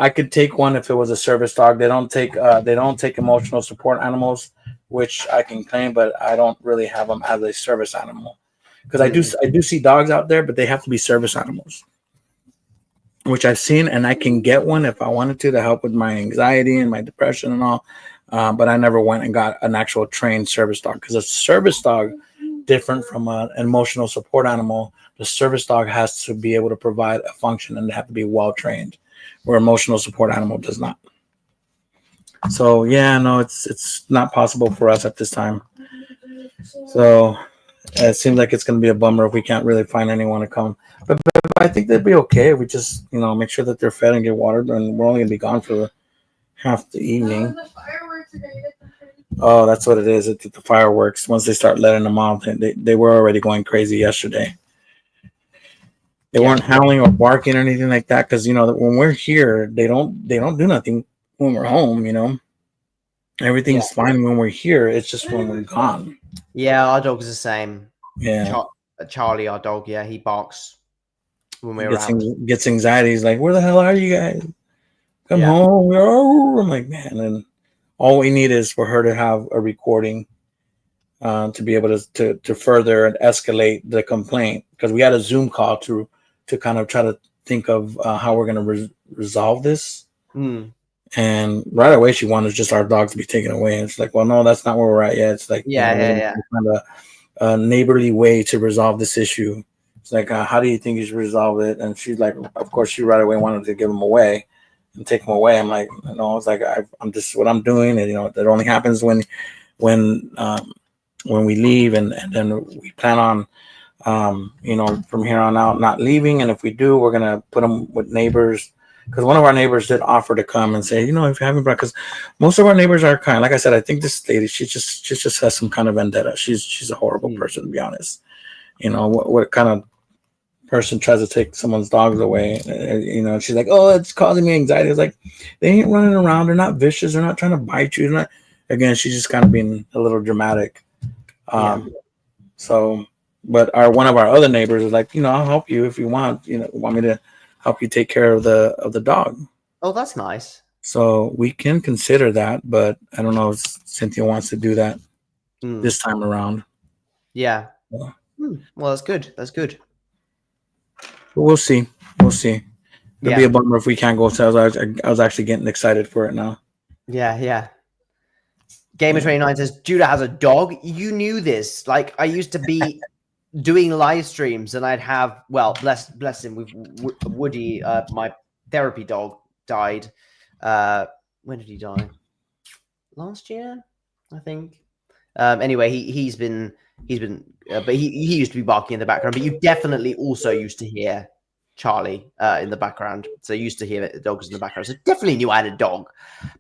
I could take one if it was a service dog. They don't take emotional support animals, which I can claim, but I don't really have them as a service animal because I do see dogs out there, but they have to be service animals, which I've seen, and I can get one if I wanted to help with my anxiety and my depression and all. But I never went and got an actual trained service dog because a service dog, different from an emotional support animal, the service dog has to be able to provide a function and they have to be well trained, where emotional support animal does not. So it's not possible for us at this time. So it seems like it's going to be a bummer if we can't really find anyone to come. But I think they'd be okay if we just make sure that they're fed and get watered, and we're only going to be gone for half the evening. Oh, that's what it is. It's the fireworks. Once they start letting them off, they were already going crazy yesterday. They weren't howling or barking or anything like that because when we're here, they don't do nothing when we're home. Everything's fine when we're here. It's just when we're gone. Yeah, our dog's the same. Yeah, Charlie, our dog. Yeah, he barks when we're out. Gets anxiety. He's like, "Where the hell are you guys? Come home!" I'm like, man, and all we need is for her to have a recording to be able to further and escalate the complaint, because we had a Zoom call to kind of try to think of how we're going to resolve this. And right away she wanted just our dog to be taken away, and it's like, well, no, that's not where we're at yet. It's like, kind of a neighborly way to resolve this issue. It's like, how do you think you should resolve it? And she's like, of course, she right away wanted to give him away and take him away. I'm like, no, it's like, I'm just what I'm doing, and that only happens when we leave, and then we plan on from here on out not leaving. And if we do, we're gonna put them with neighbors, because one of our neighbors did offer to come and say, if you're having breakfast, most of our neighbors are kind. Like I said, I think this lady, she just has some kind of vendetta. She's a horrible person, to be honest. What kind of person tries to take someone's dogs away? She's like, oh, it's causing me anxiety. It's like, they ain't running around. They're not vicious. They're not trying to bite you. again, she's just kind of being a little dramatic. So, but one of our other neighbors is like, I'll help you if you want. Want me to help you take care of the dog. Oh, that's nice. So we can consider that, but I don't know if Cynthia wants to do that this time around. Yeah. Well, that's good. That's good. But we'll see. We'll see. It'll be a bummer if we can't go. So I was actually getting excited for it now. Yeah. Gamer29 says Judah has a dog. You knew this. Like, I used to be doing live streams, and I'd have, well, bless him, with Woody, my therapy dog, died. When did he die? Last year, I think. Anyway, he's been, but he used to be barking in the background. But you definitely also used to hear Charlie in the background. So you used to hear the dogs in the background. So definitely knew I had a dog.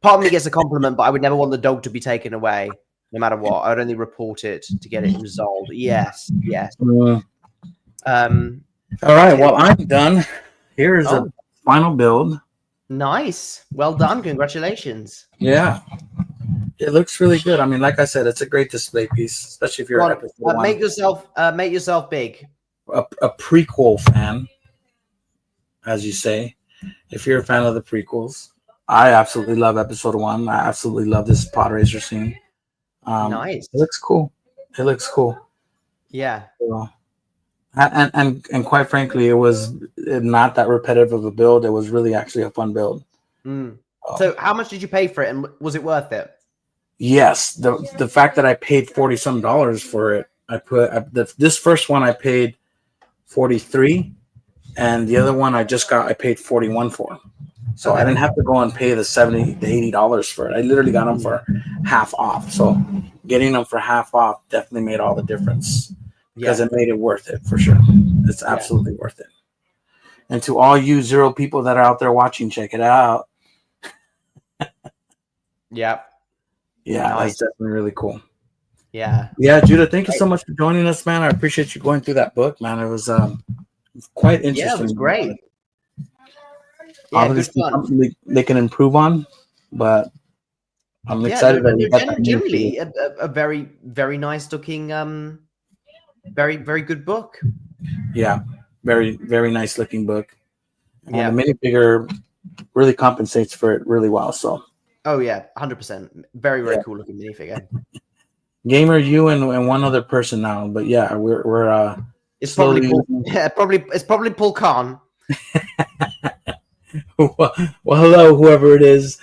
Part of me gets a compliment, but I would never want the dog to be taken away, no matter what. I would only report it to get it resolved. Yes. All right. Well, I'm done. Here's a final build. Nice. Well done. Congratulations. Yeah. It looks really good. I mean, like I said, it's a great display piece, especially if you're an episode one. Make yourself big. A prequel fan, as you say. If you're a fan of the prequels, I absolutely love episode 1. I absolutely love this pod racer scene. Nice. It looks cool. Yeah. So, and quite frankly, it was not that repetitive of a build. It was really actually a fun build. So how much did you pay for it, and was it worth it? Yes. The fact that I paid $40 for it, this first one I paid $43, and the other one I paid $41 for. So I didn't have to go and pay the $70 to $80 for it. I literally got them for half off. So getting them for half off definitely made all the difference, because it made it worth it for sure. It's absolutely worth it. And to all you 0 people that are out there watching, check it out. Yeah, that's definitely really cool. Yeah, Judah, thank you so much for joining us, man. I appreciate you going through that book, man. It was quite interesting. Yeah, it was great. Yeah, obviously something they can improve on, but I'm excited that you got that. Generally, a very, very nice looking, very, very good book. Yeah, very, very nice looking book. And the minifigure really compensates for it really well. So. Oh yeah, 100%. Very, very cool looking minifigure. Gamer, you and one other person now, but we're it's probably Paul Khan. Well, hello, whoever it is.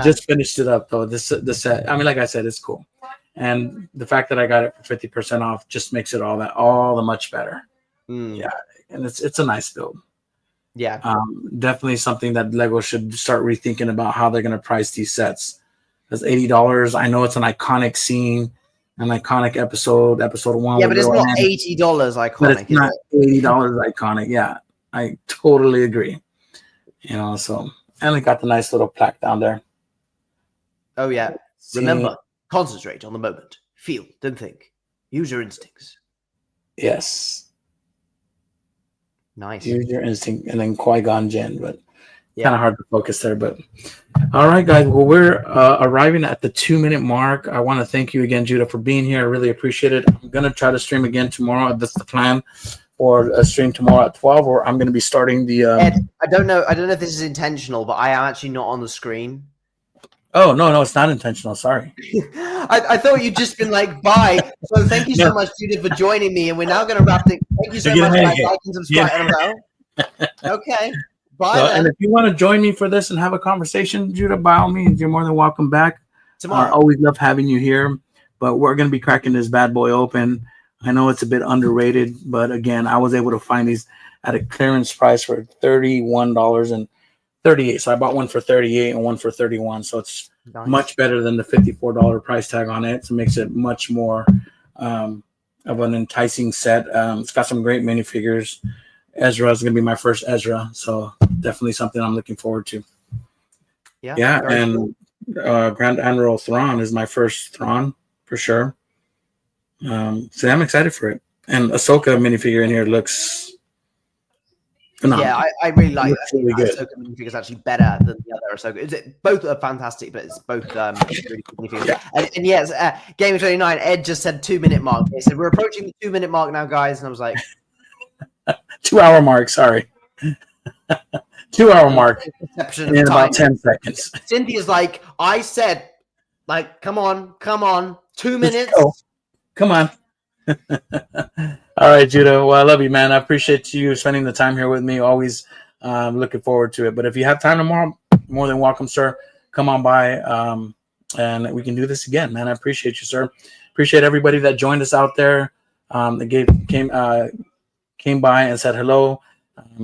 Just finished it up though. This set. I mean, like I said, it's cool, and the fact that I got it for 50% off just makes it all the much better. Yeah, and it's a nice build. Yeah, definitely something that Lego should start rethinking about how they're going to price these sets. Because $80, I know it's an iconic scene, an iconic episode 1. Yeah, but it's not $80 iconic. But it's not $80 iconic. Yeah, I totally agree. So, and it got the nice little plaque down there. Oh yeah. Remember, concentrate on the moment. Feel, don't think. Use your instincts. Yes. Nice. Use your instinct, and then Qui-Gon Jinn, but kind of hard to focus there. But all right, guys. Well, we're arriving at the 2-minute mark. I want to thank you again, Judah, for being here. I really appreciate it. I'm gonna try to stream again tomorrow. That's the plan. Or a stream tomorrow at 12, or I'm going to be starting the. Ed, I don't know if this is intentional, but I am actually not on the screen. Oh no, it's not intentional. Sorry. I thought you'd just been like, bye. So thank you so much, Judith, for joining me, and we're now going to wrap it. Thank you so much, guys. Like and subscribe. Okay. Bye. And if you want to join me for this and have a conversation, Judah, by all means, you're more than welcome back. Tomorrow. Always love having you here. But we're going to be cracking this bad boy open. I know it's a bit underrated, but again, I was able to find these at a clearance price for $31.38. So I bought one for $38 and one for $31. So it's much better than the $54 price tag on it. So it makes it much more of an enticing set. It's got some great minifigures. Ezra is going to be my first Ezra, so definitely something I'm looking forward to. Yeah, and Grand Admiral Thrawn is my first Thrawn for sure. So I'm excited for it. And Ahsoka minifigure in here looks phenomenal. Yeah, I really like Looks that. really good. Ahsoka minifigure is actually better than the other Ahsoka. Both are fantastic, but it's both really good minifigures. And yes, Gamer 29, Ed just said 2-minute mark. They said we're approaching the 2-minute mark now, guys, and I was like, 2 hour mark. Sorry, 2 hour mark perception in of about time. 10 seconds. Cynthia's like, I said, like, come on, 2 minutes. Let's go. Come on. All right, Judah. Well, I love you, man. I appreciate you spending the time here with me. Always looking forward to it. But if you have time tomorrow, more than welcome, sir. Come on by, and we can do this again, man. I appreciate you, sir. Appreciate everybody that joined us out there. That came by and said hello,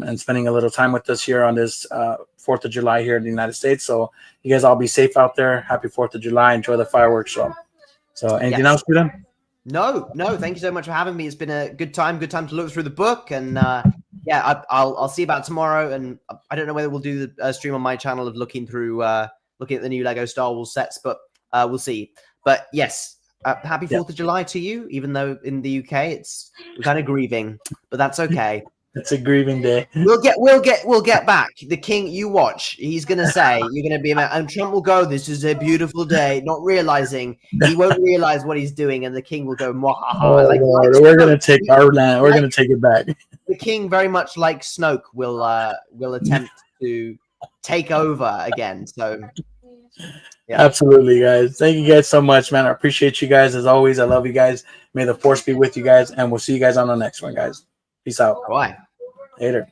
and spending a little time with us here on this 4th of July here in the United States. So you guys all be safe out there. Happy 4th of July. Enjoy the fireworks show. So anything else, Judah? No. Thank you so much for having me. It's been a good time to look through the book, and I'll see about tomorrow. And I don't know whether we'll do the stream on my channel of looking at the new Lego Star Wars sets, but we'll see. But yes, happy 4th of July to you. Even though in the UK we're kind of grieving, but that's okay. It's a grieving day. We'll get back. The king, you watch. He's gonna say you're gonna be, and Trump will go, "This is a beautiful day," not realizing he won't realize what he's doing, and the king will go, "Mwahaha." Oh, like Lord, we're gonna take our land. We're gonna take it back. The king, very much like Snoke, will attempt to take over again. So, yeah. Absolutely, guys. Thank you guys so much, man. I appreciate you guys as always. I love you guys. May the force be with you guys, and we'll see you guys on the next one, guys. Peace out. Bye. Later.